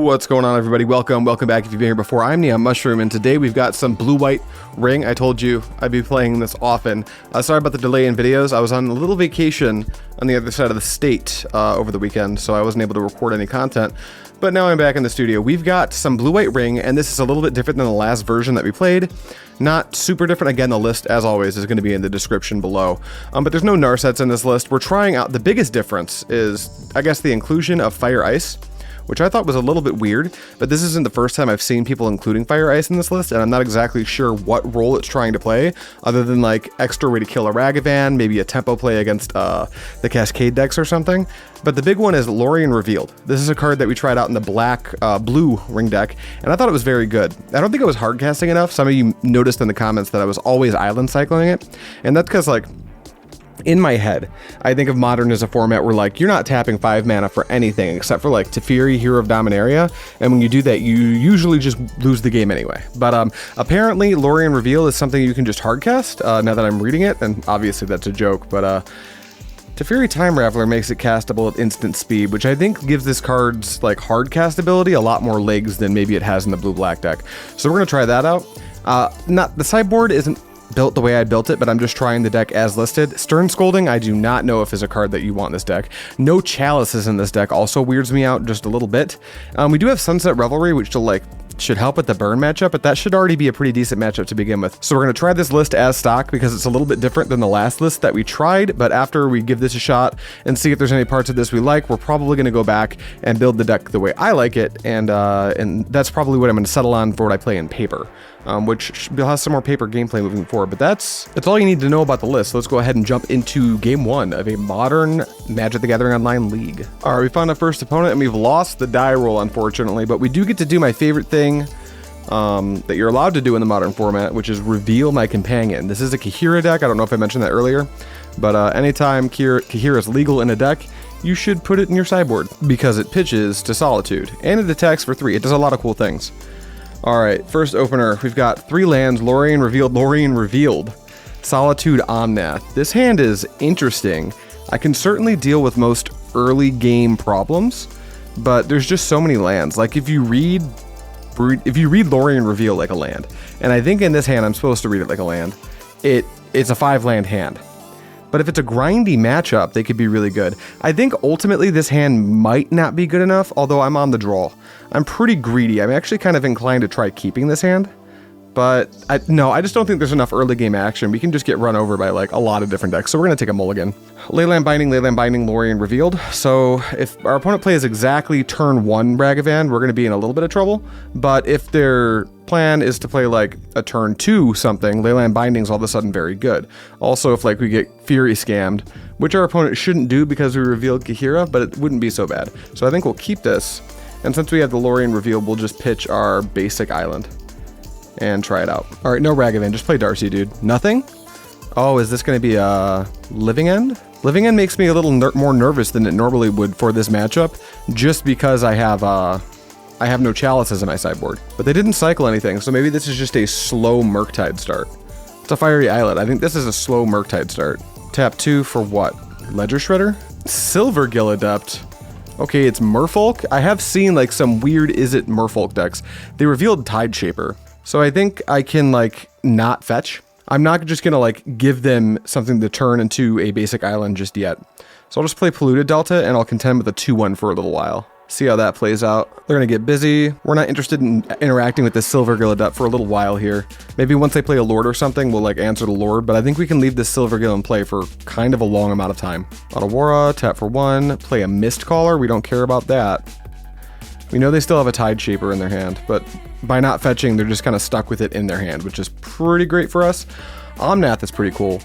What's going on, everybody? Welcome back if you've been here before. I'm Neon Mushroom, and today we've got some blue-white ring. I told you I'd be playing this often. Sorry about the delay in videos. I was on a little vacation on the other side of the state over the weekend, so I wasn't able to record any content. But now I'm back in the studio. We've got some blue-white ring, and this is a little bit different than the last version that we played. Not super different. Again, the list, as always, is going to be in the description below. But there's no Narsets in this list. We're trying out, the biggest difference is, I guess, the inclusion of Fire Ice, which I thought was a little bit weird, but this isn't the first time I've seen people including Fire Ice in this list, and I'm not exactly sure what role it's trying to play, other than like extra way to kill a Ragavan, maybe a tempo play against the Cascade decks or something. But the big one is Lorien Revealed. This is a card that we tried out in the blue ring deck, and I thought it was very good. I don't think I was hard casting enough. Some of you noticed in the comments that I was always island cycling it, and that's because, like, in my head, I think of Modern as a format where, like, you're not tapping 5 mana for anything except for, like, Teferi, Hero of Dominaria, and when you do that, you usually just lose the game anyway. But apparently, Lorien Reveal is something you can just hardcast, now that I'm reading it, and obviously that's a joke, but Teferi Time Raveler makes it castable at instant speed, which I think gives this card's, like, hard castability a lot more legs than maybe it has in the blue-black deck. So we're gonna try that out. The sideboard isn't built the way I built it, but I'm just trying the deck as listed. Stern Scolding, I do not know if is a card that you want in this deck. No Chalices in this deck also weirds me out just a little bit. We do have Sunset Revelry, which should help with the burn matchup, but that should already be a pretty decent matchup to begin with. So we're going to try this list as stock because it's a little bit different than the last list that we tried, but after we give this a shot and see if there's any parts of this we like, we're probably going to go back and build the deck the way I like it, and that's probably what I'm going to settle on for what I play in paper, which will have some more paper gameplay moving forward, but that's all you need to know about the list. So let's go ahead and jump into game one of a modern Magic the Gathering Online League. All right, we found our first opponent, and we've lost the die roll, unfortunately, but we do get to do my favorite thing that you're allowed to do in the modern format, which is reveal my companion. This is a Kahira deck. I don't know if I mentioned that earlier, but anytime Kahira is legal in a deck, you should put it in your sideboard because it pitches to Solitude and it attacks for 3. It does a lot of cool things. All right, first opener, we've got 3 lands, Lorien Revealed, Solitude Omnath. This hand is interesting. I can certainly deal with most early game problems, but there's just so many lands. Like if you read Lorien Reveal like a land, and I think in this hand I'm supposed to read it like a land, it's a 5-land hand. But if it's a grindy matchup, they could be really good. I think ultimately this hand might not be good enough, although I'm on the draw. I'm pretty greedy. I'm actually kind of inclined to try keeping this hand. But I just don't think there's enough early game action. We can just get run over by like a lot of different decks. So we're going to take a mulligan. Leyland Binding, Lorien Revealed. So if our opponent plays exactly turn 1 Ragavan, we're going to be in a little bit of trouble. But if their plan is to play like a turn 2 something, Leyland Binding's all of a sudden very good. Also, if like we get Fury Scammed, which our opponent shouldn't do because we revealed Kahira, but it wouldn't be so bad. So I think we'll keep this. And since we have the Lorien Reveal, we'll just pitch our basic island and try it out. All right, no Ragavan, just play Darcy, dude. Nothing? Oh, is this going to be a Living End? Living End makes me a little more nervous than it normally would for this matchup, just because I have no Chalices in my sideboard. But they didn't cycle anything, so maybe this is just a slow Murktide start. It's a Fiery Islet. I think this is a slow Murktide start. Tap 2 for what? Ledger Shredder? Silvergill Adept. Okay, it's Merfolk. I have seen like some weird Izzet Merfolk decks. They revealed Tide Shaper. So I think I can like not fetch. I'm not just gonna like give them something to turn into a basic island just yet. So I'll just play Polluted Delta and I'll contend with a 2/1 for a little while. See how that plays out. They're gonna get busy. We're not interested in interacting with this Silvergill Adept for a little while here. Maybe once they play a Lord or something, we'll like answer the Lord, but I think we can leave this Silvergill in play for kind of a long amount of time. Otawara, tap for 1, play a Mistcaller. We don't care about that. We know they still have a Tide Shaper in their hand, but by not fetching, they're just kind of stuck with it in their hand, which is pretty great for us. Omnath is pretty cool.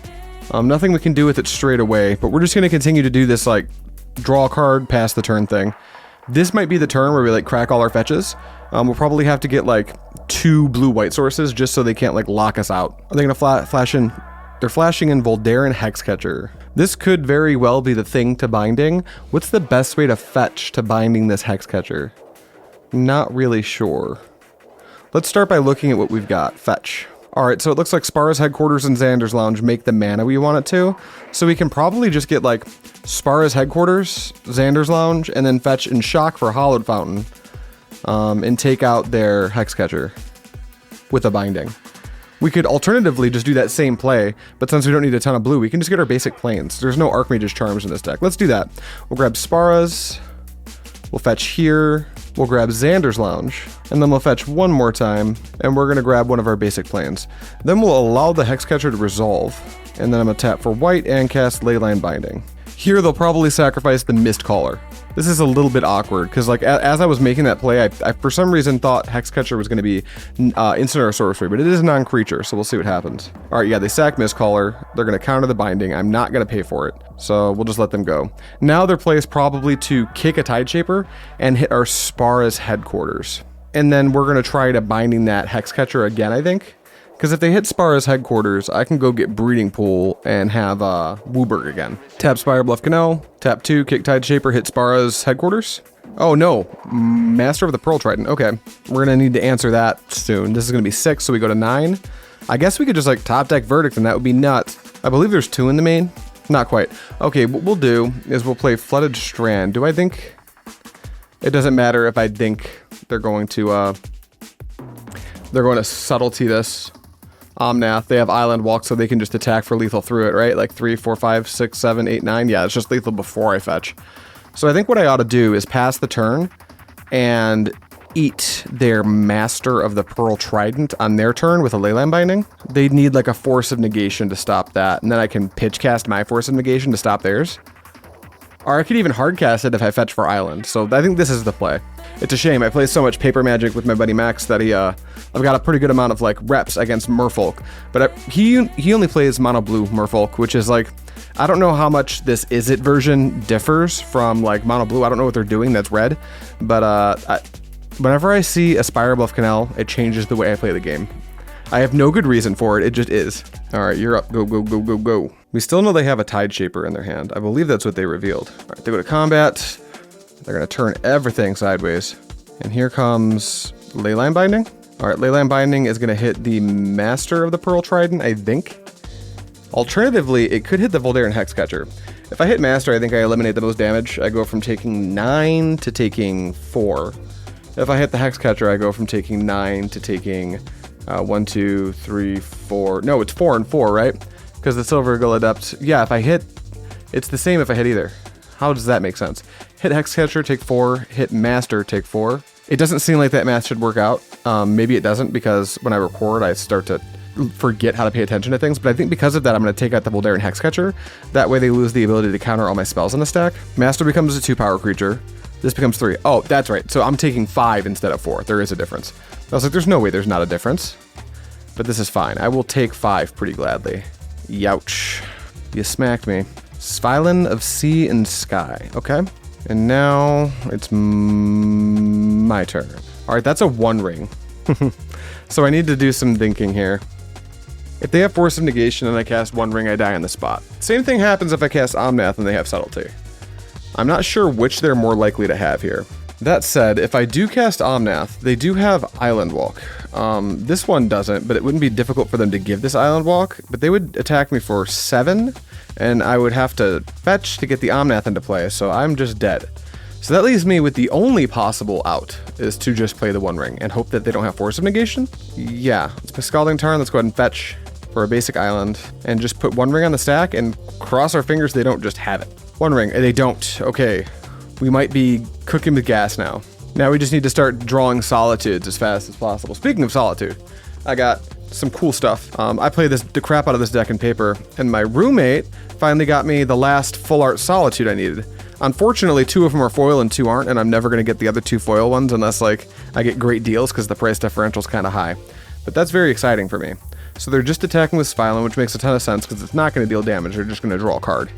Nothing we can do with it straight away, but we're just going to continue to do this, like, draw a card, pass the turn thing. This might be the turn where we, like, crack all our fetches. We'll probably have to get, like, 2 blue-white sources just so they can't, like, lock us out. Are they going to flash in? They're flashing in Voldaren Hexcatcher. This could very well be the thing to binding. What's the best way to fetch to binding this Hexcatcher? Not really sure. Let's start by looking at what we've got. Fetch. Alright, so it looks like Spara's Headquarters and Xander's Lounge make the mana we want it to. So we can probably just get like Spara's Headquarters, Xander's Lounge, and then fetch and shock for Hallowed Fountain. and take out their Hexcatcher with a binding. We could alternatively just do that same play, but since we don't need a ton of blue, we can just get our basic planes. There's no Archmage's Charms in this deck. Let's do that. We'll grab Spara's, we'll fetch here, we'll grab Xander's Lounge, and then we'll fetch one more time, and we're gonna grab one of our basic planes. Then we'll allow the Hexcatcher to resolve, and then I'm gonna tap for white and cast Leyline Binding. Here they'll probably sacrifice the Mist Caller. This is a little bit awkward, because like as I was making that play, I for some reason thought Hexcatcher was going to be instant or sorcery, but it is non-creature, so we'll see what happens. Alright, yeah, they sack Mistcaller. They're going to counter the binding. I'm not going to pay for it, so we'll just let them go. Now their play is probably to kick a Tideshaper and hit our Spara's headquarters. And then we're going to try to binding that Hexcatcher again, I think. Because if they hit Spara's headquarters, I can go get Breeding Pool and have Wooburg again. Tap Spire Bluff Canal, tap 2, kick Tideshaper, hit Spara's headquarters. Oh no, Master of the Pearl Trident. Okay, we're gonna need to answer that soon. This is gonna be 6, so we go to 9. I guess we could just like top deck Verdict and that would be nuts. I believe there's 2 in the main. Not quite. Okay, what we'll do is we'll play Flooded Strand. Do I think... It doesn't matter if I think they're going to Subtlety this. Omnath, they have Island Walk, so they can just attack for lethal through it, right? Like 3, 4, 5, 6, 7, 8, 9. Yeah, it's just lethal before I fetch. So I think what I ought to do is pass the turn and eat their Master of the Pearl Trident on their turn with a Leyline Binding. They'd need like a Force of Negation to stop that, and then I can pitch cast my Force of Negation to stop theirs. Or I could even hard cast it if I fetch for Island. So I think this is the play. It's a shame. I play so much Paper Magic with my buddy Max that I've got a pretty good amount of like reps against Merfolk. But he only plays Mono Blue Merfolk, which is like, I don't know how much this Is It version differs from like Mono Blue. I don't know what they're doing that's red. But whenever I see a Spire Bluff Canal, it changes the way I play the game. I have no good reason for it. It just is. All right, you're up. Go, go, go, go, go. We still know they have a Tideshaper in their hand. I believe that's what they revealed. All right, they go to combat. They're going to turn everything sideways. And here comes Leyline Binding. All right, Leyline Binding is going to hit the Master of the Pearl Trident, I think. Alternatively, it could hit the Voldaren Hexcatcher. If I hit Master, I think I eliminate the most damage. I go from taking 9 to taking 4. If I hit the Hexcatcher, I go from taking 9 to taking 1, 2, 3, 4. No, it's 4 and 4, right? Because the Silver Eagle Adept, yeah, if I hit, it's the same if I hit either. How does that make sense? Hit Hexcatcher, take 4. Hit Master, take 4. It doesn't seem like that math should work out. Maybe it doesn't, because when I record, I start to forget how to pay attention to things. But I think because of that, I'm going to take out the Voldaren Hexcatcher. That way they lose the ability to counter all my spells in the stack. Master becomes a 2-power creature. This becomes 3. Oh, that's right. So I'm taking 5 instead of 4. There is a difference. I was like, there's no way there's not a difference. But this is fine. I will take 5 pretty gladly. Youch. You smacked me. Sphylan of Sea and Sky. Okay. And now it's my turn. All right, that's a 1 ring. So I need to do some thinking here. If they have Force of Negation and I cast 1 ring, I die on the spot. Same thing happens if I cast Omnath and they have Subtlety. I'm not sure which they're more likely to have here. That said, if I do cast Omnath, they do have Island Walk. This one doesn't, but it wouldn't be difficult for them to give this Island Walk, but they would attack me for 7, and I would have to fetch to get the Omnath into play, so I'm just dead. So that leaves me with the only possible out, is to just play the 1 ring, and hope that they don't have Force of Negation? Yeah, let's play Scalding Tarn, let's go ahead and fetch for a basic island, and just put 1 ring on the stack, and cross our fingers they don't just have it. 1 ring, and they don't. Okay, we might be cooking with gas now. Now we just need to start drawing Solitudes as fast as possible. Speaking of Solitude, I got some cool stuff. I play the crap out of this deck in Paper, and my roommate finally got me the last full art Solitude I needed. Unfortunately, 2 of them are foil and 2 aren't, and I'm never going to get the other 2 foil ones unless like I get great deals because the price differential is kind of high. But that's very exciting for me. So they're just attacking with Sphylan, which makes a ton of sense because it's not going to deal damage. They're just going to draw a card.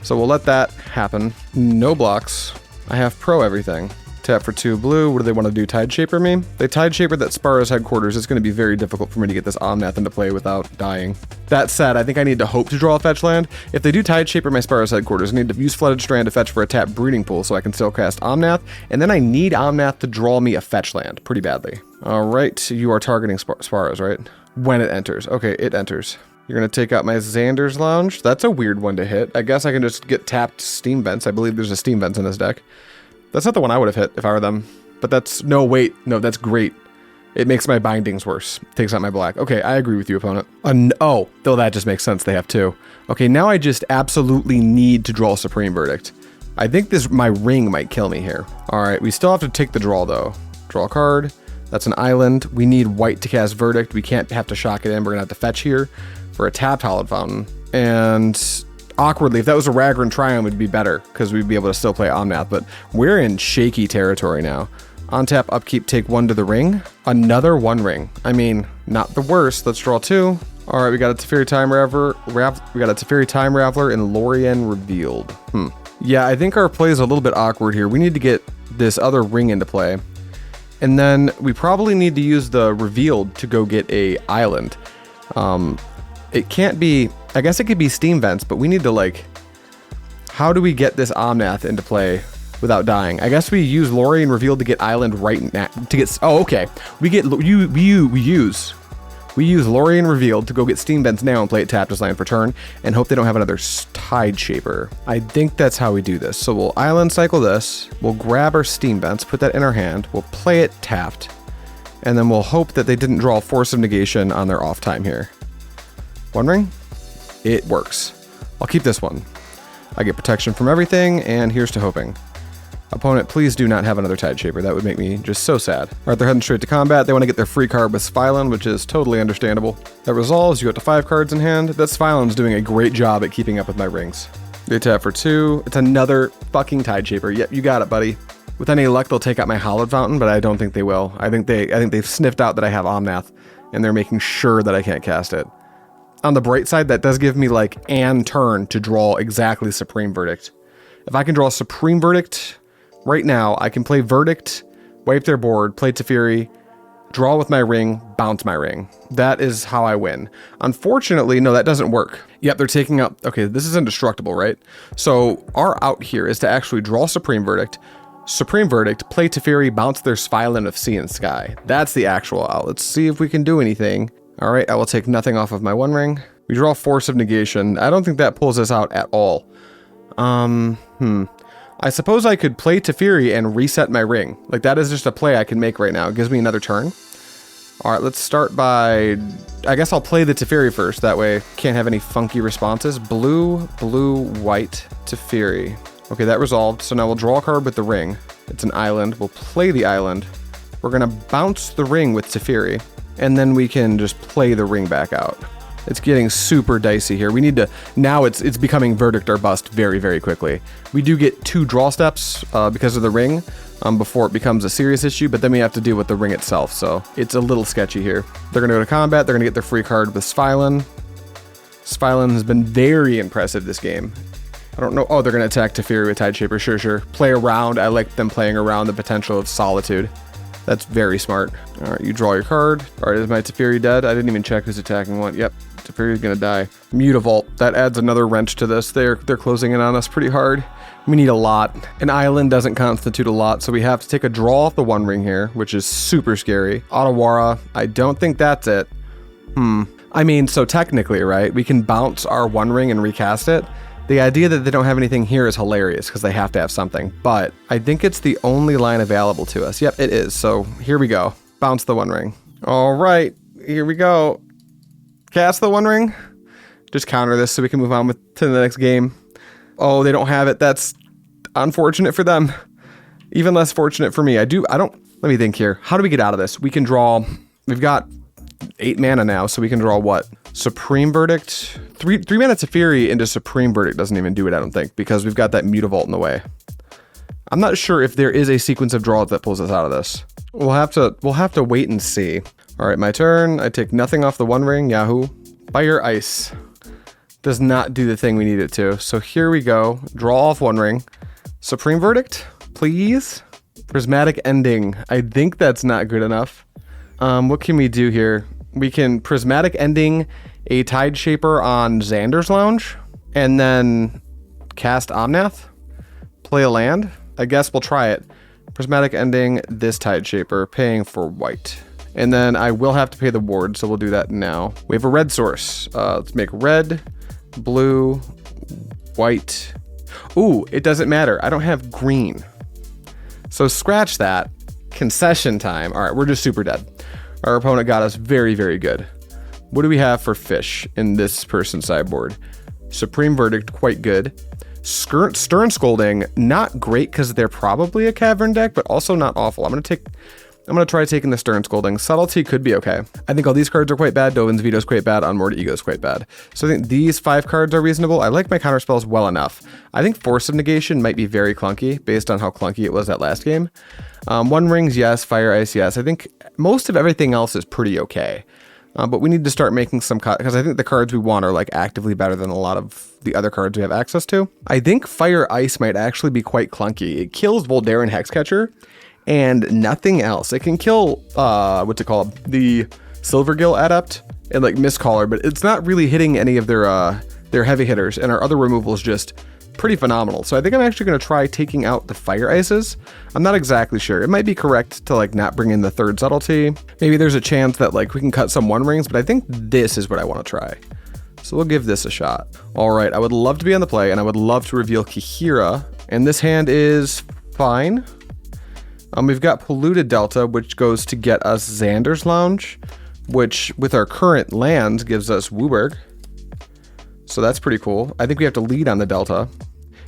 So we'll let that happen. No blocks. I have pro everything. Tap for 2 blue. What do they want to do? Tideshaper me? They Tideshaper that Spara's headquarters. It's going to be very difficult for me to get this Omnath into play without dying. That said, I think I need to hope to draw a fetch land. If they do Tideshaper my Spara's headquarters, I need to use Flooded Strand to fetch for a tap Breeding Pool so I can still cast Omnath. And then I need Omnath to draw me a fetch land pretty badly. All right, you are targeting Spara's, right? When it enters. Okay, it enters. You're going to take out my Xander's Lounge. That's a weird one to hit. I guess I can just get tapped Steam Vents. I believe there's a Steam Vents in this deck. That's not the one I would have hit if I were them. but that's, no, wait, no, that's great. It makes my bindings worse. Takes out my black. Okay, I agree with you, opponent. Oh, though that just makes sense. They have 2. Okay, now I just absolutely need to draw Supreme Verdict. I think my ring might kill me here. All right, we still have to take the draw though. Draw a card. That's an island. We need white to cast Verdict. We can't have to shock it in. We're gonna have to fetch here for a tapped Hallowed Fountain. And awkwardly, if that was a Ragran Triumph, it would be better because we'd be able to still play Omnath, but we're in shaky territory now. On tap, upkeep, take 1 to the ring. Another 1 ring. I mean, not the worst. Let's draw 2. All right, we got a Teferi Time Raveler. We got a Teferi Time Raveler and Lorien Revealed. Yeah, I think our play is a little bit awkward here. We need to get this other ring into play. And then we probably need to use the Revealed to go get a island. It can't be, I guess it could be Steam Vents, but we need to like, how do we get this Omnath into play without dying? I guess we use Lorien Revealed to get island right now, to get, oh, okay. We use Lorien Revealed to go get Steam Vents now and play it tapped as land for turn and hope they don't have another Tide Shaper. I think that's how we do this. So we'll island cycle this, we'll grab our Steam Vents, put that in our hand, we'll play it tapped, and then we'll hope that they didn't draw Force of Negation on their off time here. 1 ring? It works. I'll keep this one. I get protection from everything, and here's to hoping. Opponent, please do not have another Tide Shaper. That would make me just so sad. All right, they're heading straight to combat. They want to get their free card with Sphylan, which is totally understandable. That resolves, you go up to 5 cards in hand. That Sphylan's doing a great job at keeping up with my rings. They tap for 2. It's another fucking Tide Shaper. Yep, you got it, buddy. With any luck, they'll take out my Hallowed Fountain, but I don't think they will. I think they've sniffed out that I have Omnath, and they're making sure that I can't cast it. On the bright side, that does give me like an turn to draw exactly Supreme Verdict. If I can draw Supreme Verdict right now, I can play Verdict, wipe their board, play Teferi, draw with my ring, bounce my ring. That is how I win. Unfortunately, no, that doesn't work. Yep, they're taking up, okay, this is indestructible, right? So our out here is to actually draw Supreme Verdict, play Teferi, bounce their Sphylan of Sea and Sky. That's the actual out. Let's see if we can do anything. All right, I will take nothing off of my 1 ring. We draw Force of Negation. I don't think that pulls us out at all. I suppose I could play Teferi and reset my ring. Like, that is just a play I can make right now. It gives me another turn. All right, let's start by, I guess I'll play the Teferi first. That way, can't have any funky responses. Blue, blue, white, Teferi. Okay, that resolved. So now we'll draw a card with the ring. It's an island. We'll play the island. We're gonna bounce the ring with Teferi. And then we can just play the ring back out. It's getting super dicey here. We need to, now it's becoming Verdict or Bust very, very quickly. We do get 2 draw steps because of the ring before it becomes a serious issue, but then we have to deal with the ring itself, so it's a little sketchy here. They're gonna go to combat, they're gonna get their free card with Sphylan. Sphylan has been very impressive this game. I don't know, oh, they're gonna attack Teferi with Tide Shaper, sure. Play around, I like them playing around the potential of Solitude. That's very smart. All right, you draw your card. All right, is my Teferi dead? I didn't even check who's attacking what. Yep, Teferi's gonna die. Mutavault, that adds another wrench to this. They're closing in on us pretty hard. We need a lot. An island doesn't constitute a lot, so we have to take a draw off the 1 ring here, which is super scary. Otawara, I don't think that's it. I mean, so technically, right, we can bounce our 1 ring and recast it. The idea that they don't have anything here is hilarious because they have to have something, but I think it's the only line available to us. Yep, it is. So here we go. Bounce the 1 ring. All right, here we go. Cast the 1 ring. Just counter this so we can move on to the next game. Oh, they don't have it. That's unfortunate for them. Even less fortunate for me. Let me think here. How do we get out of this? We can draw, we've got 8 mana now, so we can draw what? Supreme Verdict? 3 mana Teferi into Supreme Verdict doesn't even do it, I don't think, because we've got that Mutavault in the way. I'm not sure if there is a sequence of draws that pulls us out of this. We'll have to wait and see. All right, my turn. I take nothing off the 1 ring. Yahoo. Fire Ice. Does not do the thing we need it to. So here we go. Draw off 1 ring. Supreme Verdict, please. Prismatic Ending. I think that's not good enough. What can we do here? We can Prismatic Ending a Tide Shaper on Xander's Lounge, and then cast Omnath, play a land. I guess we'll try it. Prismatic Ending this Tide Shaper, paying for white. And then I will have to pay the ward, so we'll do that now. We have a red source. Let's make red, blue, white. Ooh, it doesn't matter. I don't have green. So scratch that. Concession time. All right, we're just super dead. Our opponent got us very, very good. What do we have for fish in this person's sideboard? Supreme Verdict, quite good. Stern Scolding, not great because they're probably a Cavern deck, but also not awful. I'm gonna try taking the Stern Scolding. Subtlety could be okay. I think all these cards are quite bad. Dovin's Veto's quite bad. Unmoored Ego's quite bad. So I think these 5 cards are reasonable. I like my counterspells well enough. I think Force of Negation might be very clunky based on how clunky it was that last game. One Rings, yes. Fire Ice, yes. I think most of everything else is pretty okay. But we need to start making some cuts because I think the cards we want are like actively better than a lot of the other cards we have access to. I think Fire Ice might actually be quite clunky. It kills Voldaren Hexcatcher and nothing else. It can kill, what's it called? The Silvergill Adept and like Mistcaller, but it's not really hitting any of their heavy hitters, and our other removal is just pretty phenomenal. So I think I'm actually going to try taking out the Fire Ices. I'm not exactly sure. It might be correct to like not bring in the 3rd Subtlety. Maybe there's a chance that like we can cut some One Rings, but I think this is what I want to try. So we'll give this a shot. All right, I would love to be on the play, and I would love to reveal Kihira, and this hand is fine. We've got Polluted Delta, which goes to get us Xander's Lounge, which with our current lands gives us Wooburg. So that's pretty cool. I think we have to lead on the Delta.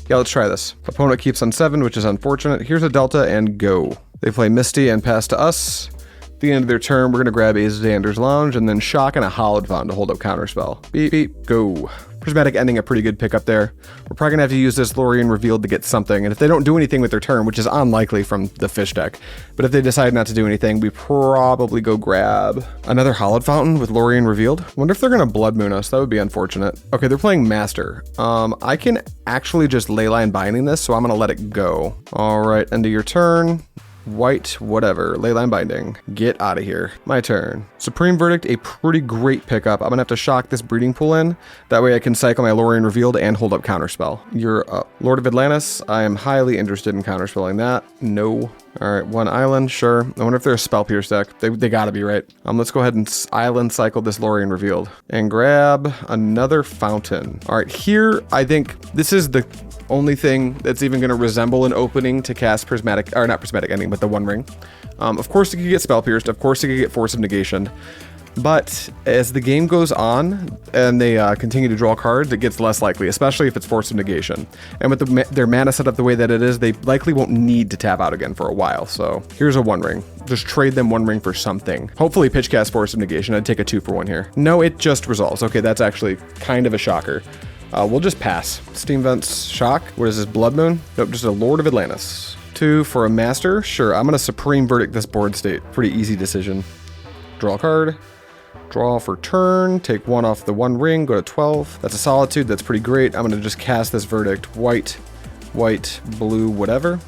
Yeah, let's try this. Opponent keeps on 7, which is unfortunate. Here's a Delta and go. They play Misty and pass to us. At the end of their turn, we're going to grab a Xander's Lounge and then Shock and a Hallowed Fountain to hold up Counterspell. Beep, beep, go. Prismatic Ending, a pretty good pickup there. We're probably going to have to use this Lorien Revealed to get something, and if they don't do anything with their turn, which is unlikely from the fish deck, but if they decide not to do anything, we probably go grab another Hallowed Fountain with Lorien Revealed. Wonder if they're going to Blood Moon us. That would be unfortunate. Okay, they're playing Master. I can actually just Leyline Binding this, so I'm going to let it go. All right, end of your turn. White, whatever. Leyline Binding. Get out of here. My turn. Supreme Verdict, a pretty great pickup. I'm gonna have to shock this Breeding Pool in. That way I can cycle my Lorien Revealed and hold up Counterspell. You're up. Lord of Atlantis, I am highly interested in counterspelling that. No. All right, 1 island, sure. I wonder if they're a Spell Pierce deck. They gotta be, right? Let's go ahead and island cycle this Lorien Revealed and grab another Fountain. All right, here, I think this is the only thing that's even going to resemble an opening to cast Prismatic, or not Prismatic Ending, but the One Ring. Of course it could get Spell Pierced, of course it could get Force of Negation, but as the game goes on and they continue to draw cards, it gets less likely, especially if it's Force of Negation. And with their mana set up the way that it is, they likely won't need to tap out again for a while. So here's a One Ring. Just trade them One Ring for something. Hopefully pitch cast Force of Negation. I'd take a 2-for-1 here. No, it just resolves. Okay, that's actually kind of a shocker. We'll just pass. Steam Vents, Shock. What is this, Blood Moon? Nope, just a Lord of Atlantis. 2 for a Master. Sure, I'm going to Supreme Verdict this board state. Pretty easy decision. Draw a card. Draw for turn. Take 1 off the One Ring. Go to 12. That's a Solitude. That's pretty great. I'm going to just cast this Verdict. White, white, blue, whatever.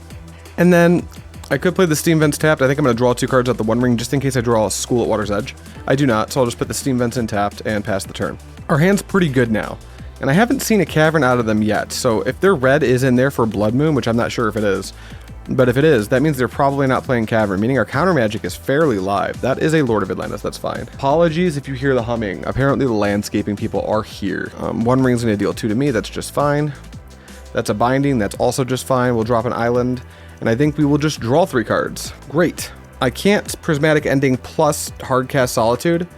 And then I could play the Steam Vents tapped. I think I'm going to draw 2 cards out the One Ring just in case I draw a School at Water's Edge. I do not, so I'll just put the Steam Vents in tapped and pass the turn. Our hand's pretty good now. And I haven't seen a Cavern out of them yet, so if their red is in there for Blood Moon, which I'm not sure if it is, but if it is, that means they're probably not playing Cavern, meaning our counter magic is fairly live. That is a Lord of Atlantis, that's fine. Apologies if you hear the humming. Apparently the landscaping people are here. One Ring's gonna deal 2 to me, that's just fine. That's a Binding, that's also just fine. We'll drop an island, and I think we will just draw 3 cards. Great. I can't Prismatic Ending plus Hardcast Solitude,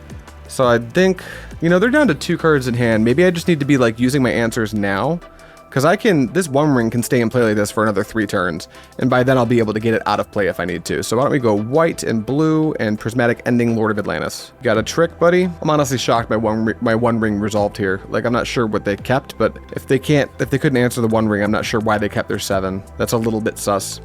so I think, you know, they're down to 2 cards in hand. Maybe I just need to be like using my answers now, because this One Ring can stay in play like this for another 3 turns, and by then I'll be able to get it out of play if I need to. So why don't we go white and blue and Prismatic Ending Lord of Atlantis. Got a trick, buddy? I'm honestly shocked my One Ring resolved here. Like, I'm not sure what they kept, but if they couldn't answer the One Ring, I'm not sure why they kept their 7. That's a little bit sus.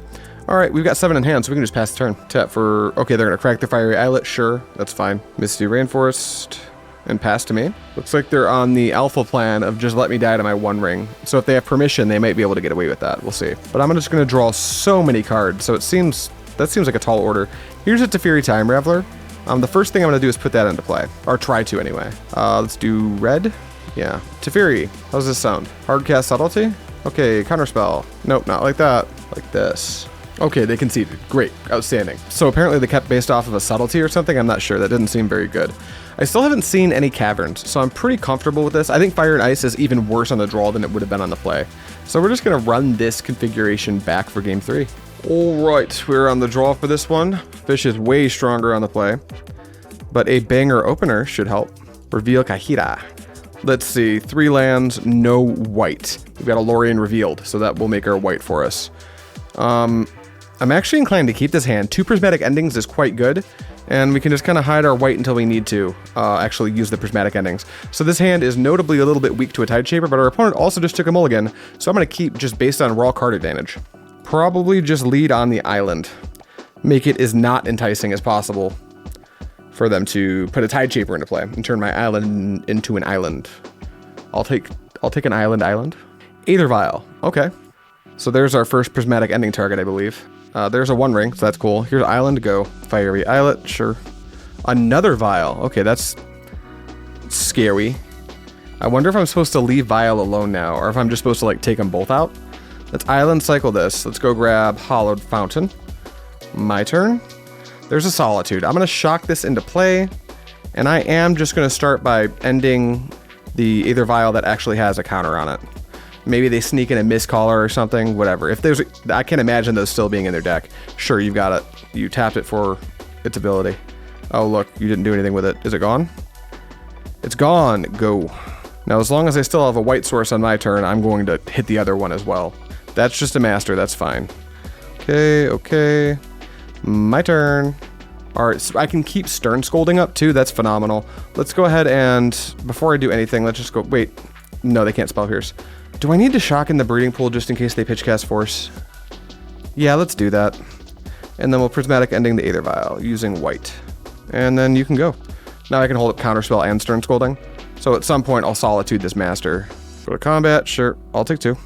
All right, we've got 7 in hand, so we can just pass the turn. Tap for, okay, they're gonna crack the Fiery Islet, sure, that's fine. Misty Rainforest, and pass to me. Looks like they're on the alpha plan of just let me die to my One Ring. So if they have permission, they might be able to get away with that, we'll see. But I'm just gonna draw so many cards, so that seems like a tall order. Here's a Teferi Time Raveler. The first thing I'm gonna do is put that into play, or try to anyway. Let's do red, yeah. Teferi, how's this sound? Hardcast Subtlety? Okay, Counterspell. Nope, not like that, like this. Okay, they conceded. Great. Outstanding. So apparently they kept based off of a Subtlety or something. I'm not sure. That didn't seem very good. I still haven't seen any Caverns, so I'm pretty comfortable with this. I think Fire and Ice is even worse on the draw than it would have been on the play. So we're just going to run this configuration back for game 3. Alright, we're on the draw for this one. Fish is way stronger on the play. But a banger opener should help. Reveal Kahira. Let's see, 3 lands, no white. We've got a Lorien revealed, so that will make her white for us. I'm actually inclined to keep this hand. 2 prismatic endings is quite good, and we can just kind of hide our white until we need to actually use the prismatic endings. So this hand is notably a little bit weak to a Tide Shaper, but our opponent also just took a mulligan, so I'm going to keep just based on raw card advantage. Probably just lead on the island. Make it as not enticing as possible for them to put a Tide Shaper into play and turn my island into an island. I'll take an island. Aether Vial. Okay. So there's our first prismatic ending target, I believe. There's a 1 ring, so that's cool. Here's island, go. Fiery Islet, sure. Another Vial. Okay, that's scary. I wonder if I'm supposed to leave Vial alone now, or if I'm just supposed to like take them both out. Let's island cycle this. Let's go grab Hollowed Fountain. My turn. There's a Solitude. I'm going to shock this into play, and I am just going to start by ending the Aether Vial that actually has a counter on it. Maybe they sneak in a Mistcaller or something, whatever. If there's, I can't imagine those still being in their deck. Sure, you've got it. You tapped it for its ability. Oh, look, you didn't do anything with it. Is it gone? It's gone. Go. Now, as long as I still have a white source on my turn, I'm going to hit the other one as well. That's just a master. That's fine. Okay. My turn. Alright, so I can keep Stern Scolding up too. That's phenomenal. Let's go ahead and, before I do anything, let's just go, wait. No, they can't Spell Pierce. Do I need to shock in the Breeding Pool just in case they pitch cast Force? Yeah, let's do that. And then we'll Prismatic Ending the Aether Vial using white. And then you can go. Now I can hold up Counterspell and Stern Scolding. So at some point I'll Solitude this master. Go to combat, sure. I'll take 2.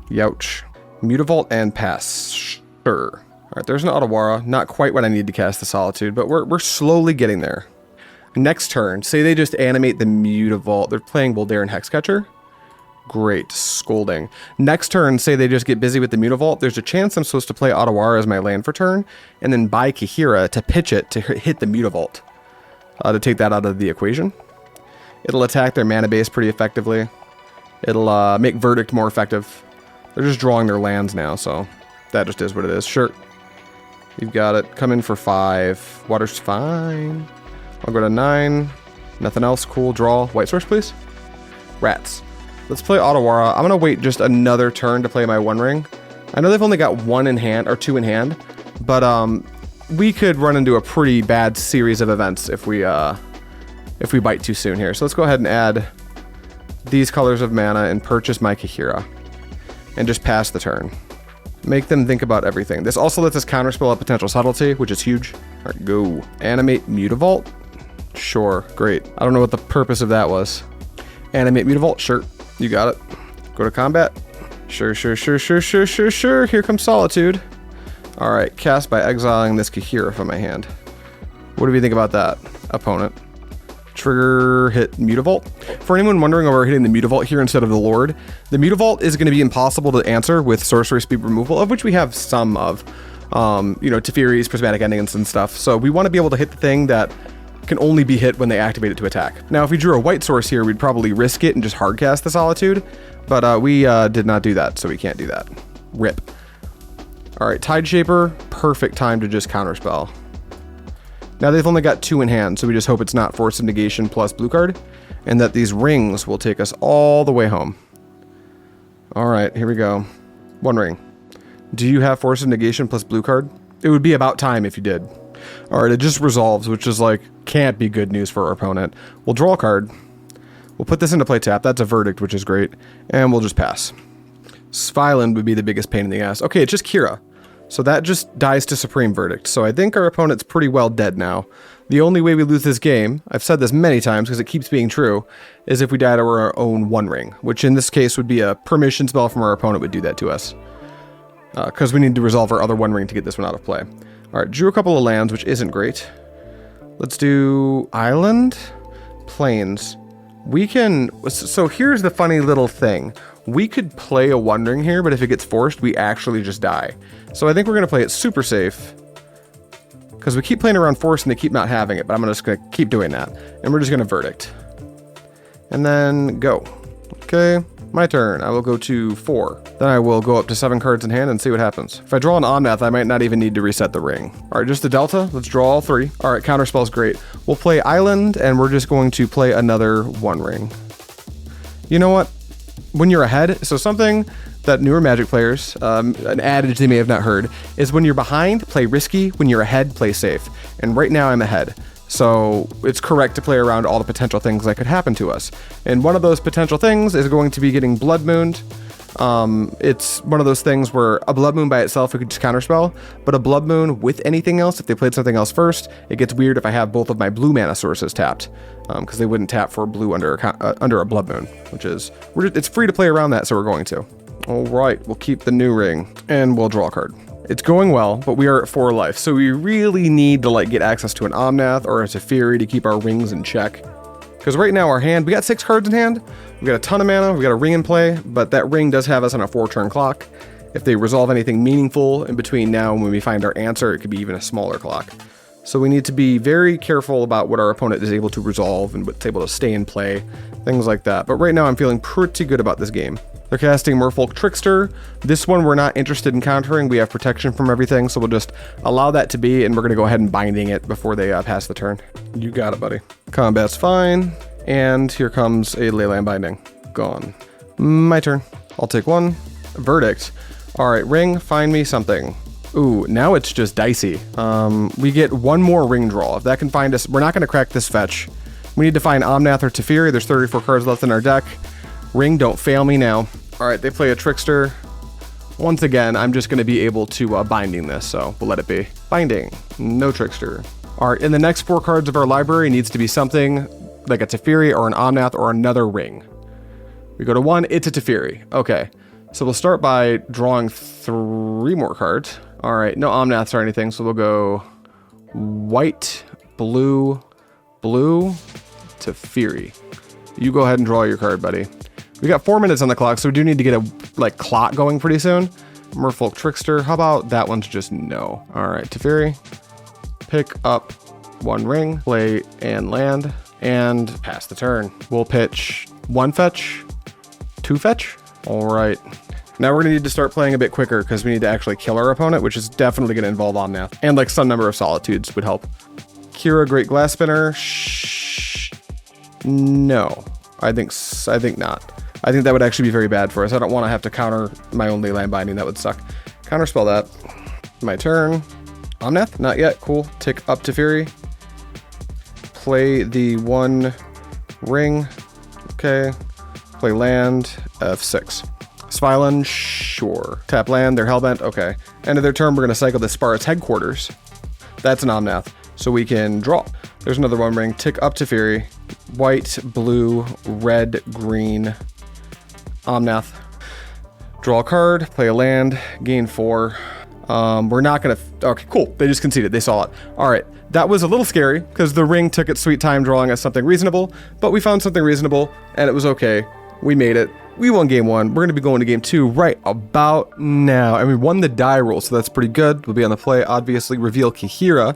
Youch. Mutavault and pass. Sure. Alright, there's an Otawara. Not quite what I need to cast the Solitude, but we're slowly getting there. Next turn, say they just animate the Mutavault. They're playing Voldaren Hexcatcher. Great. Scolding. Next turn, say they just get busy with the Mutavault. There's a chance I'm supposed to play Otawara as my land for turn, and then buy Kahira to pitch it to hit the Mutavault. To take that out of the equation. It'll attack their mana base pretty effectively. It'll make Verdict more effective. They're just drawing their lands now, so that just is what it is. Sure. You've got it. Come in for 5. Water's fine. I'll go to 9. Nothing else. Cool. Draw. White source, please. Rats. Let's play Otawara. I'm going to wait just another turn to play my 1 ring. I know they've only got 1 in hand, or 2 in hand, but we could run into a pretty bad series of events if we bite too soon here. So let's go ahead and add these colors of mana and purchase my Kahira. And just pass the turn. Make them think about everything. This also lets us counterspell a potential subtlety, which is huge. Alright, go. Animate Mutavault? Sure, great. I don't know what the purpose of that was. Animate Mutavault? Sure. You got it. Go to combat? Sure. Here comes Solitude. Alright, cast by exiling this Kahira from my hand. What do we think about that, opponent? Trigger hit Mutavault. For anyone wondering why we're hitting the Mutavault here instead of the Lord, the Mutavault is going to be impossible to answer with sorcery speed removal, of which we have some of. You know, Teferi's, Prismatic Endings and stuff. So we want to be able to hit the thing that can only be hit when they activate it to attack. Now, if we drew a white source here, we'd probably risk it and just hardcast the Solitude, but we did not do that, so we can't do that. Rip. Alright, Tide Shaper, perfect time to just counterspell. Now they've only got 2 in hand, so we just hope it's not Force of Negation plus blue card, and that these rings will take us all the way home. Alright, here we go. 1 ring. Do you have Force of Negation plus blue card? It would be about time if you did. Alright, it just resolves, which is like, can't be good news for our opponent. We'll draw a card. We'll put this into play tap. That's a Verdict, which is great. And we'll just pass. Sviland would be the biggest pain in the ass. Okay, it's just Kira. So that just dies to Supreme Verdict. So I think our opponent's pretty well dead now. The only way we lose this game, I've said this many times because it keeps being true, is if we die to our own 1 ring, which in this case would be a permission spell from our opponent would do that to us. Because we need to resolve our other 1 ring to get this one out of play. Alright, drew a couple of lands, which isn't great. Let's do Island, Plains. We can, so here's the funny little thing. We could play a 1 ring here, but if it gets forced, we actually just die. So I think we're going to play it super safe. Because we keep playing around Force and they keep not having it, but I'm just going to keep doing that. And we're just going to Verdict. And then go. Okay. My turn. I will go to 4. Then I will go up to 7 cards in hand and see what happens. If I draw an Omnath, I might not even need to reset the ring. All right, just the Delta. Let's draw all 3. All right, counterspell's great. We'll play Island, and we're just going to play another 1 ring. You know what? When you're ahead, so something that newer Magic players, an adage they may have not heard, is when you're behind, play risky. When you're ahead, play safe. And right now I'm ahead. So it's correct to play around all the potential things that could happen to us. And one of those potential things is going to be getting Blood Mooned. It's one of those things where a Blood Moon by itself we could just counterspell, but a Blood Moon with anything else, if they played something else first, it gets weird if I have both of my blue mana sources tapped, because they wouldn't tap for blue under a Blood Moon, which is, it's free to play around that, so we're going to. All right, we'll keep the new ring, and we'll draw a card. It's going well, but we are at 4 life, so we really need to like get access to an Omnath or a Teferi to keep our rings in check. Because right now our hand, we got 6 cards in hand, we got a ton of mana, we got a ring in play, but that ring does have us on a 4-turn clock. If they resolve anything meaningful in between now and when we find our answer, it could be even a smaller clock. So we need to be very careful about what our opponent is able to resolve and what's able to stay in play, things like that. But right now I'm feeling pretty good about this game. They're casting Merfolk Trickster. This one we're not interested in countering. We have protection from everything, so we'll just allow that to be, and we're going to go ahead and binding it before they pass the turn. You got it, buddy. Combat's fine, and here comes a Leyline Binding. Gone. My turn. I'll take 1. Verdict. All right, ring, find me something. Ooh, now it's just dicey. We get 1 more ring draw. If that can find us, we're not going to crack this fetch. We need to find Omnath or Teferi. There's 34 cards left in our deck. Ring, don't fail me now. All right, they play a Trickster. Once again, I'm just going to be able to binding this, so we'll let it be. Binding, no Trickster. All right, in the next 4 cards of our library needs to be something like a Teferi or an Omnath or another ring. We go to 1, it's a Teferi. Okay, so we'll start by drawing 3 more cards. All right, no Omnaths or anything, so we'll go white, blue, blue, Teferi. You go ahead and draw your card, buddy. We got 4 minutes on the clock, so we do need to get a clock going pretty soon. Merfolk Trickster. How about that one's just no? All right, Teferi. Pick up 1 ring, play and land, and pass the turn. We'll pitch 1 fetch, 2 fetch. All right. Now we're gonna need to start playing a bit quicker because we need to actually kill our opponent, which is definitely gonna involve Omnath, and like some number of Solitudes would help. Kira, Great Glass Spinner. Shh. No, I think not. I think that would actually be very bad for us. I don't want to have to counter my own Leyline Binding. That would suck. Counterspell that. My turn. Omnath? Not yet. Cool. Tick up Teferi. Play the 1 ring. Okay. Play land. F6. Svilen? Sure. Tap land. They're hellbent. Okay. End of their turn, we're going to cycle the Spart's headquarters. That's an Omnath. So we can draw. There's another 1 ring. Tick up Teferi. White, blue, red, green. Omnath. Draw a card, play a land, gain 4. We're not gonna, okay, cool. They just conceded, they saw it. All right, that was a little scary because the ring took its sweet time drawing us something reasonable, but we found something reasonable and it was okay. We made it. We won game 1. We're gonna be going to game 2 right about now. And we won the die roll, so that's pretty good. We'll be on the play, obviously, reveal Kihira,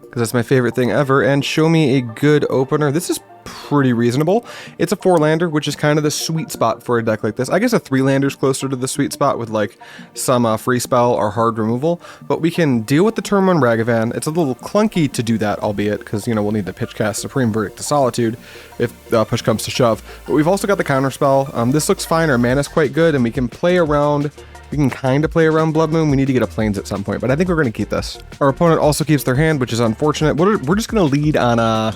because that's my favorite thing ever, and show me a good opener. This is pretty reasonable. It's a 4-lander, which is kind of the sweet spot for a deck like this. I guess a 3-lander's closer to the sweet spot with like some free spell or hard removal, but we can deal with the turn 1 Ragavan. It's a little clunky to do that, albeit, because, you know, we'll need to pitch cast Supreme Verdict to Solitude if push comes to shove. But we've also got the counterspell. This looks fine. Our mana's quite good, and we can play around. We can kind of play around Blood Moon. We need to get a Plains at some point, but I think we're going to keep this. Our opponent also keeps their hand, which is unfortunate. We're just going to lead on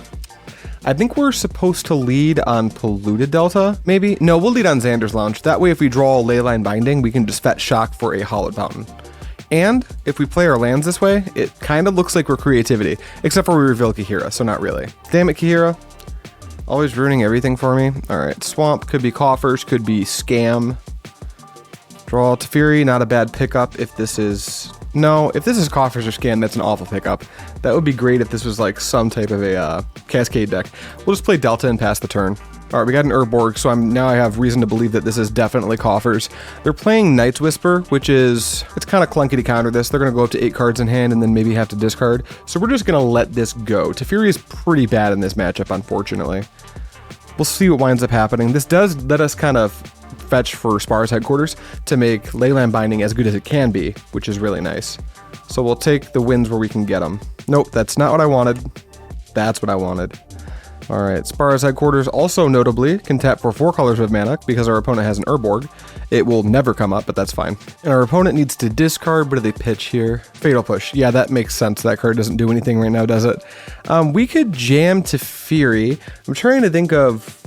I think we're supposed to lead on Polluted Delta, maybe? No, we'll lead on Xander's Lounge. That way, if we draw a Leyline Binding, we can just fetch Shock for a Hollowed Fountain. And if we play our lands this way, it kind of looks like we're Creativity, except for we reveal Kihira, so not really. Damn it, Kihira. Always ruining everything for me. All right, Swamp could be Coffers, could be Scam. Draw Teferi, not a bad pickup if this is... No, if this is Coffers or Scam, that's an awful pickup. That would be great if this was like some type of a Cascade deck. We'll just play Delta and pass the turn. All right, we got an Urborg, so now I have reason to believe that this is definitely Coffers. They're playing Night's Whisper, which is, it's kind of clunky to counter this. They're going to go up to 8 cards in hand and then maybe have to discard. So we're just going to let this go. Teferi is pretty bad in this matchup, unfortunately. We'll see what winds up happening. This does let us kind of fetch for Spar's headquarters to make Leyland Binding as good as it can be, which is really nice. So we'll take the wins where we can get them. Nope, that's not what I wanted. That's what I wanted. All right, Spar's headquarters also notably can tap for 4 colors of mana because our opponent has an Urborg. It will never come up, but that's fine. And our opponent needs to discard. What do they pitch here? Fatal Push. Yeah, that makes sense. That card doesn't do anything right now, does it? We could jam Teferi. I'm trying to think of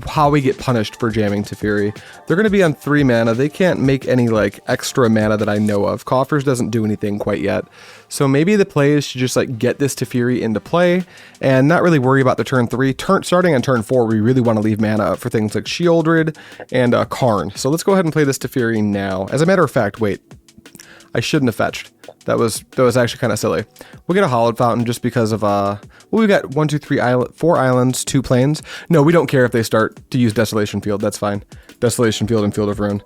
how we get punished for jamming Teferi. They're going to be on 3 mana. They can't make any like extra mana that I know of. Coffers doesn't do anything quite yet. So maybe the play is to just like get this Teferi into play and not really worry about the turn 3. Starting on turn 4, we really want to leave mana up for things like Shieldred and Karn. So let's go ahead and play this Teferi now. As a matter of fact, wait, I shouldn't have fetched. That was actually kind of silly. We'll get a Hallowed Fountain just because of well, we've got 1, 2, 3 4 islands, 2 plains. No, we don't care if they start to use Desolation Field. That's fine. Desolation Field and Field of Ruin.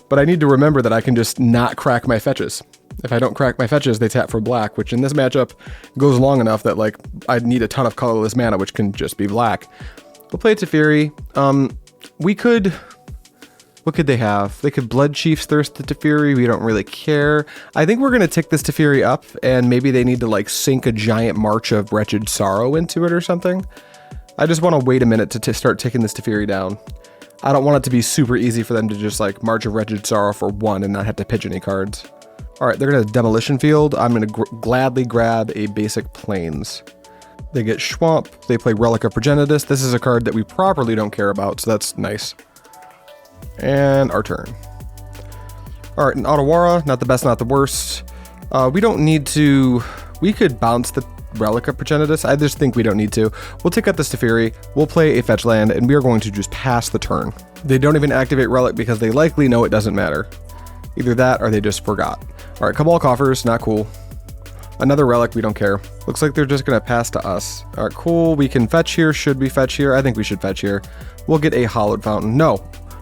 But I need to remember that I can just not crack my fetches. If I don't crack my fetches, they tap for black, which in this matchup goes long enough that like I'd need a ton of colorless mana, which can just be black. We'll play Teferi. We could... What could they have? They could Blood Chief's Thirst the Teferi. We don't really care. I think we're going to tick this Teferi up, and maybe they need to like sink a giant March of Wretched Sorrow into it or something. I just want to wait a minute to start ticking this Teferi down. I don't want it to be super easy for them to just like March of Wretched Sorrow for 1 and not have to pitch any cards. All right, they're going to Demolition Field. I'm going to gladly grab a basic Plains. They get Schwamp. They play Relic of Progenitus. This is a card that we properly don't care about, so that's nice. And our turn. All right, an Otawara, not the best, not the worst. We don't need to... We could bounce the Relic of Progenitus. I just think we don't need to. We'll take out this Teferi, we'll play a fetch land, and we are going to just pass the turn. They don't even activate Relic because they likely know it doesn't matter. Either that or they just forgot. All right, Cabal Coffers, not cool. Another Relic, we don't care. Looks like they're just going to pass to us. All right, cool. We can fetch here. Should we fetch here? I think we should fetch here. We'll get a Hallowed Fountain. No,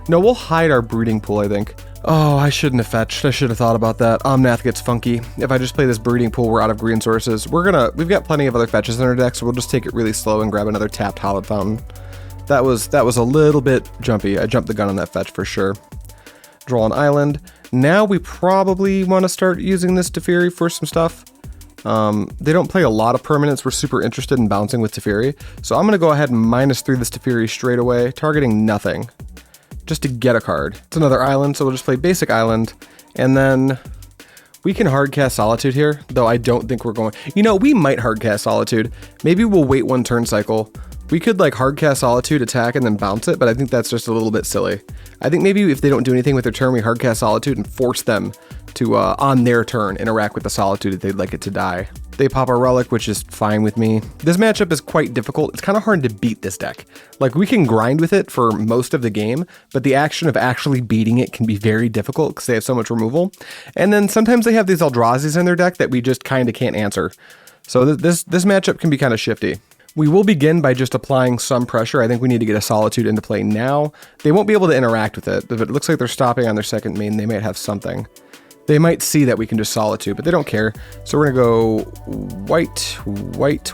we'll hide our Breeding Pool, I think. Oh, I shouldn't have fetched. I should have thought about that. Omnath gets funky. If I just play this Breeding Pool, we're out of green sources. We've got plenty of other fetches in our deck, so we'll just take it really slow and grab another tapped Hallowed Fountain. That was a little bit jumpy. I jumped the gun on that fetch for sure. Draw an island. Now we probably want to start using this Teferi for some stuff. They don't play a lot of permanents. We're super interested in bouncing with Teferi. So I'm going to go ahead and -3 this Teferi straight away, targeting nothing. Just to get a card. It's another island, so we'll just play basic island. And then we can hardcast Solitude here, though I don't think we're going... You know, we might hardcast Solitude. Maybe we'll wait 1 turn cycle. We could like hardcast Solitude, attack, and then bounce it, but I think that's just a little bit silly. I think maybe if they don't do anything with their turn, we hardcast Solitude and force them to, on their turn, interact with the Solitude if they'd like it to die. They pop a Relic, which is fine with me. This matchup is quite difficult. It's kind of hard to beat this deck. Like, we can grind with it for most of the game, but the action of actually beating it can be very difficult because they have so much removal. And then sometimes they have these Eldrazi's in their deck that we just kind of can't answer. So this matchup can be kind of shifty. We will begin by just applying some pressure. I think we need to get a Solitude into play now. They won't be able to interact with it. If it looks like they're stopping on their second main, they might have something. They might see that we can just Solitude, but they don't care. So we're gonna go white,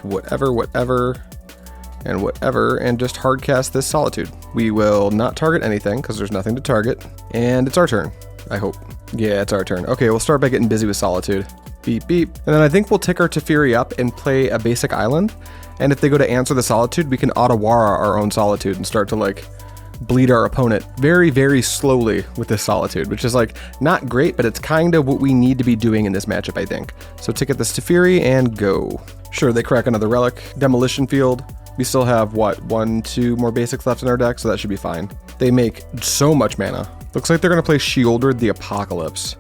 whatever, and just hardcast this Solitude. We will not target anything because there's nothing to target. And it's our turn, I hope. Yeah, it's our turn. Okay, we'll start by getting busy with Solitude. Beep, beep. And then I think we'll tick our Teferi up and play a basic island. And if they go to answer the Solitude, we can Otawara our own Solitude and start to like bleed our opponent very, very slowly with this Solitude, which is like not great, but it's kind of what we need to be doing in this matchup, I think. So ticket this Teferi and go. Sure, they crack another Relic. Demolition Field. We still have, what, 1, 2 more basics left in our deck, so that should be fine. They make so much mana. Looks like they're going to play Shieldred the Apocalypse.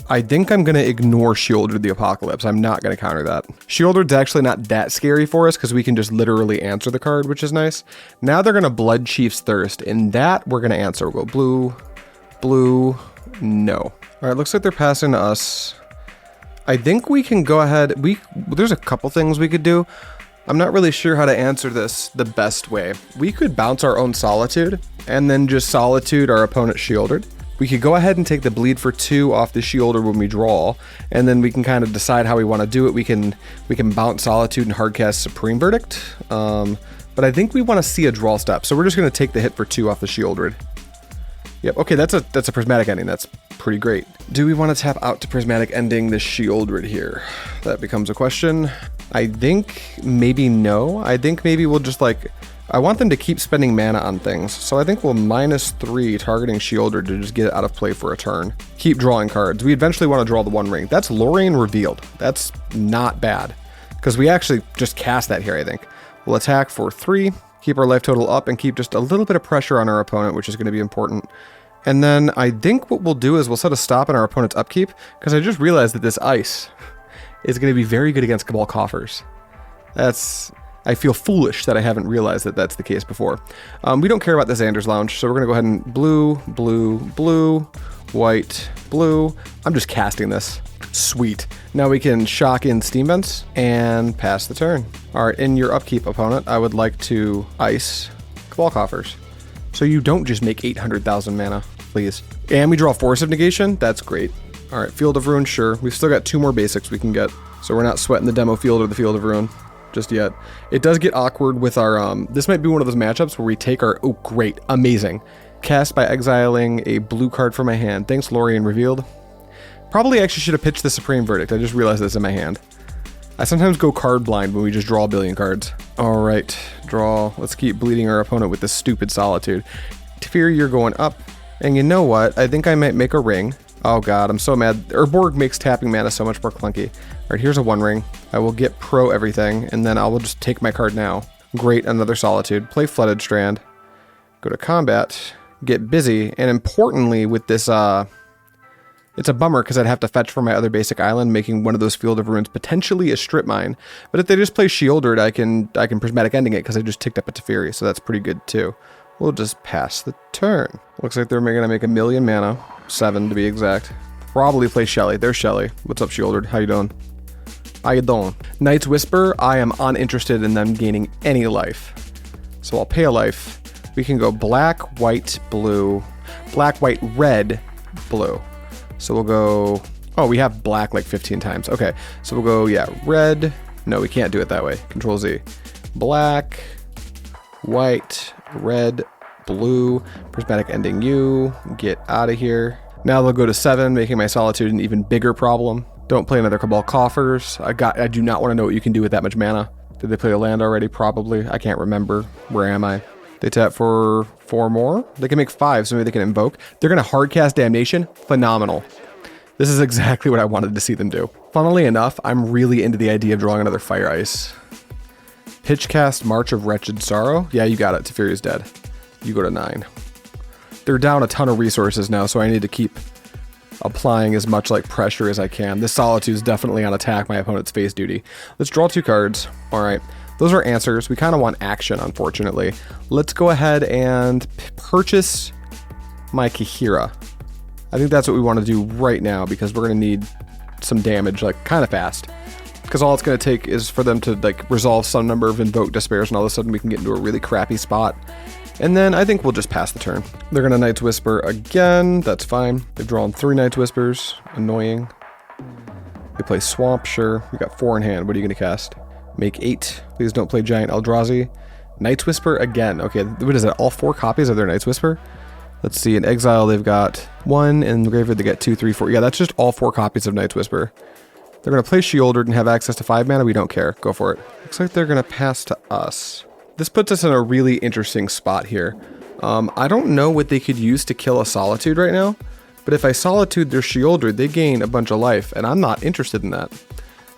I think I'm going to ignore Shieldred the Apocalypse. I'm not going to counter that. Shieldred's actually not that scary for us because we can just literally answer the card, which is nice. Now they're going to Blood Chief's Thirst, and that we're going to answer. We'll go blue, blue, no. All right, looks like they're passing to us. I think we can go ahead. There's a couple things we could do. I'm not really sure how to answer this the best way. We could bounce our own Solitude and then just Solitude our opponent Shieldred. We could go ahead and take the bleed for 2 off the Shieldred when we draw, and then we can kind of decide how we want to do it. We can bounce Solitude and hardcast Supreme Verdict, but I think we want to see a draw step, so we're just going to take the hit for 2 off the Shieldred. Yep, okay, that's a prismatic ending. That's pretty great. Do we want to tap out to prismatic ending the Sheoldred here? That becomes a question. I think maybe no. I think maybe we'll just like, I want them to keep spending mana on things. So I think we'll -3 targeting Sheoldred to just get it out of play for a turn. Keep drawing cards. We eventually want to draw the One Ring. That's Lorien Revealed. That's not bad. Because we actually just cast that here, I think. We'll attack for 3, keep our life total up, and keep just a little bit of pressure on our opponent, which is going to be important. And then I think what we'll do is we'll set a stop in our opponent's upkeep, because I just realized that this ice is going to be very good against Cabal Coffers. I feel foolish that I haven't realized that that's the case before. We don't care about the Xander's Lounge, so we're going to go ahead and blue, blue, blue, white, blue. I'm just casting this. Sweet. Now we can shock in Steam Vents and pass the turn. All right, in your upkeep, opponent, I would like to ice Cabal Coffers. So you don't just make 800,000 mana, please. And we draw Force of Negation. That's great. All right, Field of Ruin, sure. We've still got 2 more basics we can get, so we're not sweating the demo field or the Field of Ruin just yet. It does get awkward with our, this might be one of those matchups where we take our, oh great, amazing. Cast by exiling a blue card from my hand. Thanks, Lorien Revealed. Probably actually should have pitched the Supreme Verdict. I just realized this in my hand. I sometimes go card blind when we just draw a billion cards. All right, draw. Let's keep bleeding our opponent with this stupid Solitude. Teferi, you're going up. And you know what? I think I might make a ring. Oh god, I'm so mad. Urborg makes tapping mana so much more clunky. All right, here's a One Ring. I will get pro everything, and then I will just take my card now. Great, another Solitude. Play Flooded Strand. Go to combat. Get busy. And importantly, with this, it's a bummer because I'd have to fetch from my other basic island, making one of those Field of Ruins potentially a strip mine. But if they just play Sheoldred, I can prismatic ending it because I just ticked up a Teferi, so that's pretty good too. We'll just pass the turn. Looks like they're gonna make 1 million mana, 7 to be exact. Probably play Shelly. There's Shelly. What's up, Sheoldred? How you doing? How you doing? Knight's Whisper. I am uninterested in them gaining any life, so I'll pay a life. We can go black, white, blue, black, white, red, blue. So we'll go, oh, we have black like 15 times. Okay, so we'll go, yeah, red. No, we can't do it that way. Control Z. Black, white, red, blue, prismatic ending you. Get out of here. Now they'll go to 7, making my Solitude an even bigger problem. Don't play another Cabal Coffers. I do not want to know what you can do with that much mana. Did they play a land already? Probably. I can't remember. Where am I? They tap for 4 more. They can make 5, so maybe they can invoke. They're going to hardcast Damnation. Phenomenal. This is exactly what I wanted to see them do. Funnily enough, I'm really into the idea of drawing another Fire Ice. Pitchcast March of Wretched Sorrow. Yeah, you got it. Teferi's dead. You go to 9. They're down a ton of resources now, so I need to keep applying as much like pressure as I can. This Solitude is definitely on attack my opponent's face duty. Let's draw 2 cards. All right. Those are answers. We kind of want action, unfortunately. Let's go ahead and purchase my Kahira. I think that's what we want to do right now because we're going to need some damage, like, kind of fast. Because all it's going to take is for them to, like, resolve some number of Invoke Despairs, and all of a sudden we can get into a really crappy spot. And then I think we'll just pass the turn. They're going to Night's Whisper again. That's fine. They've drawn 3 Night's Whispers. Annoying. They play Swamp, sure. We got 4 in hand. What are you going to cast? Make 8. Please don't play Giant Eldrazi. Night's Whisper again. Okay, what is that? All 4 copies of their Night's Whisper? Let's see. In Exile, they've got 1. In the Graveyard, they get 2, 3, 4. Yeah, that's just all 4 copies of Night's Whisper. They're going to play Sheoldred and have access to 5 mana. We don't care. Go for it. Looks like they're going to pass to us. This puts us in a really interesting spot here. I don't know what they could use to kill a Solitude right now, but if I Solitude their Sheoldred, they gain a bunch of life, and I'm not interested in that.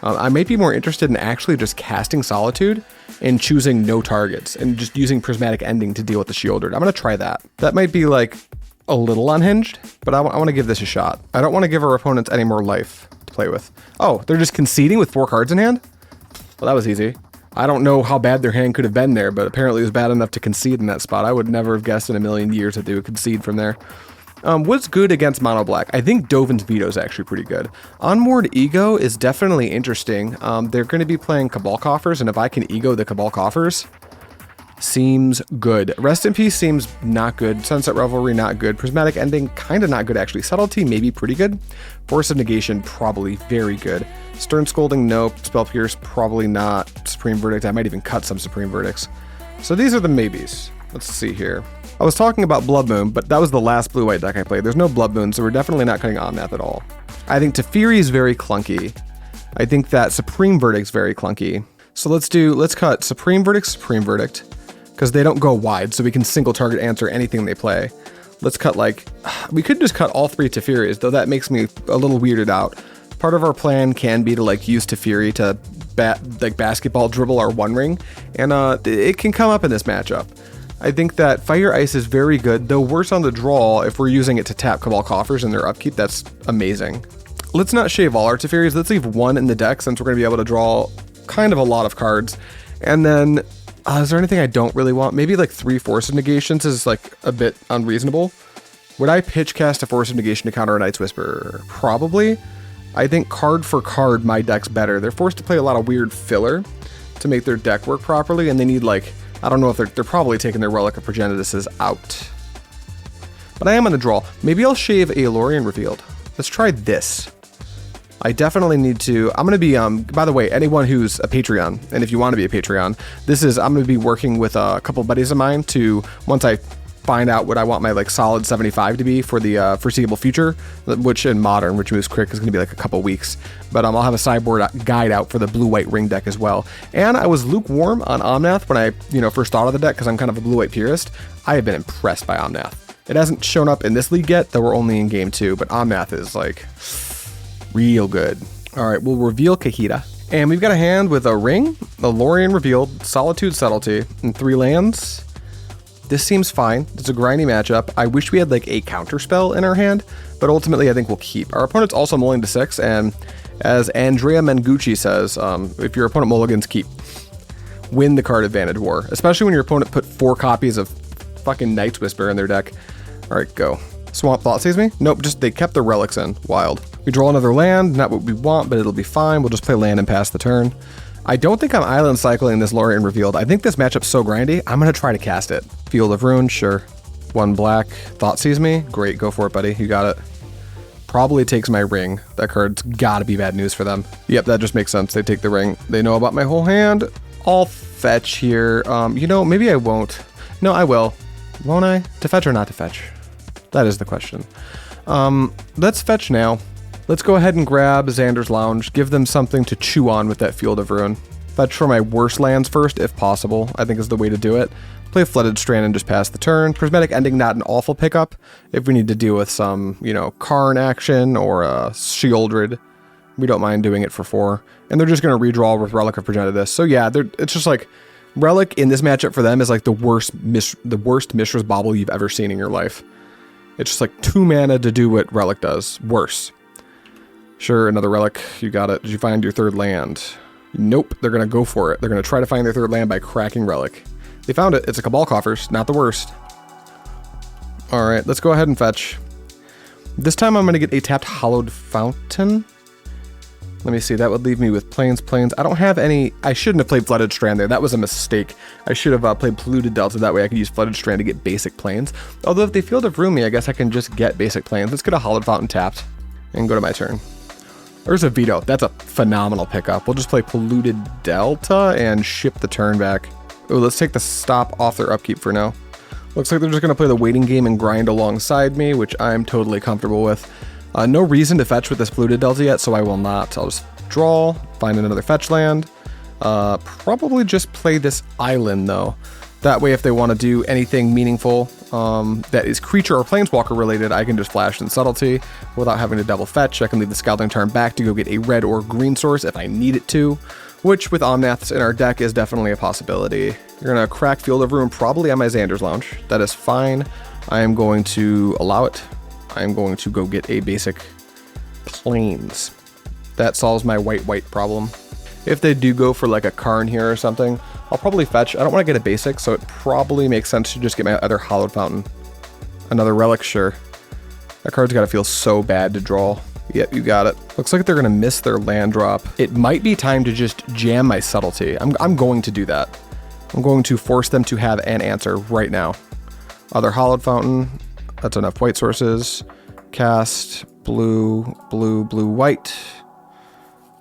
I might be more interested in actually just casting Solitude and choosing no targets and just using Prismatic Ending to deal with the Sheoldred. I'm going to try that. That might be like a little unhinged, but I want to give this a shot. I don't want to give our opponents any more life to play with. Oh, they're just conceding with 4 cards in hand? Well, that was easy. I don't know how bad their hand could have been there, but apparently it was bad enough to concede in that spot. I would never have guessed in a million years that they would concede from there. What's good against Mono Black? I think Dovin's Veto is actually pretty good. Onward Ego is definitely interesting. They're going to be playing Cabal Coffers, and if I can Ego the Cabal Coffers, seems good. Rest in Peace seems not good. Sunset Revelry, not good. Prismatic Ending, kind of not good, actually. Subtlety, maybe pretty good. Force of Negation, probably very good. Stern Scolding, nope. Spell Pierce, probably not. Supreme Verdict, I might even cut some Supreme Verdicts. So these are the maybes. Let's see here. I was talking about Blood Moon, but that was the last blue-white deck I played. There's no Blood Moon, so we're definitely not cutting Omnath at all. I think Teferi is very clunky. I think that Supreme Verdict's very clunky. So let's cut Supreme Verdict, because they don't go wide, so we can single target answer anything they play. Let's cut we could just cut all 3 Teferis, though that makes me a little weirded out. Part of our plan can be to use Teferi to basketball dribble our One Ring, and it can come up in this matchup. I think that Fire Ice is very good, though worse on the draw if we're using it to tap Cabal Coffers in their upkeep. That's amazing. Let's not shave all our Teferis. Let's leave 1 in the deck since we're going to be able to draw kind of a lot of cards. And then, is there anything I don't really want? Maybe 3 Force of Negations is a bit unreasonable. Would I pitch cast a Force of Negation to counter a Night's Whisper? Probably. I think card for card, my deck's better. They're forced to play a lot of weird filler to make their deck work properly, and they need I don't know if they're probably taking their Relic of Progenitus out. But I am on the draw. Maybe I'll shave a Lorien Revealed. Let's try this. I definitely need to, I'm going to be, by the way, anyone who's a Patreon, and if you want to be a Patreon, I'm going to be working with a couple buddies of mine to, once I find out what I want my solid 75 to be for the foreseeable future, which in Modern, which moves quick, is going to be a couple weeks. But I'll have a sideboard guide out for the blue-white ring deck as well. And I was lukewarm on Omnath when I first thought of the deck because I'm kind of a blue-white purist. I have been impressed by Omnath. It hasn't shown up in this league yet, though we're only in game 2, but Omnath is real good. All right, we'll reveal Kahita. And we've got a hand with a ring, a Lorien Revealed, Solitude Subtlety, and 3 lands. This seems fine. It's a grindy matchup. I wish we had a counter spell in our hand, but ultimately I think we'll keep. Our opponent's also mulling to 6, and as Andrea Mengucci says, if your opponent mulligans, keep. Win the card advantage war, especially when your opponent put 4 copies of fucking Night's Whisper in their deck. All right, go. Swamp Thoughtseize me? Nope, just they kept the relics in. Wild. We draw another land, not what we want, but it'll be fine. We'll just play land and pass the turn. I don't think I'm island cycling this Lorien Revealed. I think this matchup's so grindy, I'm going to try to cast it. Field of Ruin, sure. 1 black. Thoughtseize me? Great, go for it, buddy. You got it. Probably takes my ring. That card's got to be bad news for them. Yep, that just makes sense. They take the ring. They know about my whole hand. I'll fetch here. Maybe I won't. No, I will. Won't I? To fetch or not to fetch? That is the question. Let's fetch now. Let's go ahead and grab Xander's Lounge, give them something to chew on with that Field of Ruin. Fetch for my worst lands first, if possible, I think is the way to do it. Play Flooded Strand and just pass the turn. Prismatic Ending, not an awful pickup if we need to deal with some, Karn action or a Sheoldred. We don't mind doing it for 4. And they're just going to redraw with Relic of Progenitus. So yeah, it's just Relic in this matchup for them is the worst Mishra's Bauble you've ever seen in your life. It's just 2 mana to do what Relic does. Worse. Sure, another Relic. You got it. Did you find your 3rd land? Nope. They're going to go for it. They're going to try to find their 3rd land by cracking Relic. They found it. It's a Cabal Coffers. Not the worst. Alright, let's go ahead and fetch. This time I'm going to get a tapped Hallowed Fountain. Let me see. That would leave me with Plains. I don't have any... I shouldn't have played Flooded Strand there. That was a mistake. I should have played Polluted Delta. That way I could use Flooded Strand to get basic Plains. Although if they Field of Ruin me, I guess I can just get basic Plains. Let's get a Hallowed Fountain tapped and go to my turn. There's a Veto. That's a phenomenal pickup. We'll just play Polluted Delta and ship the turn back. Oh, let's take the stop off their upkeep for now. Looks like they're just going to play the waiting game and grind alongside me, which I'm totally comfortable with. No reason to fetch with this Polluted Delta yet, so I will not. I'll just draw, find another fetch land. Probably just play this island, though. That way, if they want to do anything meaningful that is creature or planeswalker related, I can just flash in Subtlety without having to double fetch. I can leave the Scalding Tarn back to go get a red or green source if I need it to, which with Omnaths in our deck is definitely a possibility. You're going to crack Field of Ruin probably on my Xander's Lounge. That is fine. I am going to allow it. I am going to go get a basic Plains. That solves my white problem. If they do go for a Karn here or something, I'll probably fetch. I don't want to get a basic, so it probably makes sense to just get my other Hallowed Fountain. Another Relic, sure. That card's got to feel so bad to draw. Yep, you got it. Looks like they're going to miss their land drop. It might be time to just jam my Subtlety. I'm going to do that. I'm going to force them to have an answer right now. Other Hallowed Fountain. That's enough white sources. Cast blue, white.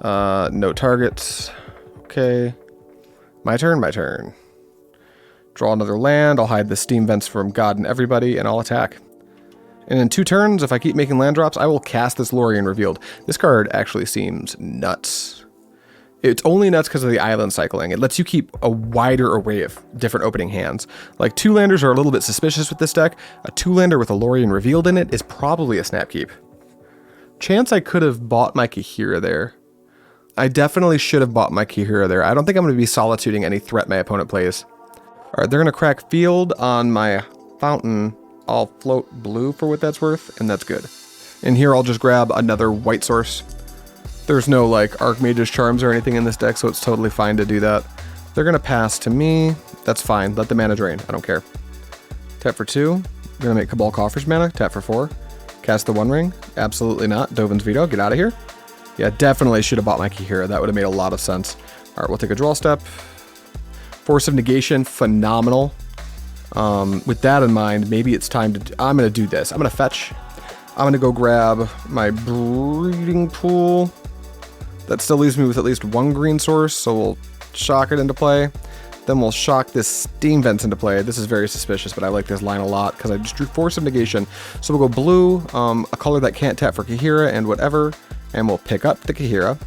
No targets. Okay. My turn. Draw another land, I'll hide the steam vents from God and everybody, and I'll attack. And in 2 turns, if I keep making land drops, I will cast this Lorien Revealed. This card actually seems nuts. It's only nuts because of the island cycling. It lets you keep a wider array of different opening hands. Like 2-landers are a little bit suspicious with this deck. A 2-lander with a Lorien Revealed in it is probably a snap keep. Chance I could have bought my Kahira there. I definitely should have bought my Kahira there. I don't think I'm going to be solituding any threat my opponent plays. Alright, they're going to crack field on my fountain. I'll float blue for what that's worth, and that's good. And here I'll just grab another white source. There's no like Archmage's Charms or anything in this deck, so it's totally fine to do that. They're gonna pass to me. That's fine. Let the mana drain. I don't care. Tap for 2. I'm gonna make Cabal Coffers mana. Tap for 4. Cast the One Ring. Absolutely not. Dovin's Veto. Get out of here. Yeah, definitely should have bought my Kahira. That would have made a lot of sense. All right, we'll take a draw step. Force of Negation. Phenomenal. With that in mind, maybe it's time to... I'm gonna do this. I'm gonna fetch. I'm gonna go grab my Breeding Pool. That still leaves me with at least 1 green source, so we'll shock it into play. Then we'll shock this Steam Vents into play. This is very suspicious, but I like this line a lot because I just drew Force of Negation. So we'll go blue, a color that can't tap for Kahira and whatever, and we'll pick up the Kahira.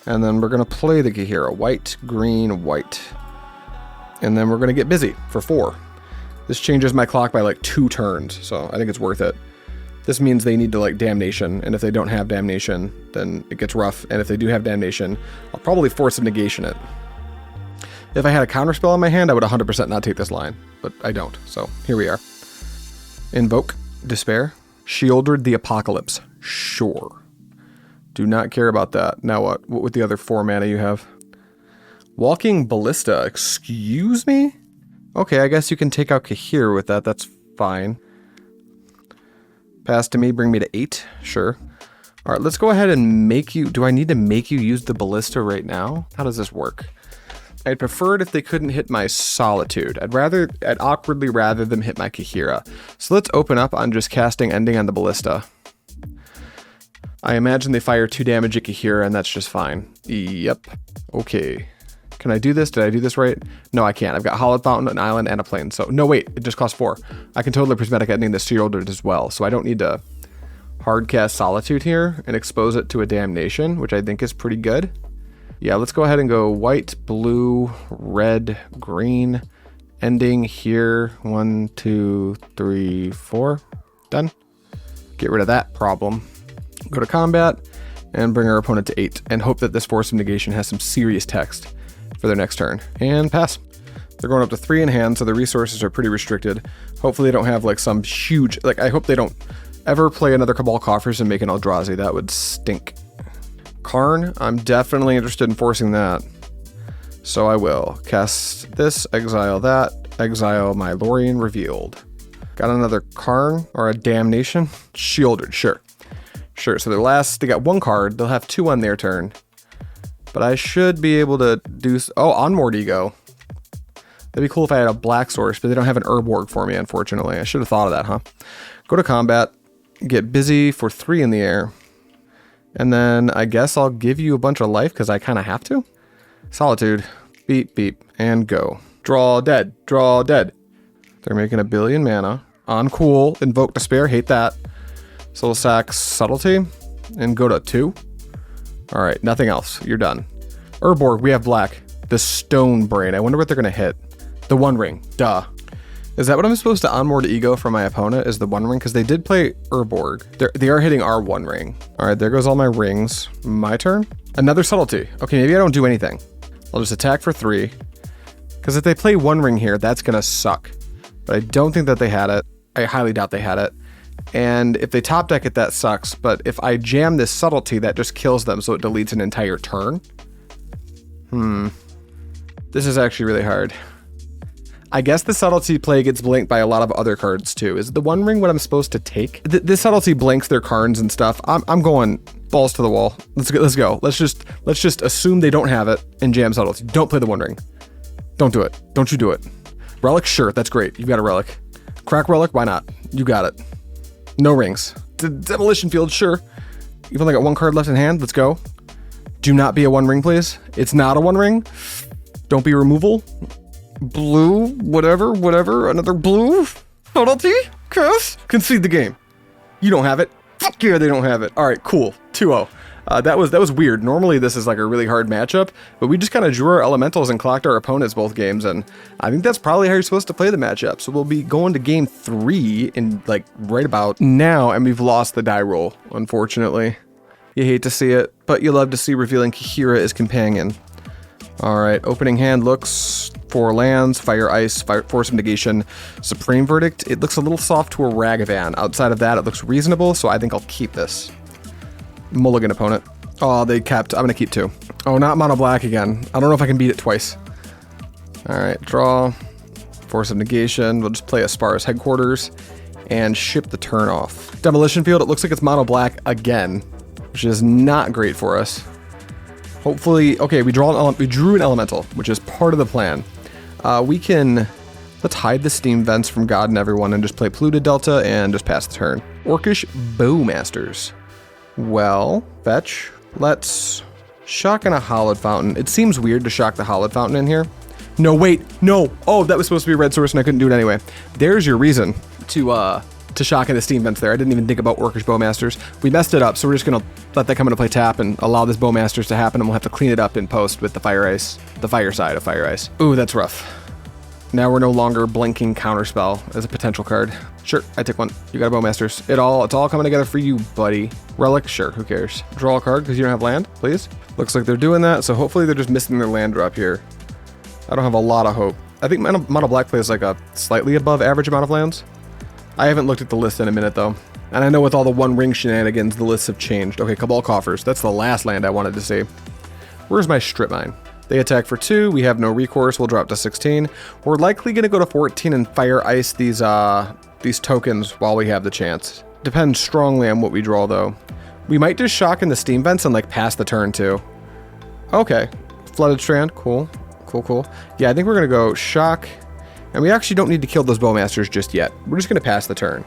And then we're gonna play the Kahira. White, green, white. And then we're gonna get busy for 4. This changes my clock by like 2 turns, so I think it's worth it. This means they need to like Damnation, and if they don't have Damnation, then it gets rough, and if they do have Damnation, I'll probably Force of Negation it. If I had a counterspell in my hand, I would 100% not take this line, but I don't, so here we are. Invoke, Despair, Shieldred the Apocalypse, sure. Do not care about that. Now what? What with the other 4 mana you have? Walking Ballista, excuse me? Okay, I guess you can take out Kahir with that, that's fine. Pass to me, bring me to 8, sure. All right, let's go ahead and make you, do I need to make you use the Ballista right now? How does this work? I'd prefer it if they couldn't hit my Solitude. I'd awkwardly rather them hit my Kahira. So let's open up on just casting Ending on the Ballista. I imagine they fire 2 damage at Kahira and that's just fine. Yep, okay. Can I do this? Did I do this right? No, I can't. I've got Hollowed Fountain, an island, and a plane. So, no, wait. It just costs 4. I can totally Prismatic Ending this Shieldred as well. So I don't need to hard cast Solitude here and expose it to a Damnation, which I think is pretty good. Yeah, let's go ahead and go white, blue, red, green. Ending here. 1, 2, 3, 4. Done. Get rid of that problem. Go to combat and bring our opponent to 8 and hope that this Force of Negation has some serious text for their next turn, and pass. They're going up to 3 in hand, so the resources are pretty restricted. Hopefully they don't have like some huge, like I hope they don't ever play another Cabal Coffers and make an Eldrazi. That would stink. Karn, I'm definitely interested in forcing that. So I will cast this, exile that, exile my Lorien Revealed. Got another Karn or a Damnation? Shieldred, sure. Sure, so they got 1 card, they'll have 2 on their turn. But I should be able to do... Oh, Onward Ego. That'd be cool if I had a black source, but they don't have an Urborg for me, unfortunately. I should have thought of that, huh? Go to combat. Get busy for 3 in the air. And then I guess I'll give you a bunch of life, because I kind of have to. Solitude. Beep, beep. And go. Draw dead. Draw dead. They're making 1 billion mana. On cool. Invoke Despair. Hate that. So we'll sack Subtlety. And go to 2. Alright, nothing else. You're done. Urborg, we have black. The Stone Brain. I wonder what they're going to hit. The One Ring. Duh. Is that what I'm supposed to onboard Ego from my opponent? Is the One Ring? Because they did play Urborg. They are hitting our One Ring. Alright, there goes all my rings. My turn? Another Subtlety. Okay, maybe I don't do anything. I'll just attack for 3. Because if they play One Ring here, that's going to suck. But I don't think that they had it. I highly doubt they had it. And if they top deck it, that sucks. But if I jam this Subtlety, that just kills them, so it deletes an entire turn. This is actually really hard. I guess the Subtlety play gets blinked by a lot of other cards too. Is the One Ring what I'm supposed to take? This Subtlety blinks their cards and stuff. I'm going balls to the wall. Let's go. Let's just assume they don't have it and jam Subtlety. Don't play the One Ring. Don't do it. Don't you do it. Relic? Sure, that's great. You've got a Relic. Crack Relic? Why not? You got it. No rings. Demolition Field, sure. You've only got 1 card left in hand. Let's go. Do not be a One Ring, please. It's not a One Ring. Don't be removal. Blue, whatever, another blue. Penalty, Chris. Concede the game. You don't have it. Fuck yeah, they don't have it. All right, cool. 2-0. That was weird. Normally this is like a really hard matchup, but we just kind of drew our elementals and clocked our opponents both games, and I think that's probably how you're supposed to play the matchup. So we'll be going to game 3 in like right about now, and we've lost the die roll, unfortunately. You hate to see it, but you love to see revealing Kahira as companion. All right, opening hand looks for lands, fire, ice, force of negation, supreme verdict. It looks a little soft to a Ragavan. Outside of that, it looks reasonable, so I think I'll keep this. Mulligan opponent. Oh, they kept. I'm gonna keep 2. Oh, not mono black again. I don't know if I can beat it twice. All right, draw, force of negation. We'll just play Aspara's headquarters and ship the turn off. Demolition field. It looks like it's mono black again, which is not great for us. Hopefully, okay, we drew an elemental, which is part of the plan. Let's hide the steam vents from God and everyone and just play Polluted Delta and just pass the turn. Orcish Bowmasters. Well, fetch. Let's shock in a Hallowed Fountain. It seems weird to shock the Hallowed Fountain in here. No, wait, no. Oh, that was supposed to be a red source and I couldn't do it anyway. There's your reason to shock in the steam vents there. I didn't even think about Orcish Bowmasters. We messed it up, so we're just gonna let that come into play tap and allow this Bowmasters to happen, and we'll have to clean it up in post with the fire ice, the fire side of fire ice. Ooh, that's rough. Now we're no longer blinking counterspell as a potential card. Sure, I take 1. You got a Bowmasters. It's all coming together for you, buddy. Relic, sure, who cares? Draw a card because you don't have land, please. Looks like they're doing that, so hopefully they're just missing their land drop here. I don't have a lot of hope. I think mono black plays like a slightly above average amount of lands. I haven't looked at the list in a minute though. And I know with all the One Ring shenanigans, the lists have changed. Okay, Cabal Coffers. That's the last land I wanted to see. Where's my Strip Mine? They attack for 2. We have no recourse. We'll drop to 16. We're likely going to go to 14 and fire ice these tokens while we have the chance. Depends strongly on what we draw though. We might just shock in the steam vents and like pass the turn too. Okay. Flooded Strand. Cool. Cool. Yeah, I think we're going to go shock. And we actually don't need to kill those Bowmasters just yet. We're just going to pass the turn.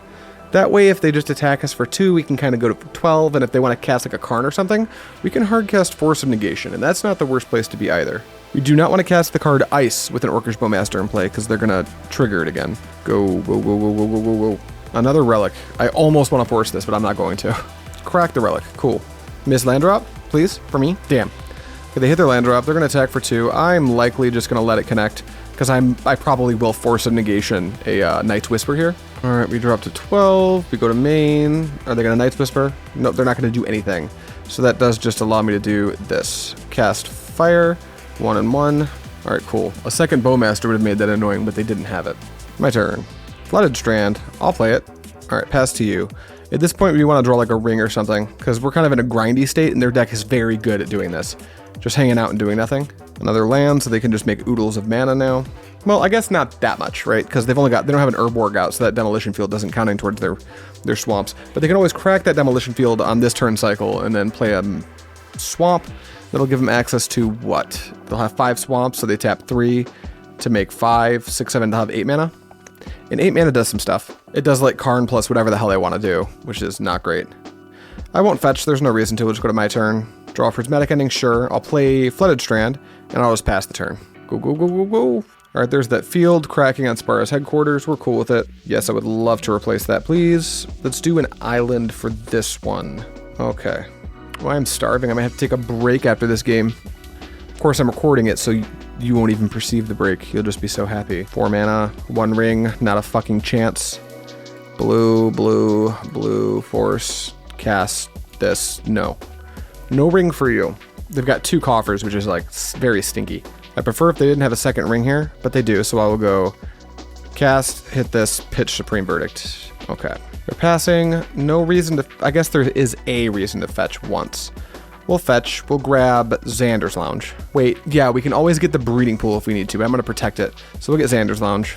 That way, if they just attack us for 2, we can kind of go to 12, and if they want to cast like a Karn or something, we can hard cast Force of Negation, and that's not the worst place to be either. We do not want to cast the card Ice with an Orcish Bowmaster in play, because they're going to trigger it again. Go. Another Relic. I almost want to force this, but I'm not going to. Crack the Relic. Cool. Miss land drop, please, for me. Damn. Okay, they hit their land drop. They're going to attack for 2. I'm likely just going to let it connect, because I probably will Force of Negation a Night's Whisper here. All right, we drop to 12. We go to main. Are they going to Night's Whisper? No, they're not going to do anything. So that does just allow me to do this. Cast Fire, 1 and 1. All right, cool. A second Bowmaster would have made that annoying, but they didn't have it. My turn. Flooded Strand. I'll play it. All right, pass to you. At this point, we want to draw like a ring or something, because we're kind of in a grindy state, and their deck is very good at doing this. Just hanging out and doing nothing. Another land, so they can just make oodles of mana now. Well, I guess not that much, right? Because they don't have an Urborg out, so that Demolition Field doesn't count towards their swamps. But they can always crack that Demolition Field on this turn cycle and then play a swamp. That'll give them access to what? They'll have 5 swamps, so they tap 3 to make 5, 6, 7, they'll have 8 mana. And 8 mana does some stuff. It does like Karn plus whatever the hell they want to do, which is not great. I won't fetch, there's no reason to. We'll just go to my turn. Draw for Prismatic Ending, sure. I'll play Flooded Strand, and I'll just pass the turn. Go. All right, there's that field cracking on Spara's headquarters. We're cool with it. Yes, I would love to replace that, please. Let's do an island for this one. Okay. Well, I'm starving. I might have to take a break after this game. Of course, I'm recording it, so you won't even perceive the break. You'll just be so happy. 4 mana, 1 ring, not a fucking chance. Blue, force, cast this. No ring for you. They've got 2 coffers, which is like very stinky. I prefer if they didn't have a second ring here, but they do, so I will go cast, hit this, pitch Supreme Verdict. Okay. They're passing. No reason to... I guess there is a reason to fetch once. We'll fetch. We'll grab Xander's Lounge. Wait, yeah, we can always get the Breeding Pool if we need to, but I'm going to protect it. So we'll get Xander's Lounge.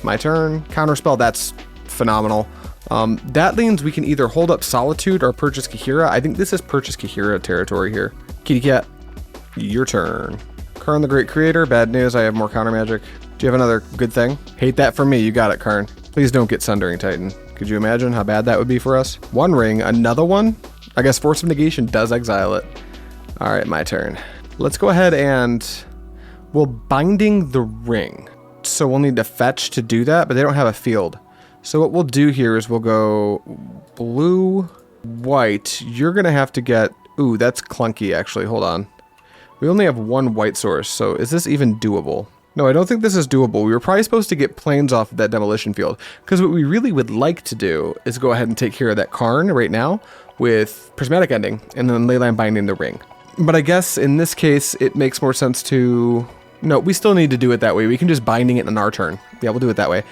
My turn. Counterspell, that's phenomenal. That means we can either hold up Solitude or purchase Kahira. I think this is purchase Kahira territory here. Kitty Cat, your turn. Karn the Great Creator, bad news, I have more counter magic. Do you have another good thing? Hate that for me, you got it, Karn. Please don't get Sundering Titan. Could you imagine how bad that would be for us? 1 ring, another one? I guess Force of Negation does exile it. All right, my turn. Let's go ahead and... Well, Binding the Ring. so we'll need to fetch to do that, but they don't have a field. So what we'll do here is we'll go blue, white. You're gonna have to get, ooh, that's clunky actually, hold on. We only have one white source, so is this even doable? No, I don't think this is doable. We were probably supposed to get planes off of that demolition field, because what we really would like to do is go ahead and take care of that Karn right now with prismatic ending, and then leyline binding the ring. But I guess in this case, it makes more sense to... No, we still need to do it that way. We can just binding it on our turn. Yeah, we'll do it that way.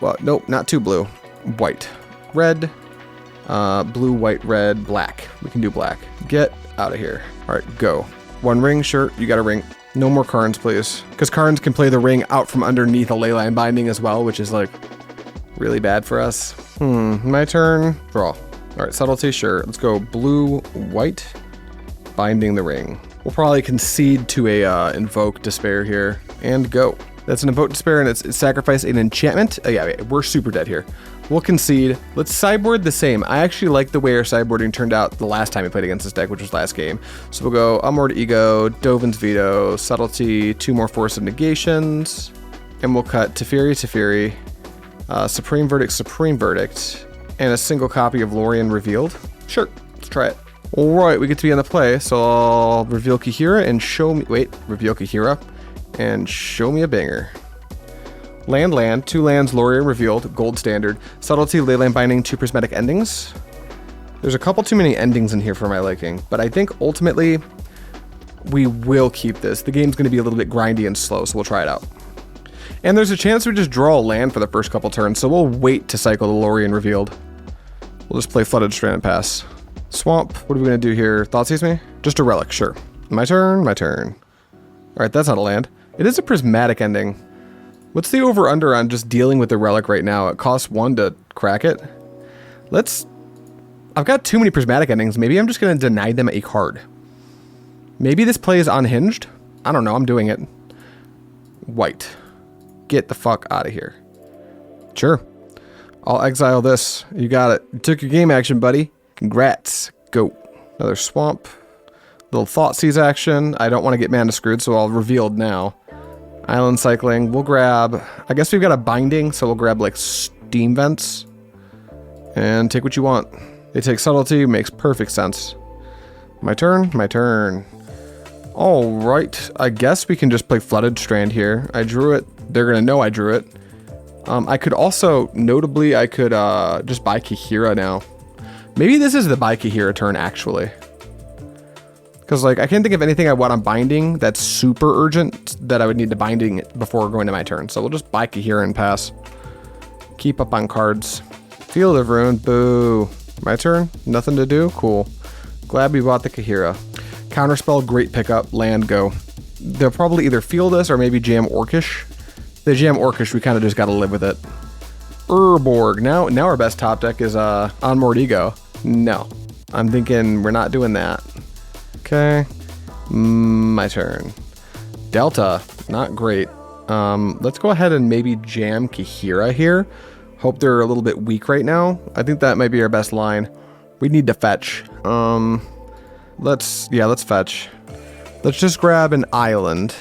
Well, nope, not too blue. White. Red. Blue, white, red, black. We can do black. Get out of here. All right, go. One ring, sure. You got a ring. No more Karns, please. Because Karns can play the ring out from underneath a leyline binding as well, which is like really bad for us. My turn. Draw. All right, subtlety, sure. Let's go blue, white, binding the ring. We'll probably concede to a invoke despair here and go. That's an invoke despair and it's sacrifice an enchantment. Oh yeah, we're super dead here. We'll concede. Let's sideboard the same. I actually like the way our sideboarding turned out the last time we played against this deck, which was last game. So we'll go Unmoored Ego, Dovin's Veto, Subtlety, 2 more Force of Negations, and we'll cut Teferi, Supreme Verdict, and a single copy of Lorien Revealed. Sure, let's try it. All right, we get to be on the play, so I'll reveal Kahira and show me, reveal Kahira and show me a banger. Land, 2 lands, Lorien Revealed, gold standard. Subtlety, leyline binding, 2 prismatic endings. There's a couple too many endings in here for my liking, but I think ultimately we will keep this. The game's gonna be a little bit grindy and slow, so we'll try it out. And there's a chance we just draw a land for the first couple turns, so we'll wait to cycle the Lorien Revealed. We'll just play Flooded Strand and pass. Swamp, what are we gonna do here? Thoughtseize me? Just a relic, sure. My turn. All right, that's not a land. It is a prismatic ending. What's the over-under on just dealing with the relic right now? It costs 1 to crack it. I've got too many prismatic endings. Maybe I'm just gonna deny them a card. Maybe this play is unhinged. I don't know, I'm doing it. White. Get the fuck out of here. Sure. I'll exile this. You got it. You took your game action, buddy. Congrats. Go. Another swamp. Little Thoughtseize action. I don't want to get mana screwed, so I'll revealed now. Island cycling. We'll grab... I guess we've got a binding, so we'll grab like Steam Vents. And take what you want. They take subtlety. Makes perfect sense. My turn. Alright. I guess we can just play Flooded Strand here. I drew it. They're going to know I drew it. I could also... Notably, I could just buy Kahira now. Maybe this is the buy Kahira turn, actually. Because, like, I can't think of anything I want on binding that's super urgent that I would need to binding it before going to my turn. So we'll just buy Kahira and pass. Keep up on cards. Field of Ruin. Boo. My turn? Nothing to do? Cool. Glad we bought the Kahira. Counterspell, great pickup. Land, go. They'll probably either field us or maybe jam Orcish. If they jam Orcish, we kind of just got to live with it. Urborg. Now our best top deck is Unmoored Ego. No. I'm thinking we're not doing that. Okay. My turn. Delta. Not great. Let's go ahead and maybe jam Kahira here. Hope they're a little bit weak right now. I think that might be our best line. We need to fetch. Let's fetch. Let's just grab an island.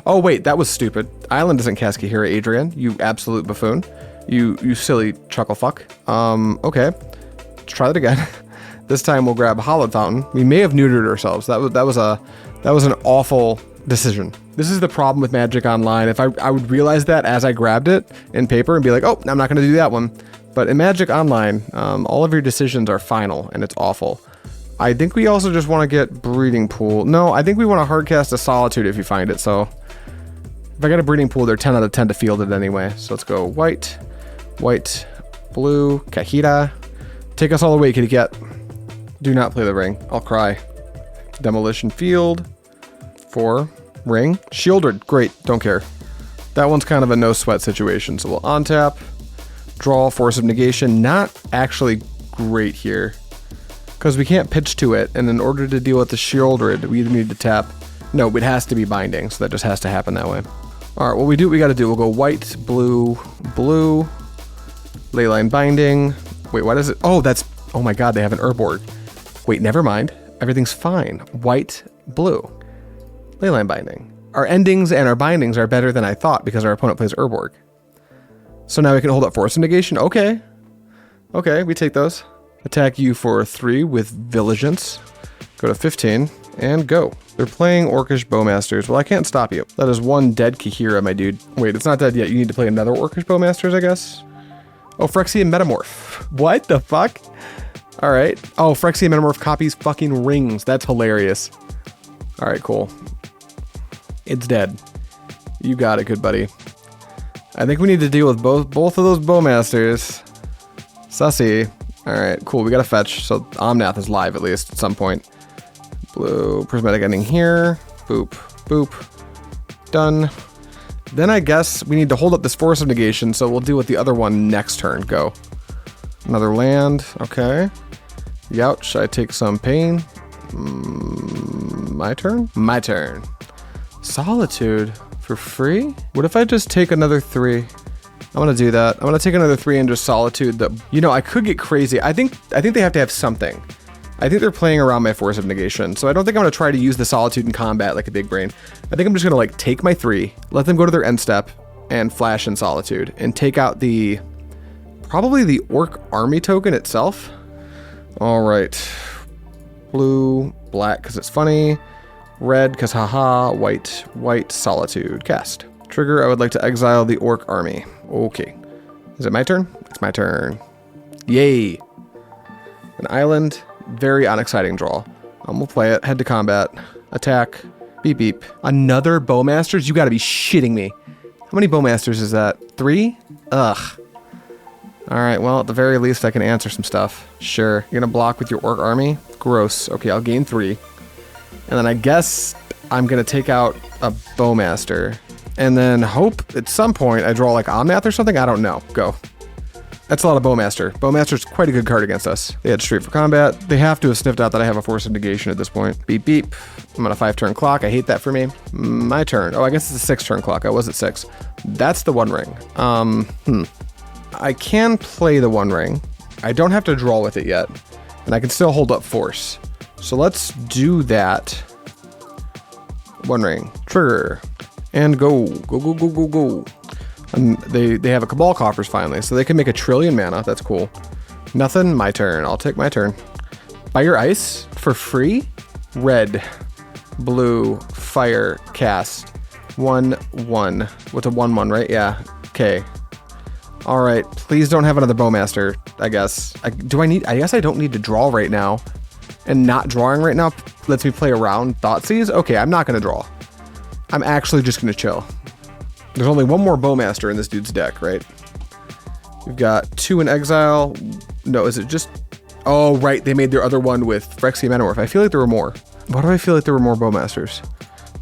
Oh wait, that was stupid. Island doesn't cast Kahira, Adrian. You absolute buffoon. You silly chuckle fuck. Okay. Let's try that again. This time we'll grab Hallowed Fountain. We may have neutered ourselves. That was an awful decision. This is the problem with Magic Online. If I would realize that as I grabbed it in paper and be like, oh, I'm not going to do that one. But in Magic Online, all of your decisions are final, and it's awful. I think we also just want to get Breeding Pool. No, I think we want to hardcast a Solitude if you find it. So if I got a Breeding Pool, they're 10 out of 10 to field it anyway. So let's go white, blue, Kahira. Take us all the way, kitty cat. Do not play the ring. I'll cry. Demolition Field. 4. Ring. Shieldred. Great. Don't care. That one's kind of a no sweat situation. So we'll untap. Draw. Force of Negation. Not actually great here. Because we can't pitch to it. And in order to deal with the Shieldred, we either need to tap. No, it has to be binding. So that just has to happen that way. Alright, well, we do what we got to do. We'll go white, blue. Leyline binding. Wait, why does it... Oh, that's... Oh my god, they have an Urborg. Wait, never mind. Everything's fine. White, blue. Leyline binding. Our endings and our bindings are better than I thought because our opponent plays Urborg. So now we can hold up Force of Negation. Okay. Okay, we take those. Attack you for 3 with Vigilance. Go to 15 and go. They're playing Orcish Bowmasters. Well, I can't stop you. That is 1 dead Kahira, my dude. Wait, it's not dead yet. You need to play another Orcish Bowmasters, I guess. Oh, Phyrexian Metamorph. What the fuck? All right. Oh, Phyrexian Metamorph copies fucking rings. That's hilarious. All right, cool. It's dead. You got it, good buddy. I think we need to deal with both of those Bowmasters. Sussy. All right, cool. We got to fetch. So Omnath is live at least at some point. Blue Prismatic Ending here. Boop, boop. Done. Then I guess we need to hold up this Force of Negation, so we'll deal with the other one next turn. Go. Another land. Okay. Youch, I take some pain. My turn? My turn. Solitude for free? What if I just take another 3? I'm gonna do that. I'm gonna take another 3 and just Solitude. You know, I could get crazy. I think they have to have something. I think they're playing around my Force of Negation, so I don't think I'm gonna try to use the Solitude in combat like a big brain. I think I'm just gonna like take my 3, let them go to their end step, and flash in Solitude, and take out probably the Orc army token itself. All right, blue, black because it's funny, red because haha, white, Solitude, cast. Trigger, I would like to exile the Orc army. Okay, is it my turn? It's my turn. Yay, an island. Very unexciting draw. We'll play it. Head to combat. Attack. Beep, beep. Another Bowmasters? You gotta be shitting me. How many Bowmasters is that? 3? Ugh. Alright, well, at the very least, I can answer some stuff. Sure. You're gonna block with your Orc army? Gross. Okay, I'll gain 3. And then I guess I'm gonna take out a Bowmaster. And then hope at some point I draw like Omnath or something? I don't know. Go. That's a lot of Bowmaster. Bowmaster's quite a good card against us. They had straight for combat. They have to have sniffed out that I have a Force of Negation at this point. Beep, beep. I'm on a 5-turn clock. I hate that for me. My turn. Oh, I guess it's a 6-turn clock. I was at 6. That's the One Ring. I can play the One Ring. I don't have to draw with it yet. And I can still hold up Force. So let's do that. One Ring. Trigger. And go. Go, go, go, go, go. And they have a Cabal Coffers finally, so they can make 1 trillion mana. That's cool. Nothing. My turn. I'll take my turn. Fire Ice for free. Red, blue, fire, cast. 1/1. What's a 1/1, right? Yeah. Okay. All right. Please don't have another Bowmaster. I guess. I guess I don't need to draw right now. And not drawing right now lets me play around Thoughtseize. Okay, I'm not gonna draw. I'm actually just gonna chill. There's only 1 more Bowmaster in this dude's deck, right? We've got 2 in exile. No, is it just... Oh, right. They made their other one with Phyrexian Metamorph. I feel like there were more. Why do I feel like there were more Bowmasters?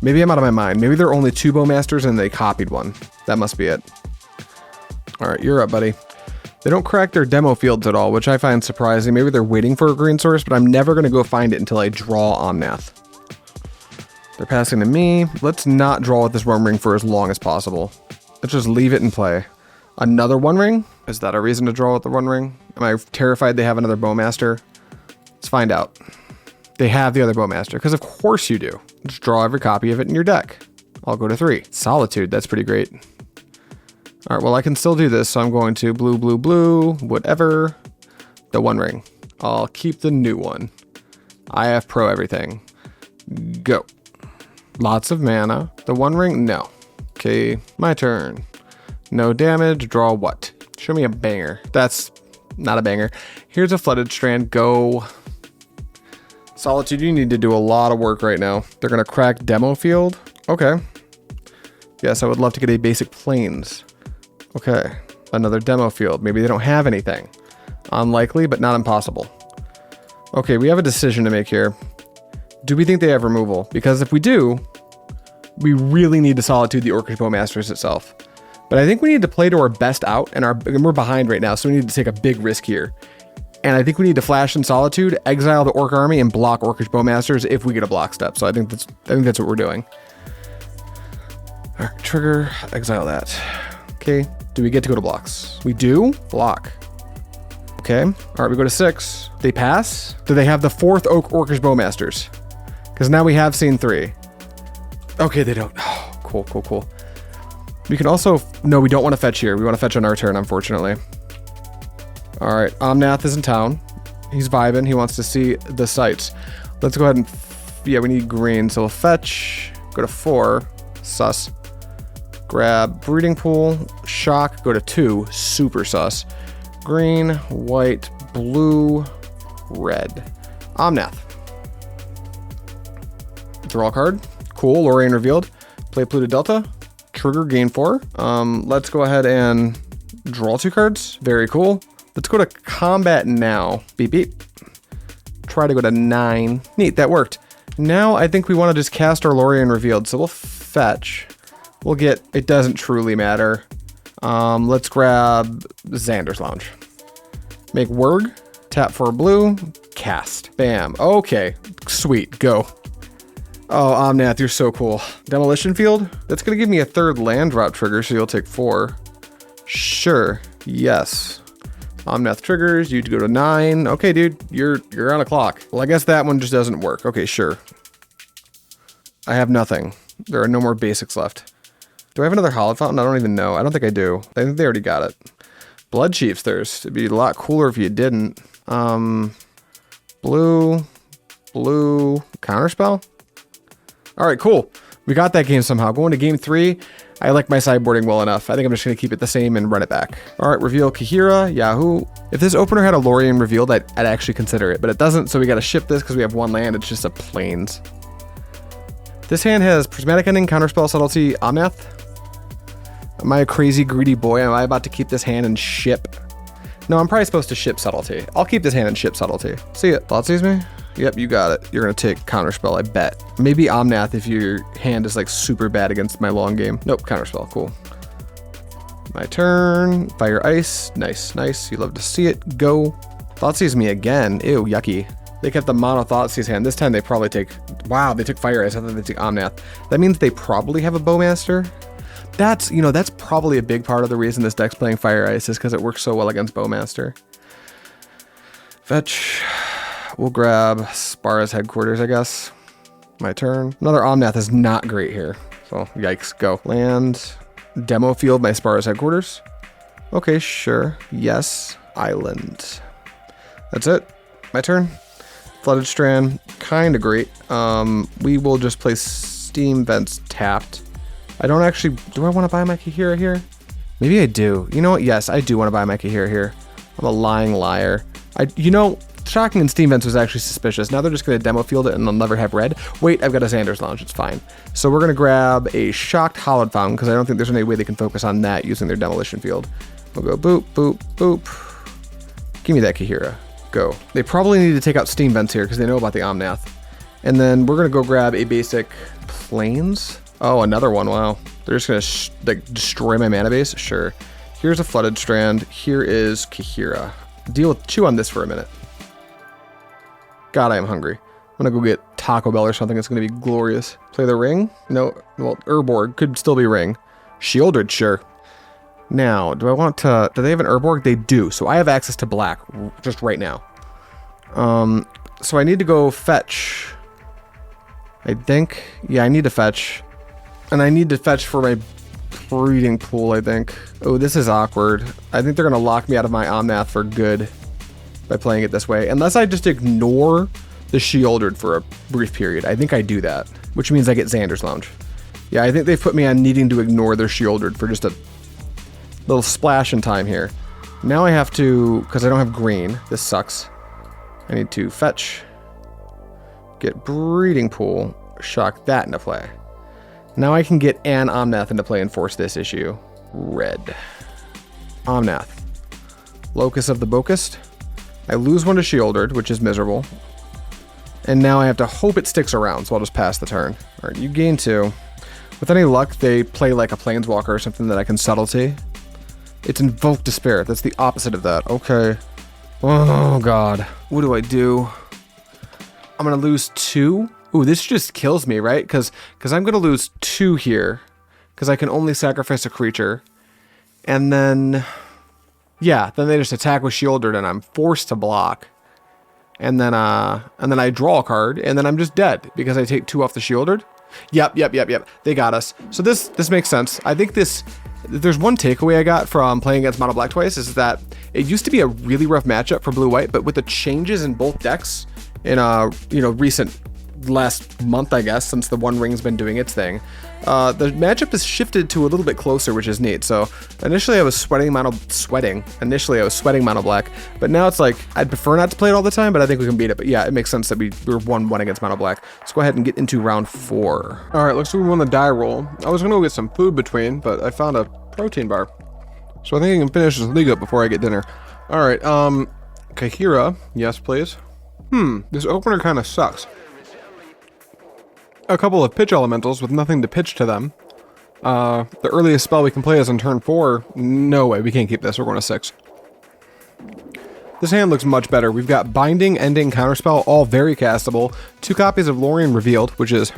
Maybe I'm out of my mind. Maybe there are only 2 Bowmasters and they copied one. That must be it. All right, you're up, buddy. They don't crack their demo fields at all, which I find surprising. Maybe they're waiting for a green source, but I'm never going to go find it until I draw Omnath. They're passing to me. Let's not draw with this One Ring for as long as possible. Let's just leave it in play. Another One Ring? Is that a reason to draw with the One Ring? Am I terrified they have another Bowmaster? Let's find out. They have the other Bowmaster, because of course you do. Just draw every copy of it in your deck. I'll go to 3. Solitude, that's pretty great. All right, well, I can still do this, so I'm going to blue, blue, blue, whatever. The One Ring. I'll keep the new one. IF Pro everything. Go. Lots of mana. The One Ring? No. Okay, my turn. No damage. Draw what? Show me a banger. That's not a banger. Here's a Flooded Strand. Go. Solitude, you need to do a lot of work right now. They're going to crack Demo Field. Okay. Yes, I would love to get a basic Plains. Okay. Another Demo Field. Maybe they don't have anything. Unlikely, but not impossible. Okay, we have a decision to make here. Do we think they have removal? Because if we do, we really need to Solitude the Orcish Bowmasters itself. But I think we need to play to our best out, and we're behind right now, so we need to take a big risk here. And I think we need to flash in Solitude, exile the Orc army, and block Orcish Bowmasters if we get a block step. So I think that's what we're doing. All right, trigger, exile that. Okay, do we get to go to blocks? We do? Block. Okay, all right, we go to 6. They pass. Do they have the 4th Orcish Bowmasters? Because now we have seen 3. Okay, they don't. Oh, cool. We can also, no, we don't want to fetch here. We want to fetch on our turn, unfortunately. All right, Omnath is in town. He's vibing. He wants to see the sights. Let's go ahead and, yeah, we need green. So we'll fetch, go to 4, sus. Grab breeding pool, shock, go to 2, super sus. Green, white, blue, red. Omnath. Draw a card. Cool, Lorraine revealed. Play Pluto Delta. Trigger, gain 4. Let's go ahead and draw 2 cards. Very cool. Let's go to combat now. Beep, beep. Try to go to 9. Neat, that worked. Now I think we want to just cast our Lorraine revealed. So we'll fetch. We'll get, it doesn't truly matter. Let's grab Xander's Lounge. Make Wurg. Tap for blue. Cast. Bam. Okay. Sweet. Go. Oh, Omnath, you're so cool. Demolition Field? That's going to give me a 3rd land drop trigger, so you'll take 4. Sure. Yes. Omnath triggers. You go to 9. Okay, dude. You're on a clock. Well, I guess that one just doesn't work. Okay, sure. I have nothing. There are no more basics left. Do I have another Hallowed Fountain? I don't even know. I don't think I do. I think they already got it. Blood Chief's Thirst. It'd be a lot cooler if you didn't. Blue. Counterspell? All right, cool. We got that game somehow. Going to game 3, I like my sideboarding well enough. I think I'm just going to keep it the same and run it back. All right, reveal Kahira, Yahoo. If this opener had a Lorien revealed, I'd actually consider it, but it doesn't, so we got to ship this because we have 1 land. It's just a plains. This hand has Prismatic Ending, Counterspell, Subtlety, Omnath. Am I a crazy, greedy boy? Am I about to keep this hand and ship? No, I'm probably supposed to ship Subtlety. I'll keep this hand and ship Subtlety. See it. Thoughtseize me? Yep, you got it. You're going to take Counterspell, I bet. Maybe Omnath if your hand is like super bad against my long game. Nope, Counterspell. Cool. My turn. Fire Ice. Nice. You love to see it. Go. Thoughtseize me again. Ew, yucky. They kept the mono Thoughtseize hand. This time they probably take... Wow, they took Fire Ice. I thought they took Omnath. That means they probably have a Bowmaster. That's, you know, that's probably a big part of the reason this deck's playing Fire Ice is because it works so well against Bowmaster. Fetch. We'll grab Spara's Headquarters, I guess. My turn. Another Omnath is not great here. So, yikes. Go. Land. Demo field my Spara's Headquarters. Okay, sure. Yes. Island. That's it. My turn. Flooded Strand. Kind of great. We will just play Steam Vents tapped. I don't actually... Do I want to buy my Kahira here? Maybe I do. You know what? Yes, I do want to buy my Kahira here. I'm a lying liar. You know... Shocking and Steam Vents was actually suspicious. Now they're just going to demo field it and they'll never have red. Wait, I've got a Xander's Lounge. It's fine. So we're going to grab a Shocked Hallowed Fountain because I don't think there's any way they can focus on that using their demolition field. We'll go boop, boop, boop. Give me that Kahira. Go. They probably need to take out Steam Vents here because they know about the Omnath. And then we're going to go grab a basic Plains. Oh, another one. Wow. They're just going to like destroy my mana base? Sure. Here's a Flooded Strand. Here is Kahira. Chew on this for a minute. God, I am hungry. I'm gonna go get Taco Bell or something. It's gonna be glorious. Play the ring? No, well, Urborg could still be ring. Shieldred, sure. Now, do I want to, do they have an Urborg? They do, so I have access to black just right now. So I need to go fetch. I think, yeah, I need to fetch. And I need to fetch for my breeding pool, I think. Oh, this is awkward. I think they're gonna lock me out of my Omnath for good by playing it this way, unless I just ignore the Shieldred for a brief period. I think I do that, which means I get Xander's Lounge. Yeah, I think they've put me on needing to ignore their Shieldred for just a little splash in time here. Now I have to, because I don't have green, this sucks. I need to fetch, get breeding pool, shock that into play. Now I can get an Omnath into play and force this issue. Red. Omnath. Locus of the Bocust. I lose one to Shieldred, which is miserable. And now I have to hope it sticks around, so I'll just pass the turn. All right, you gain 2. With any luck, they play like a Planeswalker or something that I can Subtlety. It's Invoke Despair. That's the opposite of that. Okay. Oh, God. What do I do? I'm going to lose 2. Ooh, this just kills me, right? Because I'm going to lose 2 here. Because I can only sacrifice a creature. And then... Yeah, then they just attack with Shieldred and I'm forced to block. And then I draw a card and then I'm just dead because I take 2 off the Shieldred. Yep. They got us. So this makes sense. I think there's one takeaway I got from playing against Mono Black twice is that it used to be a really rough matchup for Blue-White, but with the changes in both decks in recent last month, I guess, since the One Ring's been doing its thing, the matchup has shifted to a little bit closer, which is neat. So initially I was sweating Mono Black, but now it's like I'd prefer not to play it all the time, but I think we can beat it. But yeah, it makes sense that we were 1-1 against Mono Black. Let's go ahead and get into round 4. All right, looks like we won the die roll. I was gonna go get some food between, but I found a protein bar, so I think I can finish this league up before I get dinner. All right, Kahira, yes please. This opener kind of sucks. A couple of pitch elementals with nothing to pitch to them. The earliest spell we can play is on turn 4. No way, we can't keep this. We're going to 6. This hand looks much better. We've got Binding, Ending, Counterspell, all very castable. 2 copies of Lorien Revealed, which is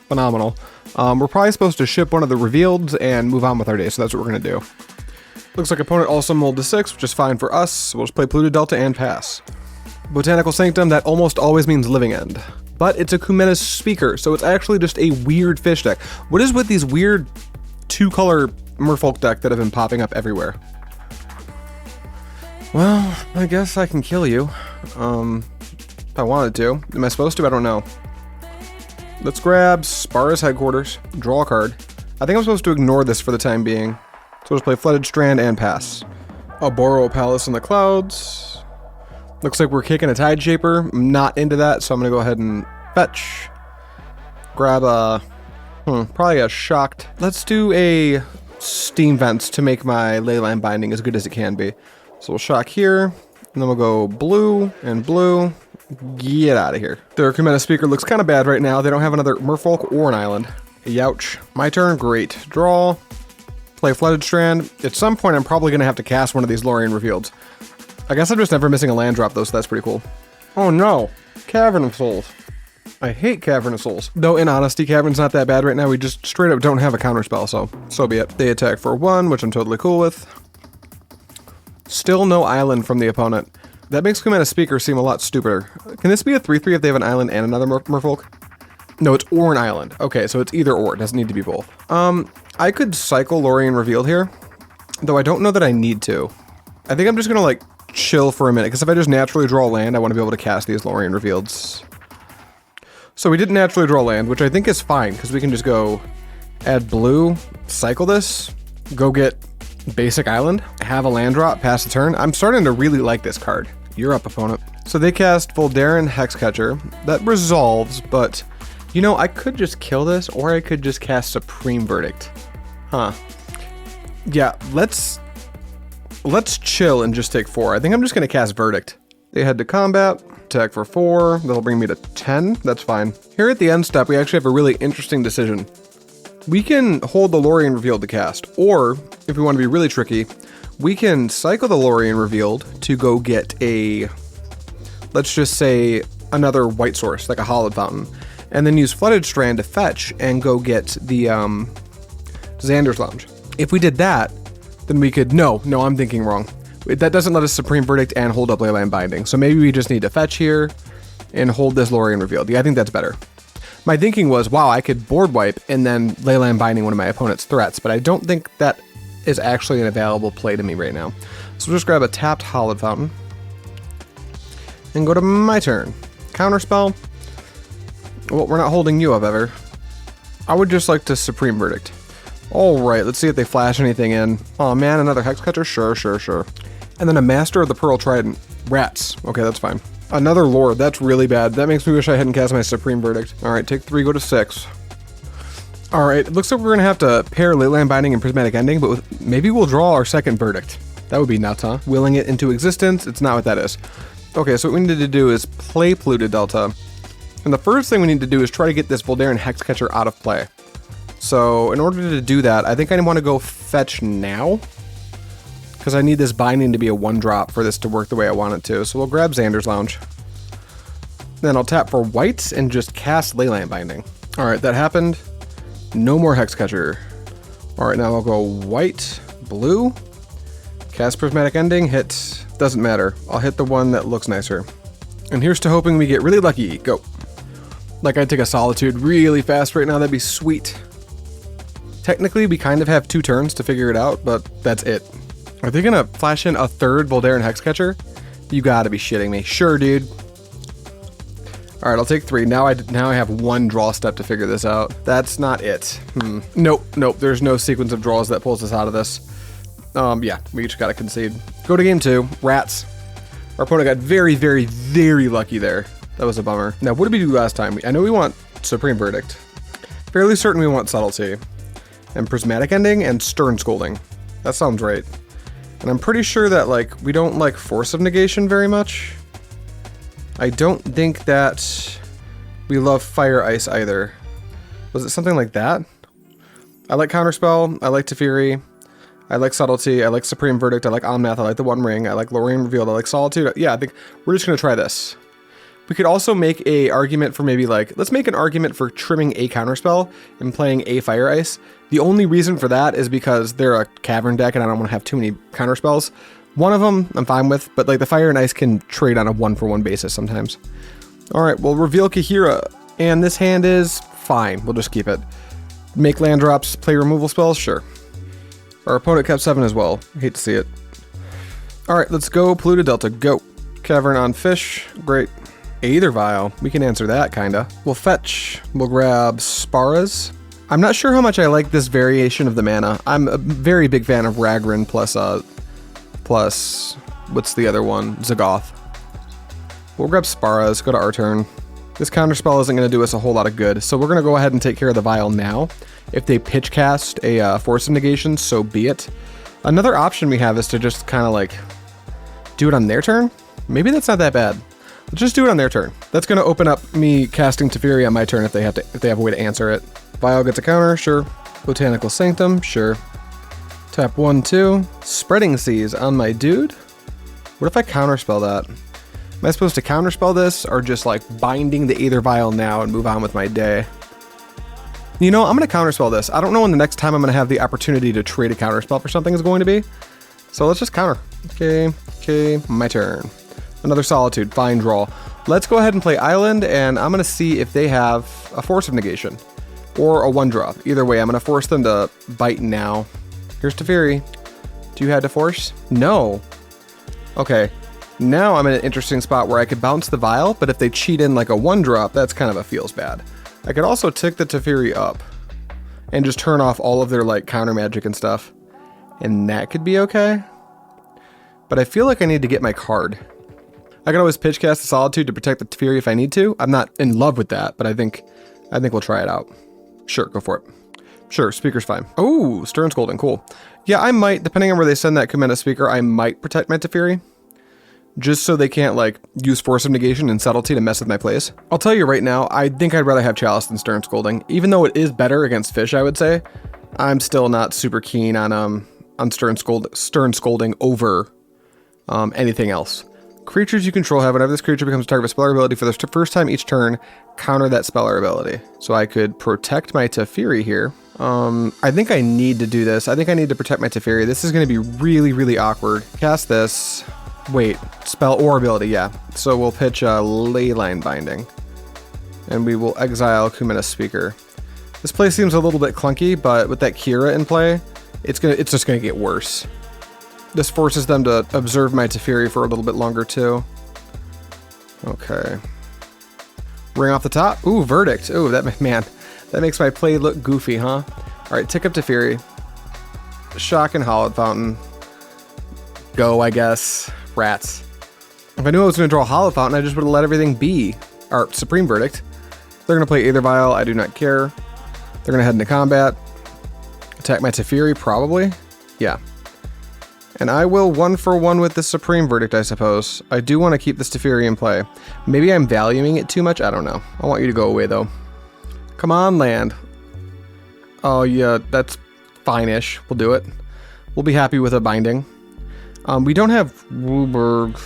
phenomenal. We're probably supposed to ship one of the Revealeds and move on with our day, so that's what we're going to do. Looks like opponent also mulled to 6, which is fine for us. We'll just play Polluted Delta and pass. Botanical Sanctum, that almost always means Living End. But it's a Kumena's Speaker, so it's actually just a weird fish deck. What is with these weird 2-color Merfolk deck that have been popping up everywhere? Well, I guess I can kill you. If I wanted to. Am I supposed to? I don't know. Let's grab Spara's Headquarters, draw a card. I think I'm supposed to ignore this for the time being. So let's play Flooded Strand and pass. I'll borrow a Palace in the Clouds. Looks like we're kicking a Tide Shaper. I'm not into that, so I'm going to go ahead and fetch. Grab a... probably a Shocked. Let's do a Steam Vents to make my Leyline Binding as good as it can be. So we'll shock here, and then we'll go blue and blue. Get out of here. Their Kumena Speaker looks kind of bad right now. They don't have another Merfolk or an island. Youch. My turn. Great. Draw. Play Flooded Strand. At some point, I'm probably going to have to cast one of these Lorien Revealed. I guess I'm just never missing a land drop, though, so that's pretty cool. Oh no, Cavern of Souls. I hate Cavern of Souls. Though, in honesty, Cavern's not that bad right now. We just straight up don't have a counterspell, so be it. They attack for 1, which I'm totally cool with. Still no island from the opponent. That makes Kumena Speaker seem a lot stupider. Can this be a 3-3 if they have an island and another Merfolk? No, it's or an island. Okay, so it's either or. It doesn't need to be both. I could cycle Lorien Revealed here, though I don't know that I need to. I think I'm just gonna, like, chill for a minute, because if I just naturally draw land, I want to be able to cast these Lorien Revealeds. So we didn't naturally draw land, which I think is fine, because we can just go add blue, cycle this, go get basic island, have a land drop, pass the turn. I'm starting to really like this card. You're up, opponent. So they cast Voldaren Hexcatcher. That resolves, but, you know, I could just kill this, or I could just cast Supreme Verdict. Huh. Yeah, let's chill and just take 4. I think I'm just going to cast Verdict. They head to combat, attack for 4. That'll bring me to 10. That's fine. Here at the end step, we actually have a really interesting decision. We can hold the Lorien Revealed to cast, or, if we want to be really tricky, we can cycle the Lorien Revealed to go get a, let's just say, another white source, like a Hollowed Fountain, and then use Flooded Strand to fetch and go get the Xander's Lounge. If we did that, then we could... No, I'm thinking wrong. That doesn't let us Supreme Verdict and hold up Leyline Binding. So maybe we just need to fetch here and hold this Lorien Revealed. Yeah, I think that's better. My thinking was, wow, I could board wipe and then Leyline Binding one of my opponent's threats, but I don't think that is actually an available play to me right now. So we'll just grab a tapped Hollowed Fountain and go to my turn. Counterspell. Well, we're not holding you up ever. I would just like to Supreme Verdict. Alright, let's see if they flash anything in. Oh man, another Hexcatcher? Sure. And then a Master of the Pearl Trident. Rats. Okay, that's fine. Another Lord. That's really bad. That makes me wish I hadn't cast my Supreme Verdict. Alright, take 3, go to 6. Alright, it looks like we're going to have to pair Leyline Binding and Prismatic Ending, but maybe we'll draw our second Verdict. That would be nuts, huh? Willing it into existence? It's not what that is. Okay, so what we need to do is play Polluted Delta. And the first thing we need to do is try to get this Voldaren Hexcatcher out of play. So in order to do that, I think I want to go fetch now, because I need this binding to be a 1-drop for this to work the way I want it to. So we'll grab Xander's Lounge. Then I'll tap for white and just cast Leyline Binding. Alright, that happened. No more Hexcatcher. Alright, now I'll go white, blue, cast Prismatic Ending, hit, doesn't matter. I'll hit the one that looks nicer. And here's to hoping we get really lucky. Go. Like, I'd take a Solitude really fast right now. That'd be sweet. Technically, we kind of have 2 turns to figure it out, but that's it. Are they gonna flash in a 3rd Voldaren Hexcatcher? You gotta be shitting me. Sure, dude. All right, I'll take 3. Now I have 1 draw step to figure this out. That's not it. Nope. There's no sequence of draws that pulls us out of this. Yeah, we just gotta concede. Go to game 2. Rats. Our opponent got very, very, very lucky there. That was a bummer. Now, what did we do last time? I know we want Supreme Verdict. Fairly certain we want Subtlety. And Prismatic Ending and Stern Scolding. That sounds right. And I'm pretty sure that, like, we don't like Force of Negation very much. I don't think that we love Fire Ice either. Was it something like that? I like Counterspell. I like Teferi. I like Subtlety. I like Supreme Verdict. I like Omnath. I like the One Ring. I like Lorraine Revealed. I like Solitude. Yeah, I think we're just going to try this. We could also make a argument for maybe like, let's make an argument for trimming a Counterspell and playing a Fire Ice. The only reason for that is because they're a Cavern deck and I don't want to have too many Counterspells. One of them I'm fine with, but like the Fire and Ice can trade on a 1-for-1 basis sometimes. All right, we'll reveal Kahira, and this hand is fine. We'll just keep it. Make land drops, play removal spells, sure. Our opponent kept 7 as well. I hate to see it. All right, let's go Polluted Delta, go. Cavern on Fish, great. Aether Vial, we can answer that, kinda. We'll fetch, we'll grab Sparas. I'm not sure how much I like this variation of the mana. I'm a very big fan of Ragran plus, what's the other one? Zagoth. We'll grab Sparas, go to our turn. This counterspell isn't going to do us a whole lot of good, so we're going to go ahead and take care of the Vial now. If they pitch cast a Force of Negation, so be it. Another option we have is to just kind of like do it on their turn. Maybe that's not that bad. Let's just do it on their turn. That's going to open up me casting Teferi on my turn if they have a way to answer it. Vial gets a counter, sure. Botanical Sanctum, sure. Tap 1, 2. Spreading Seas on my dude. What if I counterspell that? Am I supposed to counterspell this or just like binding the Aether Vial now and move on with my day? You know, I'm going to counterspell this. I don't know when the next time I'm going to have the opportunity to trade a counterspell for something is going to be. So let's just counter. Okay, my turn. Another Solitude, fine draw. Let's go ahead and play Island, and I'm going to see if they have a Force of Negation or a 1-drop. Either way, I'm going to force them to bite now. Here's Teferi. Do you have to force? No. Okay. Now I'm in an interesting spot where I could bounce the Vial, but if they cheat in like a 1-drop, that's kind of a feels bad. I could also tick the Teferi up and just turn off all of their like counter magic and stuff. And that could be okay. But I feel like I need to get my card. I can always pitch cast the Solitude to protect the Teferi if I need to. I'm not in love with that, but I think we'll try it out. Sure, go for it. Sure, Speaker's fine. Oh, Stern Scolding, cool. Yeah, I might, depending on where they send that Kumena Speaker, I might protect my Teferi. Just so they can't, like, use Force of Negation and Subtlety to mess with my plays. I'll tell you right now, I think I'd rather have Chalice than Stern Scolding. Even though it is better against Fish, I would say, I'm still not super keen on Stern Scolding over anything else. Creatures you control have, whenever this creature becomes a target of a spell or ability for the first time each turn, counter that spell or ability. So I could protect my Teferi here. I think I need to do this. I think I need to protect my Teferi. This is going to be really, really awkward. Cast this. Wait, spell or ability, yeah. So we'll pitch a Leyline Binding. And we will exile Kumena Speaker. This play seems a little bit clunky, but with that Kira in play, it's just gonna get worse. This forces them to observe my Teferi for a little bit longer too. Okay. Ring off the top. Ooh, Verdict. Ooh, that makes my play look goofy, huh? Alright, tick up Teferi. Shock and Hallowed Fountain. Go, I guess. Rats. If I knew I was going to draw a Hollow Fountain, I just would have let everything be. Or Supreme Verdict. They're going to play Aether Vial. I do not care. They're going to head into combat. Attack my Teferi, probably. Yeah. And I will 1-for-1 with the Supreme Verdict, I suppose. I do want to keep this Teferi in play. Maybe I'm valuing it too much. I don't know. I want you to go away, though. Come on, land. Oh, yeah, that's fine-ish. We'll do it. We'll be happy with a binding. We don't have Wooburg,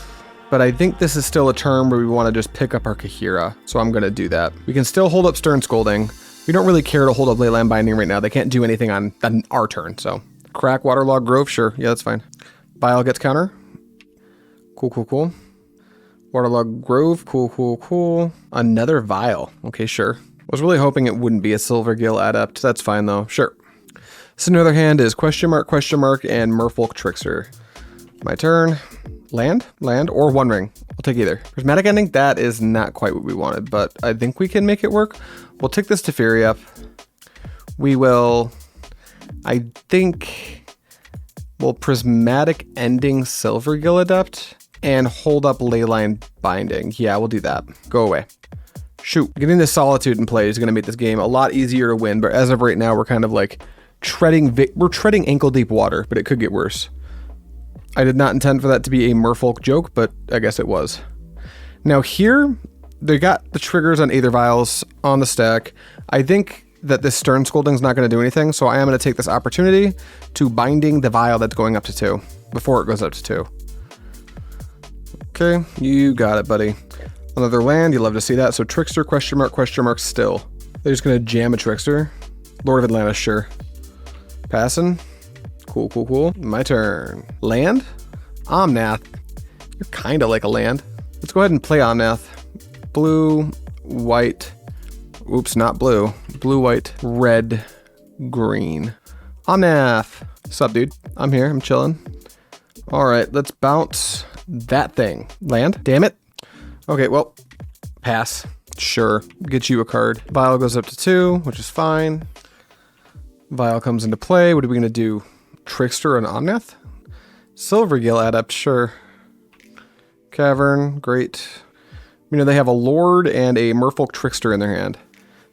but I think this is still a turn where we want to just pick up our Kahira, so I'm going to do that. We can still hold up Stern Scolding. We don't really care to hold up Leyline Binding right now. They can't do anything on our turn, so. Crack, Waterlog Grove, sure. Yeah, that's fine. Vial gets counter. Cool. Waterlog Grove, cool, cool, cool. Another vial, okay, sure. Was really hoping it wouldn't be a Silvergill adept. That's fine though, sure. So another hand is question mark, and Merfolk Trickster. My turn. Land, or One Ring. I'll take either. Prismatic Ending, that is not quite what we wanted, but I think we can make it work. We'll take this Teferi up. We will, I think, we'll Prismatic Ending Silvergill Adept and hold up Leyline Binding. Yeah, we'll do that. Go away. Shoot, getting this Solitude in play is going to make this game a lot easier to win, but as of right now, we're kind of like treading ankle deep water, but it could get worse. I did not intend for that to be a Merfolk joke, but I guess it was. Now here, they got the triggers on Aether Vials on the stack. I think that this Stern Scolding is not going to do anything, so I am going to take this opportunity to binding the vial that's going up to 2 before it goes up to 2. Okay, you got it, buddy. Another land, you love to see that. So Trickster, question mark, still. They're just going to jam a Trickster. Lord of Atlantis, sure. Passing. Cool, cool, cool. My turn. Land? Omnath. You're kind of like a land. Let's go ahead and play Omnath. Blue, white. Oops, not blue. Blue, white, red, green. Omnath. Sup, dude? I'm here. I'm chilling. All right, let's bounce that thing. Land? Damn it. Okay, well, pass. Sure. Get you a card. Vial goes up to 2, which is fine. Vial comes into play. What are we going to do? Trickster and Omnath? Silvergill Adept, sure. Cavern, great. You know, they have a Lord and a Merfolk Trickster in their hand.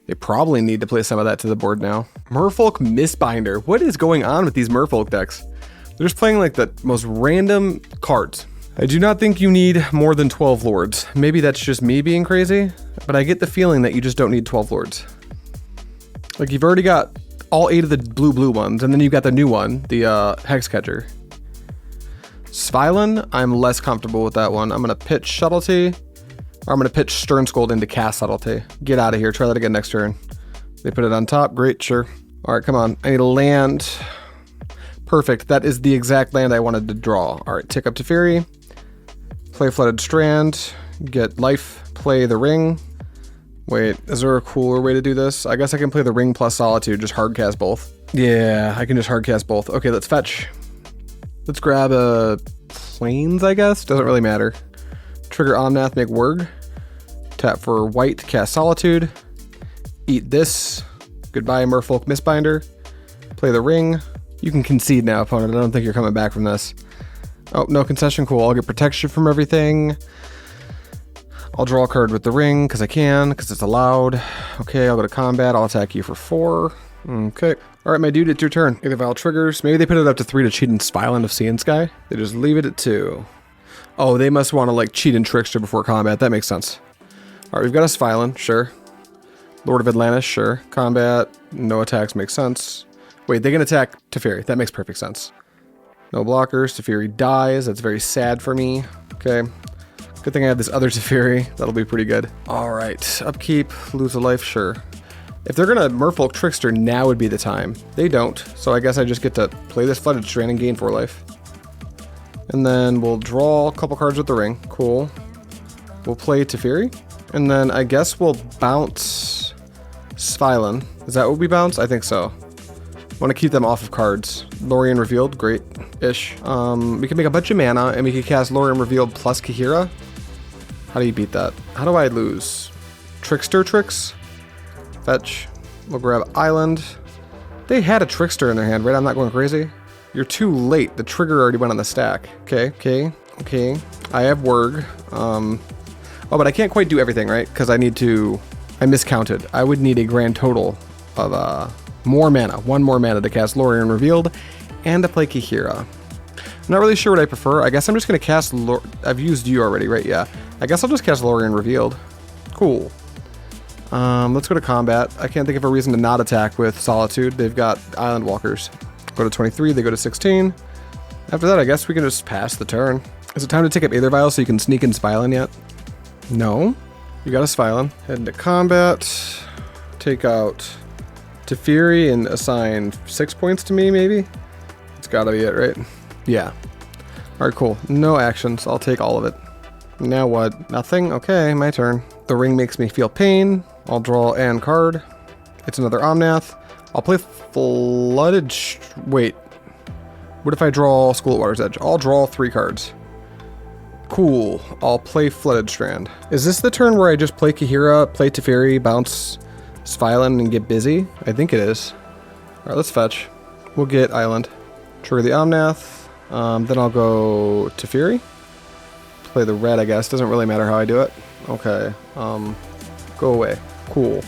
They probably need to play some of that to the board now. Merfolk Mistbinder. What is going on with these Merfolk decks? They're just playing like the most random cards. I do not think you need more than 12 Lords. Maybe that's just me being crazy, but I get the feeling that you just don't need 12 Lords. Like, you've already got all 8 of the blue ones, and then you've got the new one, the Hexcatcher. Svilin, I'm less comfortable with that one. I'm going to pitch Subtlety, or I'm going to pitch Stern Scolding to cast Subtlety. Get out of here. Try that again next turn. They put it on top. Great, sure. All right, come on. I need a land. Perfect. That is the exact land I wanted to draw. All right, tick up Teferi. Play Flooded Strand. Get life. Play the Ring. Wait, is there a cooler way to do this? I guess I can play the Ring plus Solitude, just hardcast both. Yeah, I can just hardcast both. Okay, let's fetch. Let's grab a Plains, I guess. Doesn't really matter. Trigger Omnath, make Wurg. Tap for white, cast Solitude. Eat this. Goodbye, Merfolk Mistbinder. Play the Ring. You can concede now, opponent. I don't think you're coming back from this. Oh, no concession. Cool. I'll get protection from everything. I'll draw a card with the Ring because I can, because it's allowed. Okay, I'll go to combat. I'll attack you for 4. Okay. All right, my dude, it's your turn. Aether Vial triggers. Maybe they put it up to 3 to cheat and Spile into Sea and Sky. They just leave it at 2. Oh, they must want to like cheat and Trickster before combat. That makes sense. All right, we've got a Spilin, sure. Lord of Atlantis, sure. Combat, no attacks makes sense. Wait, they can attack Teferi. That makes perfect sense. No blockers. Teferi dies. That's very sad for me. Okay. Good thing I have this other Teferi. That'll be pretty good. All right. Upkeep. Lose a life. Sure. If they're going to Merfolk Trickster, now would be the time. They don't. So I guess I just get to play this Flooded Strand and gain 4 life. And then we'll draw a couple cards with the Ring. Cool. We'll play Teferi. And then I guess we'll bounce Spilin. Is that what we bounce? I think so. Want to keep them off of cards. Lorien Revealed, great-ish. We can make a bunch of mana, and we can cast Lorien Revealed plus Kahira. How do you beat that? How do I lose? Trickster tricks? Fetch. We'll grab Island. They had a Trickster in their hand, right? I'm not going crazy. You're too late. The trigger already went on the stack. Okay. I have Wurg. Oh, but I can't quite do everything, right? Because I miscounted. I would need a grand total of, more mana. 1 more mana to cast Lorien Revealed and to play Kahira. I'm not really sure what I prefer. I guess I'm just going to cast I've used you already, right? Yeah. I guess I'll just cast Lorien Revealed. Cool. Let's go to combat. I can't think of a reason to not attack with Solitude. They've got Island Walkers. Go to 23. They go to 16. After that, I guess we can just pass the turn. Is it time to take up Aether Vial so you can sneak in Spilin yet? No. You got a Spilin. Head into combat. Take out Teferi and assign 6 points to me, maybe? It's gotta be it, right? Yeah. Alright, cool. No actions. I'll take all of it. Now what? Nothing? Okay, my turn. The ring makes me feel pain. I'll draw an card. It's another Omnath. I'll play Flooded... Wait. What if I draw School at Water's Edge? I'll draw 3 cards. Cool. I'll play Flooded Strand. Is this the turn where I just play Kahira, play Teferi, bounce Sphylan, and get busy? I think it is. Alright, let's fetch. We'll get Island. Trigger the Omnath. Then I'll go Teferi. Play the red, I guess. Doesn't really matter how I do it. Okay. Go away. Cool.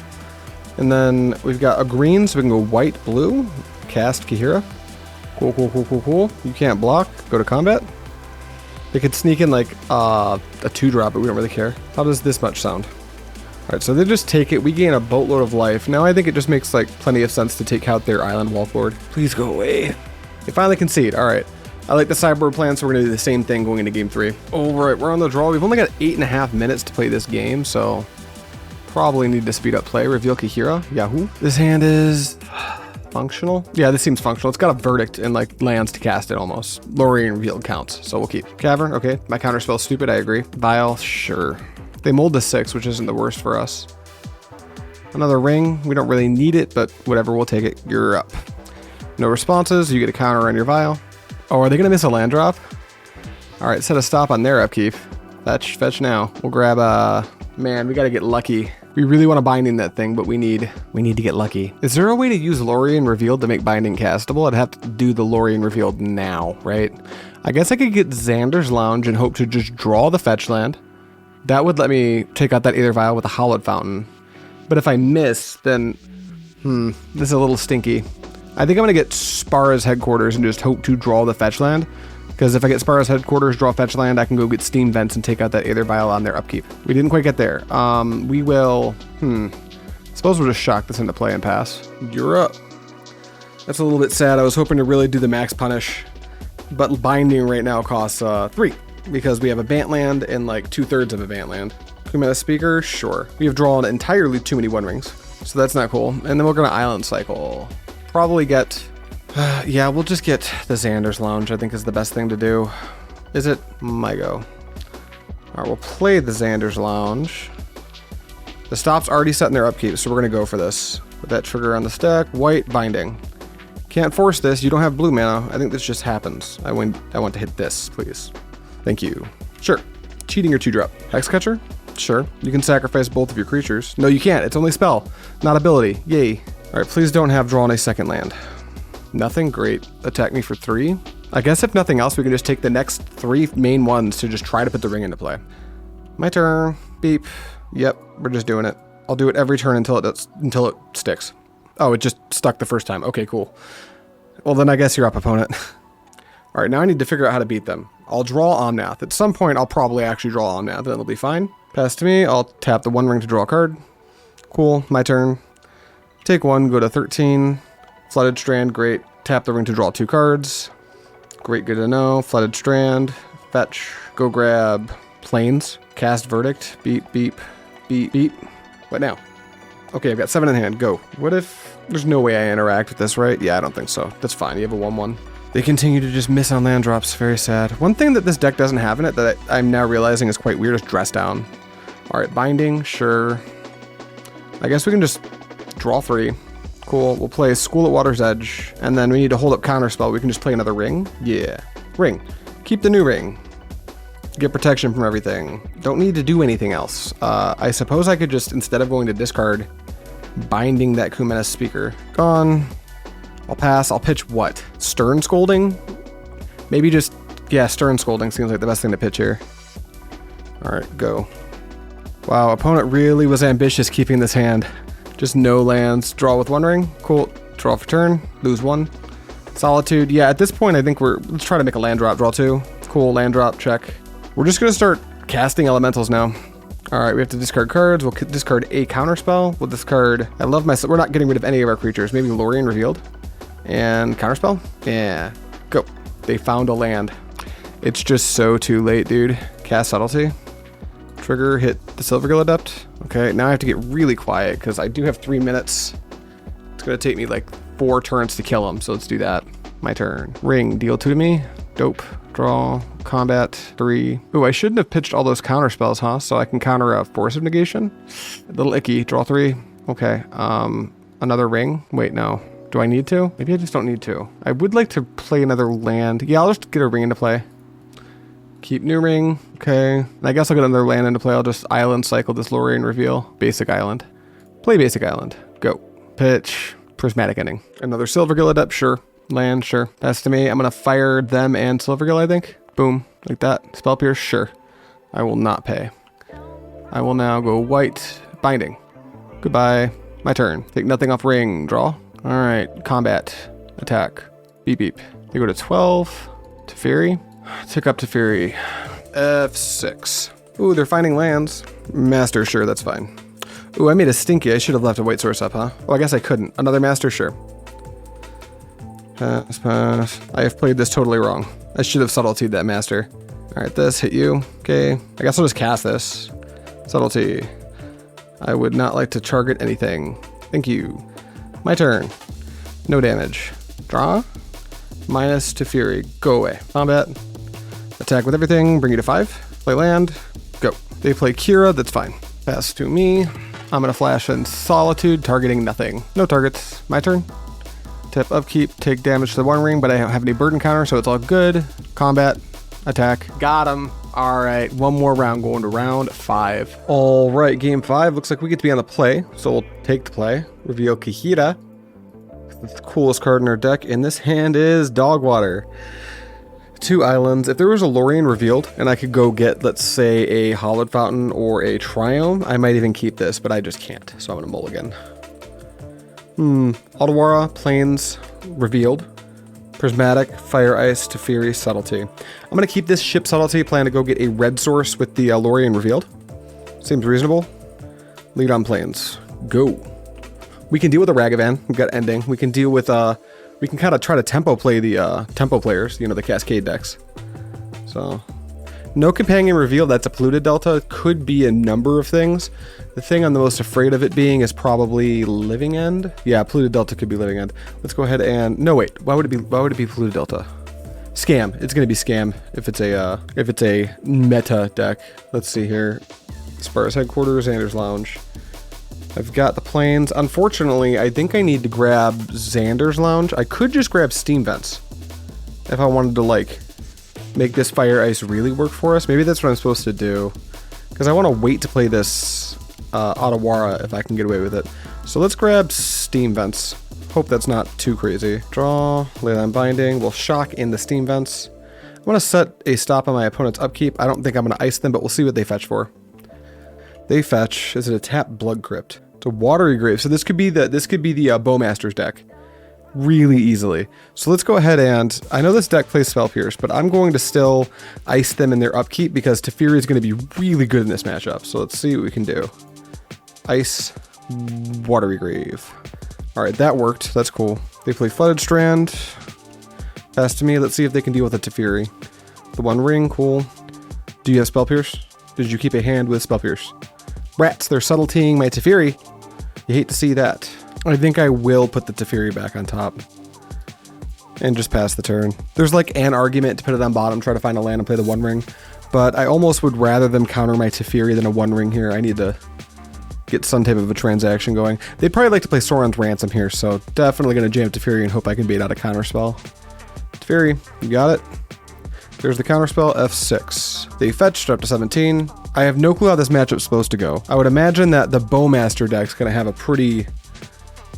And then we've got a green, so we can go white, blue. Cast Kahira. Cool, cool, cool, cool, cool. You can't block. Go to combat. They could sneak in like a 2-drop, but we don't really care. How does this much sound? Alright, so they just take it. We gain a boatload of life. Now I think it just makes like plenty of sense to take out their island wall forward. Please go away. They finally concede. Alright. I like the sideboard plan, so we're going to do the same thing going into game 3. Alright, we're on the draw. We've only got 8.5 minutes to play this game, so probably need to speed up play. Reveal Kahira. Yahoo. This hand is functional. Yeah, this seems functional. It's got a verdict and like lands to cast it almost. Lorien revealed counts, so we'll keep. Cavern, okay. My counterspell's stupid, I agree. Vial, sure. They mold to 6, which isn't the worst for us. Another ring. We don't really need it, but whatever, we'll take it. You're up. No responses. You get a counter on your vial. Oh, are they going to miss a land drop? All right, set a stop on their upkeep. Fetch now. We'll grab man, we got to get lucky. We really want to binding that thing, but we need to get lucky. Is there a way to use Lorien Revealed to make binding castable? I'd have to do the Lorien Revealed now, right? I guess I could get Xander's Lounge and hope to just draw the fetch land. That would let me take out that Aether Vial with a Hallowed Fountain. But if I miss, then this is a little stinky. I think I'm going to get Spara's Headquarters and just hope to draw the fetch land. Because if I get Spara's Headquarters, draw fetch land, I can go get Steam Vents and take out that Aether Vial on their upkeep. We didn't quite get there. We will... Suppose we'll just shock this into play and pass. You're up. That's a little bit sad. I was hoping to really do the max punish. But binding right now costs 3. Because we have a Bant land and like 2/3 of a Bant land. Kumeta Speaker, sure. We have drawn entirely too many One Rings. So that's not cool. And then we're going to Island Cycle. Probably get... yeah, we'll just get the Xander's Lounge, I think is the best thing to do. Is it? My go. Alright, we'll play the Xander's Lounge. The stop's already set in their upkeep, so we're going to go for this. With that trigger on the stack, white, binding. Can't force this, you don't have blue mana. I think this just happens. I want to hit this, please. Thank you. Sure. Cheating or 2-drop. Hexcatcher? Sure. You can sacrifice both of your creatures. No, you can't. It's only spell, not ability. Yay. Alright, please don't have drawn a second land. Nothing? Great. Attack me for 3. I guess if nothing else, we can just take the next 3 main ones to just try to put the ring into play. My turn. Beep. Yep, we're just doing it. I'll do it every turn until it sticks. Oh, it just stuck the first time. Okay, cool. Well, then I guess you're up, opponent. Alright, now I need to figure out how to beat them. I'll draw Omnath. At some point, I'll probably actually draw Omnath, and it'll be fine. Pass to me. I'll tap the 1 ring to draw a card. Cool. My turn. Take 1, go to 13. Flooded Strand, great. Tap the ring to draw 2 cards. Great, good to know. Flooded Strand, fetch, go grab Plains, cast Verdict, beep, beep, beep, beep. What now? Okay, I've got 7 in hand, go. What if there's no way I interact with this, right? Yeah, I don't think so. That's fine, you have a 1/1. They continue to just miss on land drops, very sad. One thing that this deck doesn't have in it that I'm now realizing is quite weird is Dress Down. Alright, binding, sure. I guess we can just draw 3. Cool, we'll play School at Water's Edge, and then we need to hold up Counterspell. We can just play another ring. Yeah. Ring. Keep the new ring. Get protection from everything. Don't need to do anything else. I suppose I could just, instead of going to discard, binding that Kumeta Speaker. Gone. I'll pass. I'll pitch what? Stern Scolding? Maybe just, yeah, Stern Scolding seems like the best thing to pitch here. Alright, go. Wow, opponent really was ambitious keeping this hand. Just no lands. Draw with 1 ring. Cool. Draw for turn. Lose 1. Solitude. Yeah, at this point, I think let's try to make a land drop. Draw 2. Cool. Land drop. Check. We're just going to start casting elementals now. All right, we have to discard cards. We'll discard a counterspell. We'll discard... I love my... We're not getting rid of any of our creatures. Maybe Lorien Revealed. And counterspell? Yeah. Go. They found a land. It's just so too late, dude. Cast Subtlety. Trigger, hit the Silvergill Adept. Okay, now I have to get really quiet because I do have 3 minutes. It's going to take me like 4 turns to kill him, so let's do that. My turn. Ring, deal 2 to me. Dope. Draw. Combat. 3. Ooh, I shouldn't have pitched all those counter spells, huh? So I can counter a Force of Negation. A little icky. Draw 3. Okay. Another ring. Wait, no. Do I need to? Maybe I just don't need to. I would like to play another land. Yeah, I'll just get a ring into play. Keep new ring. Okay. I guess I'll get another land into play. I'll just island cycle this Lorraine reveal. Basic island. Play basic island. Go. Pitch. Prismatic ending. Another Silvergill Adept. Sure. Land. Sure. That's to me. I'm going to fire them and Silvergill, I think. Boom. Like that. Spell Pierce. Sure. I will not pay. I will now go white. Binding. Goodbye. My turn. Take nothing off ring. Draw. All right. Combat. Attack. Beep beep. They go to 12. Teferi. Tick up Teferi. F6. Ooh, they're finding lands. Master. Sure. That's fine. Ooh, I made a stinky. I should have left a white source up, huh? Oh, I guess I couldn't. Another master? Sure. Pass, pass. I have played this totally wrong. I should have subtlety'd that master. All right, this hit you. Okay. I guess I'll just cast this. Subtlety. I would not like to target anything. Thank you. My turn. No damage. Draw. Minus Teferi. Go away. Combat. Attack with everything. Bring you to 5. Play land. Go. They play Kira. That's fine. Pass to me. I'm going to flash in Solitude, targeting nothing. No targets. My turn. Tip upkeep, take damage to the one ring, but I don't have any burden counter, so it's all good. Combat, attack. Got him. All right, one more round, going to round 5. All right, game 5. Looks like we get to be on the play, so we'll take the play. Reveal Kahira. The coolest card in our deck, and this hand is Dogwater. 2 islands. If there was a Lorraine revealed and I could go get, let's say, a Hollowed Fountain or a Triome, I might even keep this, but I just can't. So I'm going to mulligan. Otawara, Plains, revealed. Prismatic, Fire Ice, Teferi, Subtlety. I'm going to keep this ship Subtlety, plan to go get a red source with the Lorraine revealed. Seems reasonable. Lead on Plains. Go. We can deal with a Ragavan. We've got ending. We can deal with we can kind of try to tempo play the tempo players, you know, the Cascade decks. So, no companion reveal. That's a polluted delta. Could be a number of things. The thing I'm the most afraid of it being is probably Living End. Yeah, polluted delta could be Living End. Let's go ahead and no wait. Why would it be polluted delta? Scam. It's gonna be scam if it's a meta deck. Let's see here. Sparse Headquarters, Xander's Lounge. I've got the Plains. Unfortunately, I think I need to grab Xander's Lounge. I could just grab Steam Vents if I wanted to, like, make this Fire Ice really work for us. Maybe that's what I'm supposed to do, because I want to wait to play this Otawara if I can get away with it. So let's grab Steam Vents. Hope that's not too crazy. Draw, Leyline Binding. We'll shock in the Steam Vents. I'm going to set a stop on my opponent's upkeep. I don't think I'm going to ice them, but we'll see what they fetch for. They fetch. Is it a tap Blood Crypt? It's a Watery Grave. So this could be the Bowmaster's deck really easily. So let's go ahead and, I know this deck plays Spell Pierce, but I'm going to still ice them in their upkeep because Teferi is going to be really good in this matchup. So let's see what we can do. Ice, Watery Grave. All right, that worked. That's cool. They play Flooded Strand. Pass to me. Let's see if they can deal with the Teferi. The One Ring, cool. Do you have Spell Pierce? Did you keep a hand with Spell Pierce? Rats, they're subtletying my Teferi. You hate to see that. I think I will put the Teferi back on top and just pass the turn. There's like an argument to put it on bottom, try to find a land and play the One Ring, but I almost would rather them counter my Teferi than a One Ring here. I need to get some type of a transaction going. They'd probably like to play Sauron's Ransom here, so definitely going to jam Teferi and hope I can bait out a counterspell. Teferi, you got it. There's the counterspell, F6. They fetched up to 17. I have no clue how this matchup's supposed to go. I would imagine that the Bowmaster deck's going to have a pretty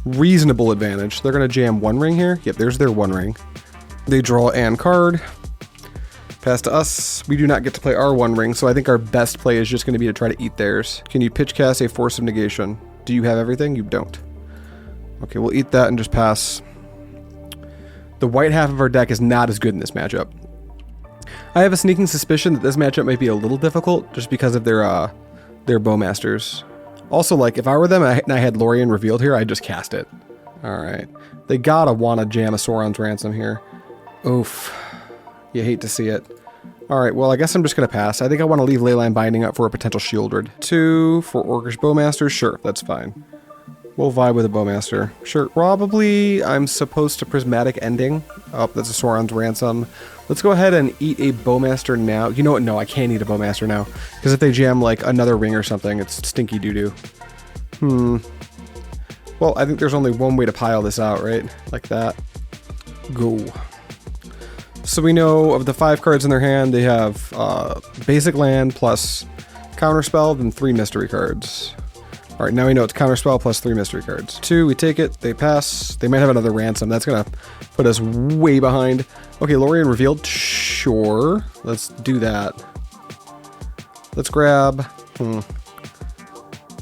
reasonable advantage. They're going to jam One Ring here. Yep, there's their One Ring. They draw an card. Pass to us. We do not get to play our One Ring, so I think our best play is just going to be to try to eat theirs. Can you pitch cast a Force of Negation? Do you have everything? You don't. Okay, we'll eat that and just pass. The white half of our deck is not as good in this matchup. I have a sneaking suspicion that this matchup might be a little difficult just because of their Bowmasters. Also, like, if I were them and I had Lorien revealed here, I'd just cast it. Alright. They gotta wanna jam a Sauron's Ransom here. Oof. You hate to see it. Alright, well, I guess I'm just gonna pass. I think I want to leave Leyline Binding up for a potential Shieldred. 2 for Orcish Bowmasters. Sure, that's fine. We'll vibe with a Bowmaster. Sure, probably I'm supposed to Prismatic Ending. Oh, that's a Sauron's Ransom. Let's go ahead and eat a Bowmaster now. You know what? No, I can't eat a Bowmaster now. Because if they jam like another ring or something, it's stinky doo-doo. Well, I think there's only one way to pile this out, right? Like that. Go. So we know of the 5 cards in their hand, they have basic land plus counterspell, then 3 mystery cards. Alright, now we know it's counterspell plus 3 mystery cards. 2, we take it, they pass. They might have another ransom. That's gonna put us way behind. Okay, Lorien revealed. Sure. Let's do that. Let's grab...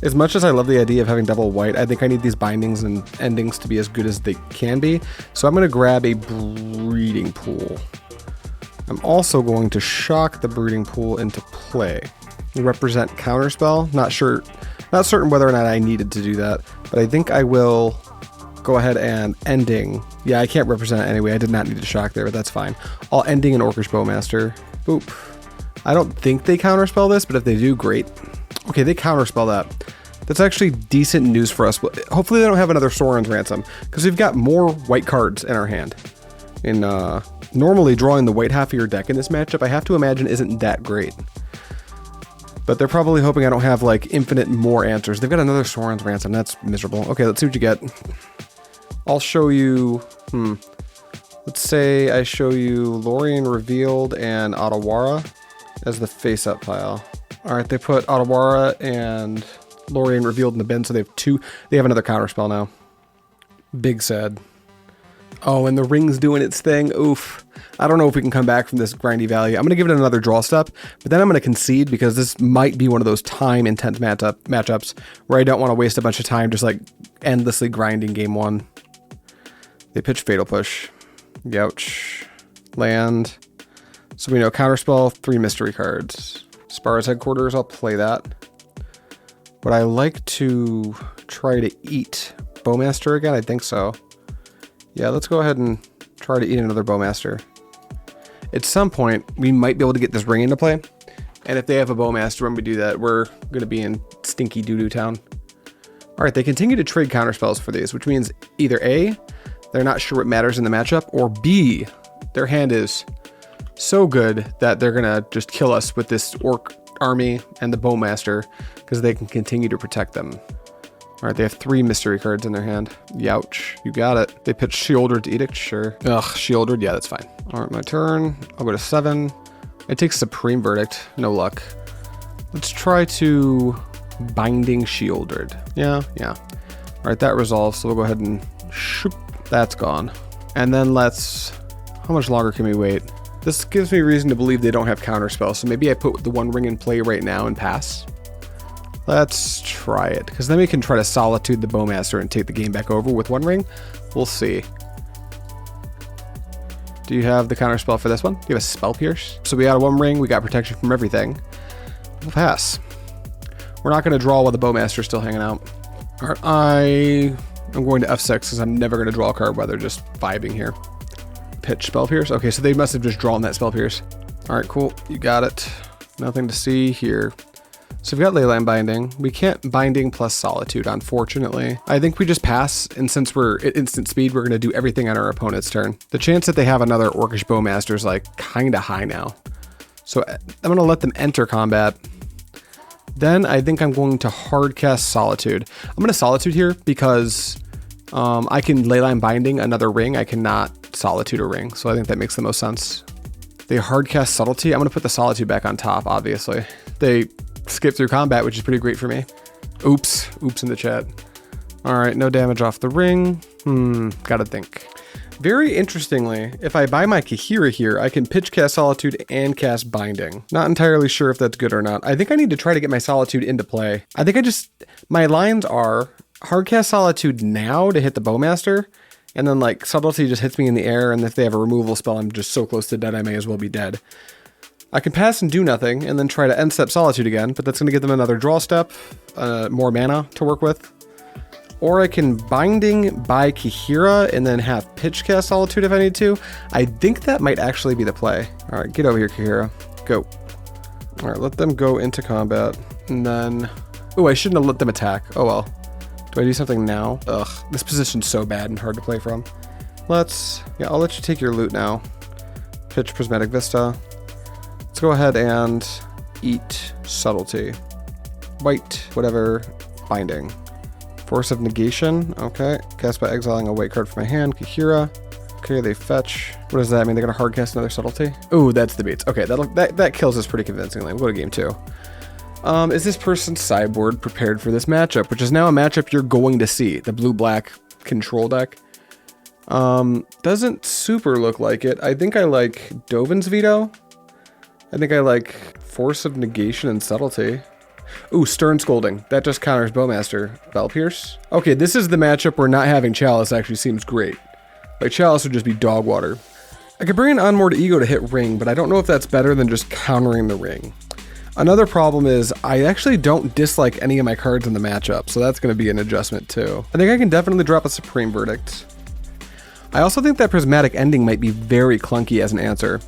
As much as I love the idea of having double white, I think I need these bindings and endings to be as good as they can be. So I'm going to grab a breeding pool. I'm also going to shock the breeding pool into play. Represent counterspell. Not certain whether or not I needed to do that, but I think I will go ahead and ending. Yeah, I can't represent it anyway. I did not need to shock there, but that's fine. I'll ending an Orcish Bowmaster. Boop. I don't think they counterspell this, but if they do, great. Okay, they counterspell that. That's actually decent news for us. Hopefully they don't have another Sauron's Ransom, because we've got more white cards in our hand. And normally drawing the white half of your deck in this matchup, I have to imagine isn't that great. But they're probably hoping I don't have like infinite more answers. They've got another Sauron's Ransom. That's miserable. Okay, let's see what you get. I'll show you... Let's say I show you Lorien Revealed and Otawara as the face-up pile. Alright, they put Otawara and Lorien Revealed in the bin, so they have 2. They have another counterspell now. Big sad. Oh, and the ring's doing its thing. Oof. I don't know if we can come back from this grindy value. I'm going to give it another draw step, but then I'm going to concede because this might be one of those time-intense matchups where I don't want to waste a bunch of time just like endlessly grinding game 1. They pitch Fatal Push. Youch. Land. So we know counterspell, 3 mystery cards. Spar's Headquarters, I'll play that. Would I like to try to eat Bowmaster again? I think so. Yeah, let's go ahead and try to eat another Bowmaster. At some point, we might be able to get this ring into play. And if they have a Bowmaster when we do that, we're going to be in stinky doo-doo town. Alright, they continue to trade counterspells for these, which means either A, they're not sure what matters in the matchup, or B, their hand is so good that they're going to just kill us with this Orc army and the Bowmaster because they can continue to protect them. Alright, they have 3 mystery cards in their hand. Youch. You got it. They pitch Shieldred Edict, sure. Ugh, Shieldred, yeah, that's fine. Alright, my turn. I'll go to 7. It takes Supreme Verdict. No luck. Let's try to Binding Shieldred. Yeah. Alright, that resolves, so we'll go ahead and shoop. That's gone. And then let's... How much longer can we wait? This gives me reason to believe they don't have counterspell, so maybe I put the 1 ring in play right now and pass. Let's try it, because then we can try to Solitude the Bowmaster and take the game back over with 1 ring. We'll see. Do you have the counterspell for this one? Do you have a Spell Pierce? So we got a 1 ring, we got protection from everything. We'll pass. We're not going to draw while the Bowmaster's still hanging out. Alright, I'm going to F6 because I'm never going to draw a card while they're just vibing here. Pitch Spell Pierce. Okay, so they must have just drawn that Spell Pierce. Alright, cool. You got it. Nothing to see here. So we've got Leyline Binding. We can't Binding plus Solitude, unfortunately. I think we just pass, and since we're at instant speed, we're going to do everything on our opponent's turn. The chance that they have another Orcish Bowmaster is like kind of high now. So I'm going to let them enter combat. Then I think I'm going to hard cast Solitude. I'm going to Solitude here because I can Leyline Binding another ring. I cannot Solitude a ring, so I think that makes the most sense. They hard cast Subtlety. I'm going to put the Solitude back on top, obviously. They skip through combat, which is pretty great for me. Oops in the chat. Alright, no damage off the ring. Gotta think. Very interestingly, if I buy my Kahira here, I can pitch cast Solitude and cast Binding. Not entirely sure if that's good or not. I think I need to try to get my Solitude into play. I think my lines are hard cast Solitude now to hit the Bowmaster, and then like Subtlety just hits me in the air, and if they have a removal spell, I'm just so close to dead I may as well be dead. I can pass and do nothing, and then try to end step Solitude again, but that's going to give them another draw step, more mana to work with. Or I can Binding by Kahira and then have pitch cast Solitude if I need to. I think that might actually be the play. Alright, get over here, Kahira. Go. Alright, let them go into combat, and then... Oh, I shouldn't have let them attack. Oh well. Do Do I do something now? Ugh, this position's so bad and hard to play from. Yeah, I'll let you take your loot now. Pitch Prismatic Vista. Let's go ahead and eat Subtlety. White, whatever, Binding. Force of Negation, okay. Cast by exiling a white card from my hand, Kahira. Okay, they fetch. What does that mean? They're gonna hard cast another Subtlety? Ooh, that's the beats. Okay, that kills us pretty convincingly. We'll go to game 2. Is this person's sideboard prepared for this matchup? Which is now a matchup you're going to see. The blue-black control deck. Doesn't super look like it. I think I like Dovin's Veto. I think I like Force of Negation and Subtlety. Ooh, Stern Scolding. That just counters Bowmaster. Bellpierce. Okay, this is the matchup where not having Chalice actually seems great. Like, Chalice would just be dog water. I could bring an Unmoored Ego to hit Ring, but I don't know if that's better than just countering the Ring. Another problem is I actually don't dislike any of my cards in the matchup, so that's going to be an adjustment too. I think I can definitely drop a Supreme Verdict. I also think that Prismatic Ending might be very clunky as an answer.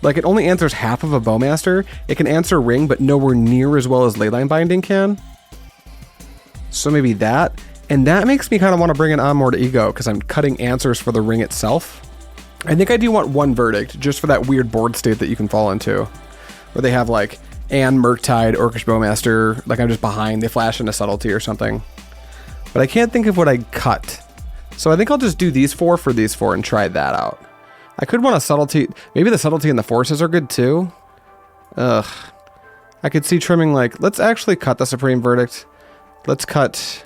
Like, it only answers half of a Bowmaster. It can answer Ring, but nowhere near as well as Leyline Binding can. So maybe that. And that makes me kind of want to bring an Unmoored Ego, because I'm cutting answers for the Ring itself. I think I do want one Verdict, just for that weird board state that you can fall into. Where they have, like, Murktide, Orcish Bowmaster, like I'm just behind, they flash into Subtlety or something. But I can't think of what I'd cut. So I think I'll just do these 4 for these 4 and try that out. I could want a Subtlety. Maybe the Subtlety and the Forces are good too. Ugh. I could see trimming, like, let's actually cut the Supreme Verdict. Let's cut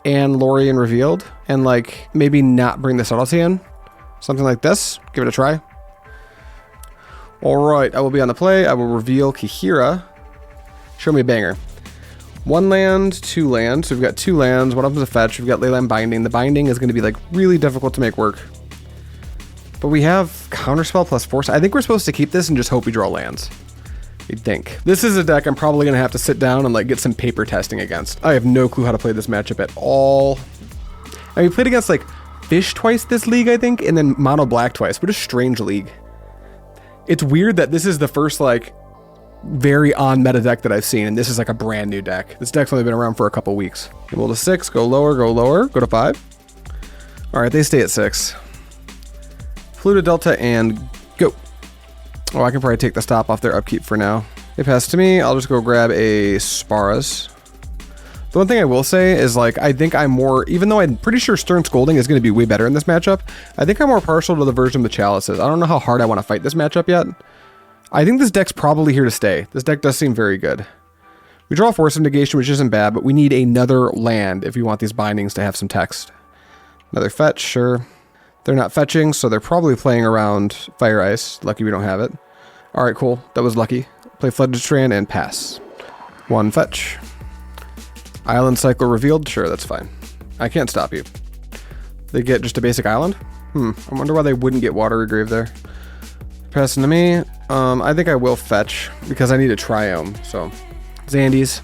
Lorien Revealed. And, like, maybe not bring the Subtlety in. Something like this. Give it a try. Alright, I will be on the play. I will reveal Kahira. Show me a banger. 1 land, 2 land. So we've got 2 lands. One of them's a fetch. We've got Leyline Binding. The Binding is going to be, like, really difficult to make work. But we have Counterspell plus Force. I think we're supposed to keep this and just hope we draw lands. You'd think. This is a deck I'm probably going to have to sit down and, like, get some paper testing against. I have no clue how to play this matchup at all. I mean, we played against, like, Fish twice this league, I think, and then Mono Black twice. What a strange league. It's weird that this is the first, like, very on-meta deck that I've seen, and this is, like, a brand new deck. This deck's only been around for a couple weeks. Roll to 6, go lower, go to 5. Alright, they stay at 6. Flew to Delta and go. Oh, I can probably take the stop off their upkeep for now. They pass to me, I'll just go grab a Sparas. The one thing I will say is, like, I think I'm more, even though I'm pretty sure Stern Scolding is going to be way better in this matchup, I think I'm more partial to the version of the Chalices. I don't know how hard I want to fight this matchup yet. I think this deck's probably here to stay. This deck does seem very good. We draw Force of Negation, which isn't bad, but we need another land if we want these bindings to have some text. Another fetch, sure. They're not fetching, so they're probably playing around Fire Ice. Lucky we don't have it. Alright, cool. That was lucky. Play Flooded Strand and pass. 1 fetch. Island Cycle revealed? Sure, that's fine. I can't stop you. They get just a basic island? I wonder why they wouldn't get Watery Grave there. Passing to me. I think I will fetch, because I need a Triome, so. Zandies.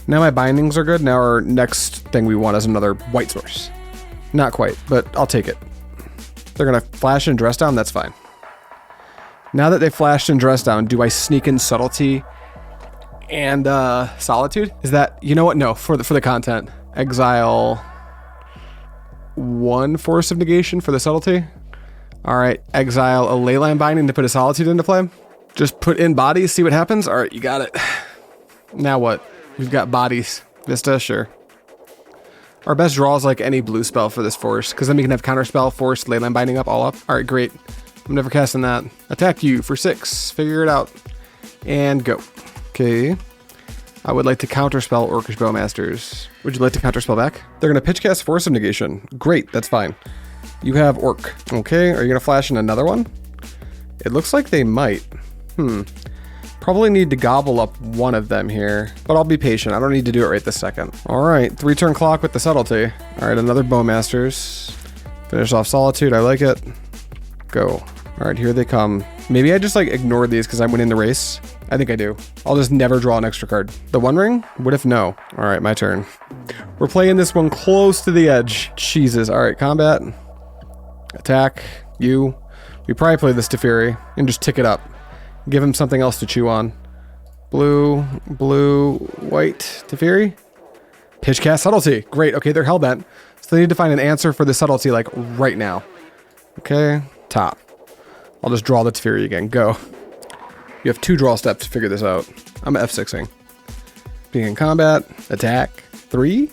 Now my bindings are good. Now our next thing we want is another white source. Not quite, but I'll take it. They're going to flash and dress down? That's fine. Now that they flashed and dress down, do I sneak in Subtlety and Solitude? Is that, you know what? No, for the content. Exile 1 Force of Negation for the Subtlety. Alright, exile a Leyline Binding to put a Solitude into play. Just put in bodies, see what happens. Alright, you got it. Now what? We've got bodies. Vista, sure. Our best draw is like any blue spell for this Force, because then we can have Counterspell, Force, Leyline Binding up, all up. Alright, great. I'm never casting that. Attack you for 6. Figure it out. And go. Okay. I would like to Counterspell Orcish Bowmasters. Would you like to Counterspell back? They're going to pitch cast Force of Negation. Great, that's fine. You have Orc. Okay, are you going to flash in another one? It looks like they might. Probably need to gobble up one of them here, but I'll be patient. I don't need to do it right this second. All right, 3-turn clock with the Subtlety. All right, another Bowmasters. Finish off Solitude, I like it. Go. All right, here they come. Maybe I just like ignore these because I'm winning the race. I think I do. I'll just never draw an extra card. The One Ring? What if no? All right, my turn. We're playing this one close to the edge. Jesus. All right, combat. Attack. You. We probably play this Teferi and just tick it up. Give him something else to chew on. Blue, white, Teferi. Pitch cast subtlety. Great. Okay, they're hellbent. So they need to find an answer for the subtlety like right now. Okay, top. I'll just draw the Teferi again. Go. You have 2 draw steps to figure this out. I'm F6ing. Being in combat, attack, 3.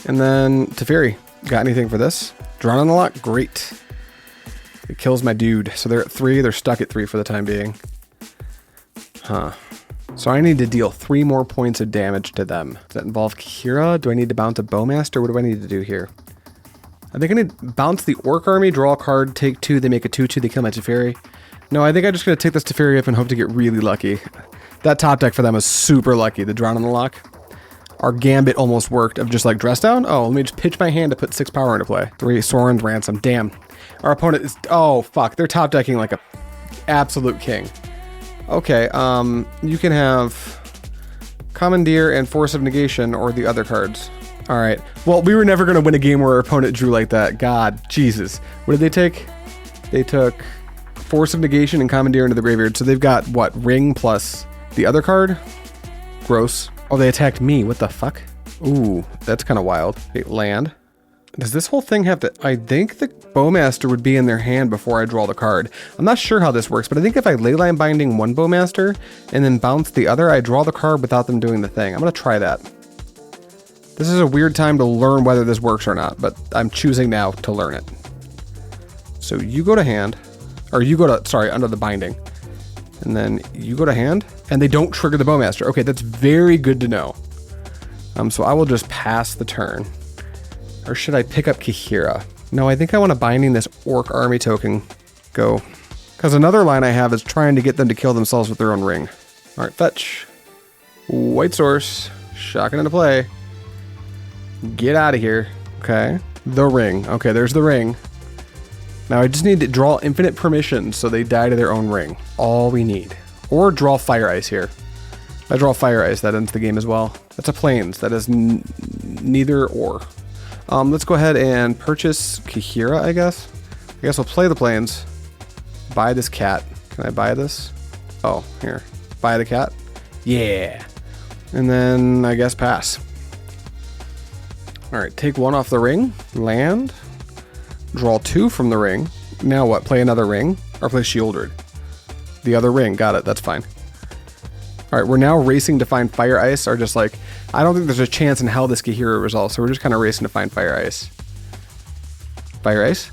And then Teferi. Got anything for this? Drawn on the lock? Great. It kills my dude. So they're at 3. They're stuck at 3 for the time being. Huh. So I need to deal 3 more points of damage to them. Does that involve Kira? Do I need to bounce a Bowmaster? What do I need to do here? I think I need to bounce the Orc Army, draw a card, take 2, they make a 2/2, they kill my Teferi. No, I think I'm just going to take this Teferi up and hope to get really lucky. That top deck for them is super lucky, the Drawn on the Lock. Our gambit almost worked of just like dress down. Oh, let me just pitch my hand to put 6 power into play. 3 Soren's Ransom. Damn. Our opponent is... Oh, fuck. They're top decking like a absolute king. Okay, you can have Commandeer and Force of Negation or the other cards. All right. Well, we were never going to win a game where our opponent drew like that. God, Jesus. What did they take? They took Force of Negation and Commandeer into the graveyard. So they've got, what, Ring plus the other card? Gross. Oh, they attacked me. What the fuck? Ooh, that's kind of wild. Hey, land. Does this whole thing have to... I think the Bowmaster would be in their hand before I draw the card. I'm not sure how this works, but I think if I Leyline Binding one Bowmaster and then bounce the other, I draw the card without them doing the thing. I'm going to try that. This is a weird time to learn whether this works or not, but I'm choosing now to learn it. So you go to hand, or you go to... Sorry, under the binding. And then you go to hand, and they don't trigger the Bowmaster. Okay, that's very good to know. So I will just pass the turn. Or should I pick up Kihira? No, I think I want to binding this Orc Army token. Go. Because another line I have is trying to get them to kill themselves with their own ring. Alright, fetch. White source. Shotgun into play. Get out of here. Okay. The ring. Okay, there's the ring. Now I just need to draw infinite permissions so they die to their own ring. All we need. Or draw Fire Ice here. If I draw Fire Ice, that ends the game as well. That's a Plains. That is neither or. Let's go ahead and purchase Kihira, I guess. I guess we'll play the Plains. Buy this cat. Can I buy this? Oh, here. Buy the cat. Yeah. And then I guess pass. Alright, take 1 off the ring. Land. Draw 2 from the ring. Now what? Play another ring? Or play Shieldred? The other ring. Got it. That's fine. Alright, we're now racing to find Fire Ice, or just like... I don't think there's a chance in hell this Kihira resolves, so we're just kind of racing to find Fire Ice. Fire Ice?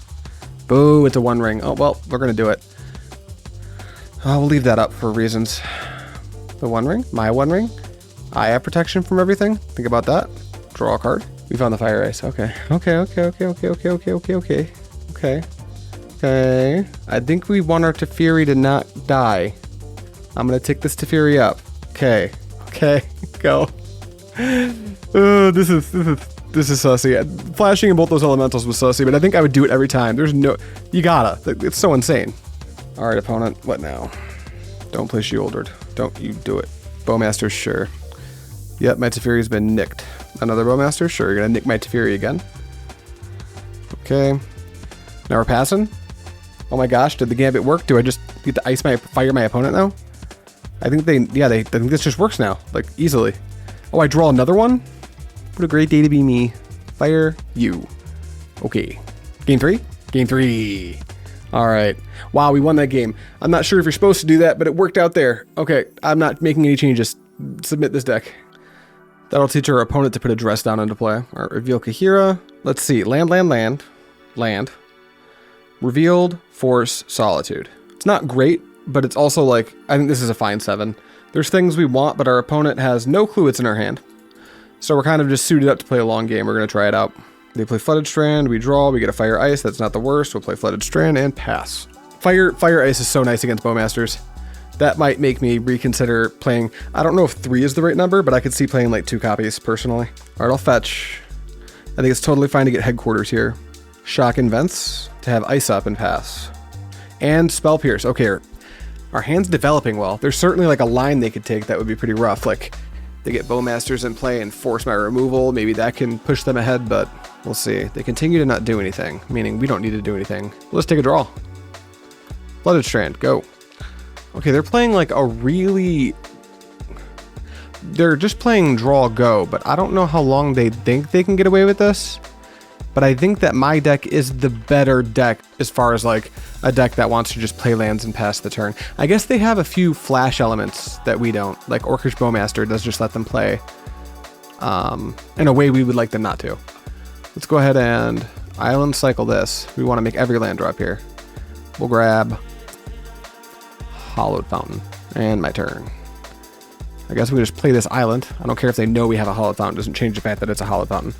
Boo, it's a 1 ring. Oh, well, we're going to do it. We'll leave that up for reasons. The 1 ring? My 1 ring? I have protection from everything? Think about that. Draw a card. We found the Fire Ice. Okay. Okay. I think we want our Teferi to not die. I'm going to take this Teferi up. Okay. Go. This is sussy. Flashing in both those elementals was sussy, but I think I would do it every time. There's no... You gotta. It's so insane. Alright, opponent. What now? Don't play Shieldred. Don't you do it. Bowmaster, sure. Yep, my Teferi's been nicked. Another Bowmaster? Sure, you're gonna nick my Teferi again. Okay. Now we're passing? Oh my gosh, did the gambit work? Do I just get to fire my opponent now? I think I think this just works now. Like, easily. Oh, I draw another one? What a great day to be me. Fire you. Okay. Game 3? Game 3. Alright. Wow, we won that game. I'm not sure if you're supposed to do that, but it worked out there. Okay, I'm not making any changes. Submit this deck. That'll teach our opponent to put a dress down into play. Alright, reveal Kihira. Let's see. Land. Revealed, Force, Solitude. It's not great, but it's also like, I think this is a fine 7. There's things we want, but our opponent has no clue it's in our hand. So we're kind of just suited up to play a long game. We're going to try it out. They play Flooded Strand, we draw, we get a Fire Ice. That's not the worst. We'll play Flooded Strand and pass. Fire Ice is so nice against Bowmasters. That might make me reconsider playing. I don't know if 3 is the right number, but I could see playing like 2 copies personally. All right, I'll fetch. I think it's totally fine to get Headquarters here. Shock and Vents to have Ice up and pass. And Spell Pierce. Okay, our hand's developing well. There's certainly like a line they could take that would be pretty rough. Like they get Bowmasters in play and force my removal. Maybe that can push them ahead, but we'll see. They continue to not do anything, meaning we don't need to do anything. Let's take a draw. Flooded Strand, go. Okay, they're playing like a really... they're just playing draw go, but I don't know how long they think they can get away with this. But I think that my deck is the better deck as far as like a deck that wants to just play lands and pass the turn. I guess they have a few flash elements that we don't. Like Orcish Bowmaster does just let them play in a way we would like them not to. Let's go ahead and island cycle this. We want to make every land drop here. We'll grab Hollowed Fountain and my turn. I guess we just play this island. I don't care if they know we have a Hollowed Fountain. It doesn't change the fact that it's a Hollowed Fountain.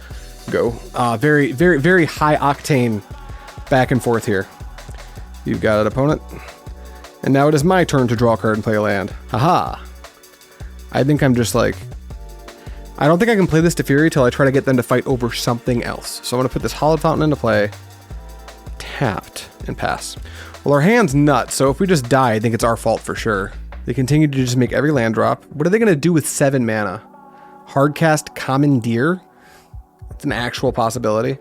Go. Very, very, very high octane back and forth here. You've got an opponent. And now it is my turn to draw a card and play a land. Haha. I think I'm just like... I don't think I can play this Teferi till I try to get them to fight over something else. So I'm going to put this Hollowed Fountain into play. Tapped and pass. Well, our hand's nuts, so if we just die, I think it's our fault for sure. They continue to just make every land drop. What are they going to do with 7 mana? Hardcast Commandeer? It's an actual possibility.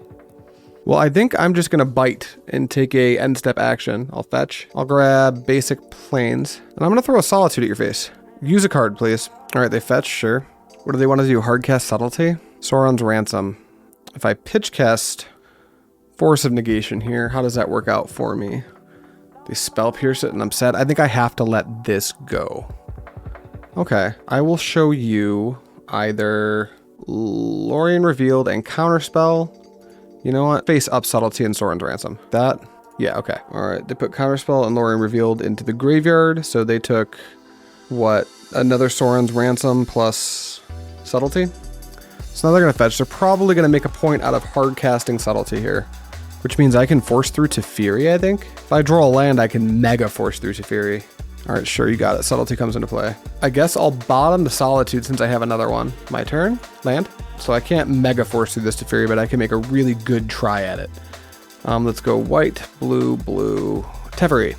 Well, I think I'm just going to bite and take a end step action. I'll fetch. I'll grab basic planes. And I'm going to throw a Solitude at your face. Use a card, please. All right, they fetch, sure. What do they want to do? Hardcast Subtlety? Sauron's Ransom. If I pitch cast Force of Negation here, how does that work out for me? They Spell Pierce it and I'm set. I think I have to let this go. Okay, I will show you either Lorien Revealed and Counterspell. You know what? Face up Subtlety and Sauron's Ransom. That? Yeah, okay. Alright, they put Counterspell and Lorien Revealed into the graveyard, so they took, what, another Sauron's Ransom plus Subtlety? So now they're going to fetch. They're probably going to make a point out of hard casting Subtlety here, which means I can force through Teferi, I think. If I draw a land, I can mega force through Teferi. Alright, sure, you got it. Subtlety comes into play. I guess I'll bottom the Solitude since I have another one. My turn. Land. So I can't mega force through this Teferi, but I can make a really good try at it. Let's go white, blue, blue, Teferi.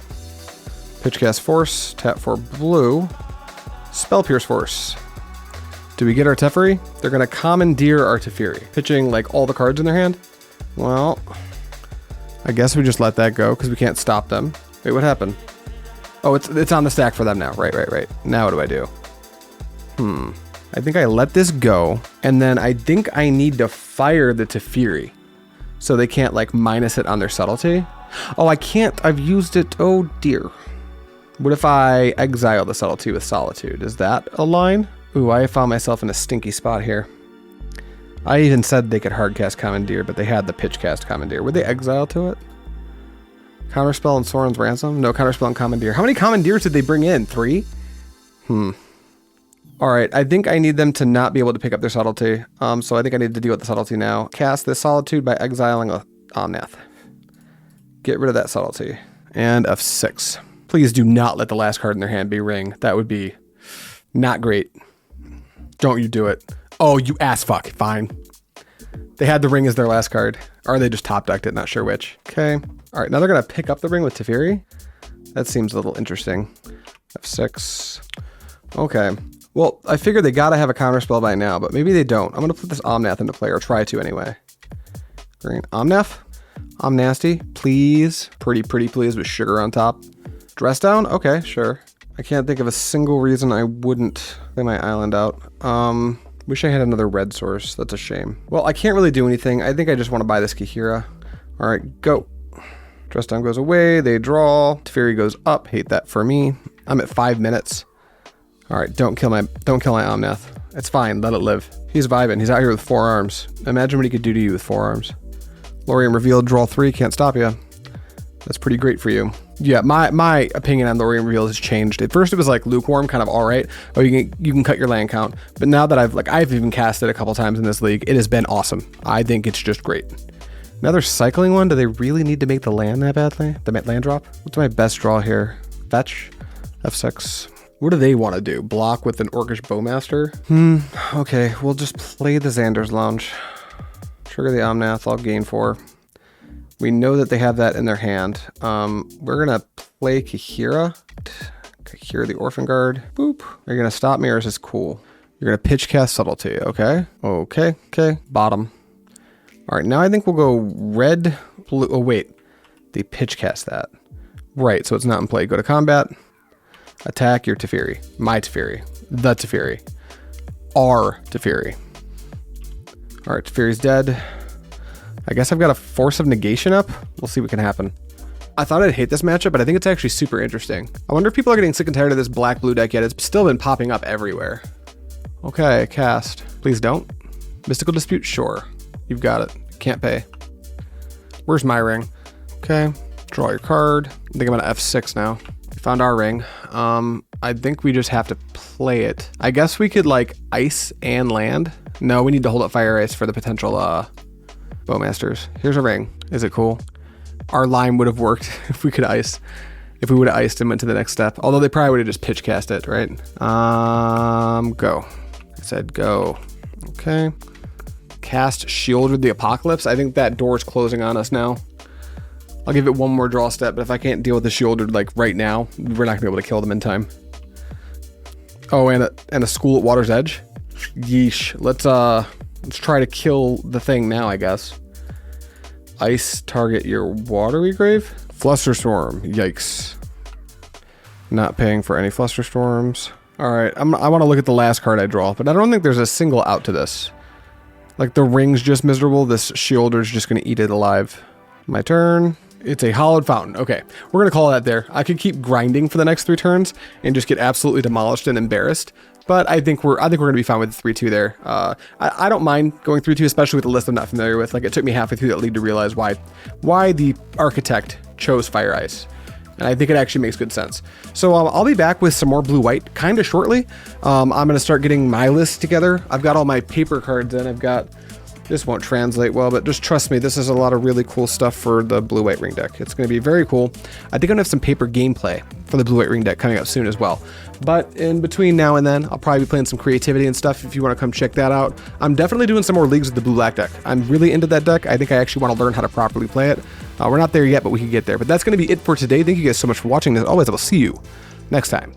Pitchcast Force, tap for blue. Spell Pierce Force. Do we get our Teferi? They're going to commandeer our Teferi. Pitching like all the cards in their hand? Well, I guess we just let that go because we can't stop them. Wait, what happened? Oh, it's on the stack for them now. Right. Now what do I do? I think I let this go, and then I think I need to fire the Teferi so they can't like minus it on their Subtlety. Oh, I can't. I've used it. Oh dear. What if I exile the Subtlety with Solitude? Is that a line? Ooh, I found myself in a stinky spot here. I even said they could hardcast Commandeer, but they had the pitchcast Commandeer. Would they exile to it? Counterspell and Sauron's Ransom? No, Counterspell and Commandeer. How many Commandeers did they bring in? 3? Alright, I think I need them to not be able to pick up their Subtlety. So I think I need to deal with the Subtlety now. Cast this Solitude by exiling a Omnath. Get rid of that Subtlety. And F6. Please do not let the last card in their hand be Ring. That would be not great. Don't you do it. Oh, you ass fuck. Fine. They had the Ring as their last card. Or they just top decked it, not sure which. Okay. All right, now they're going to pick up the Ring with Teferi. That seems a little interesting. F6. Okay. Well, I figured they got to have a counterspell by now, but maybe they don't. I'm going to put this Omnath into play, or try to anyway. Green Omnath? Omnasty, please. Pretty please with sugar on top. Dress down? Okay, sure. I can't think of a single reason I wouldn't play my island out. Wish I had another red source. That's a shame. Well, I can't really do anything. I think I just want to buy this Kahira. All right, go. Dress down goes away. They draw. Teferi goes up. Hate that for me. I'm at 5 minutes. All right, don't kill my Omnath. It's fine. Let it live. He's vibing. He's out here with 4 arms. Imagine what he could do to you with 4 arms. Lorien Revealed, draw 3. Can't stop you. That's pretty great for you. Yeah, my opinion on Lorien Revealed has changed. At first, it was like lukewarm, kind of all right. Oh, you can cut your land count. But now that I've even cast it a couple times in this league, it has been awesome. I think it's just great. Another cycling one. Do they really need to make the land that badly? The land drop? What's my best draw here? Fetch. F6. What do they want to do? Block with an Orcish Bowmaster? Okay, we'll just play the Xander's Lounge. Trigger the Omnath. I'll gain 4. We know that they have that in their hand. We're going to play Kahira. Kahira the Orphan Guard. Boop. Are you going to stop me or is this cool? You're going to pitch cast Subtlety. Okay. Okay. Bottom. All right. Now I think we'll go red, blue. Oh, wait. They pitch cast that. Right. So it's not in play. Go to combat. Attack your Teferi. My Teferi. The Teferi. R Teferi. All right, Teferi's dead. I guess I've got a Force of Negation up. We'll see what can happen. I thought I'd hate this matchup, but I think it's actually super interesting. I wonder if people are getting sick and tired of this black-blue deck yet. It's still been popping up everywhere. Okay, cast. Please don't. Mystical Dispute, sure. You've got it. Can't pay. Where's my ring? Okay, draw your card. I think I'm gonna F6 now. We found our ring. I think we just have to play it. I guess we could like ice and land. No, we need to hold up fire ice for the potential Bowmasters. Here's a ring. Is it cool? Our line would have worked if we could ice. If we would have iced and went to the next step. Although they probably would have just pitch cast it, right? Go. I said go. Okay. Cast Shielded the Apocalypse. I think that door's closing on us now. I'll give it one more draw step, but if I can't deal with the Shielded like right now, we're not gonna be able to kill them in time. Oh, and a School at Water's Edge. Yeesh. Let's try to kill the thing now, I guess. Ice target your watery grave. Flusterstorm. Yikes. Not paying for any Flusterstorms. All right, I want to look at the last card I draw, but I don't think there's a single out to this. Like the ring's just miserable. This Shielder's just gonna eat it alive. My turn. It's a Hollowed Fountain. Okay, we're gonna call that there. I could keep grinding for the next 3 turns and just get absolutely demolished and embarrassed. But I think we're gonna be fine with the 3-2 there. I don't mind going 3-2, especially with a list I'm not familiar with. Like it took me halfway through that lead to realize why the architect chose Fire Ice. And I think it actually makes good sense. So I'll be back with some more blue-white kind of shortly. I'm gonna start getting my list together. I've got all my paper cards in. This won't translate well, but just trust me, this is a lot of really cool stuff for the blue-white ring deck. It's gonna be very cool. I think I'm gonna have some paper gameplay for the blue-white ring deck coming up soon as well. But in between now and then, I'll probably be playing some creativity and stuff if you wanna come check that out. I'm definitely doing some more leagues with the blue-black deck. I'm really into that deck. I think I actually wanna learn how to properly play it. We're not there yet, but we can get there. But that's gonna be it for today. Thank you guys so much for watching. As always, I will see you next time.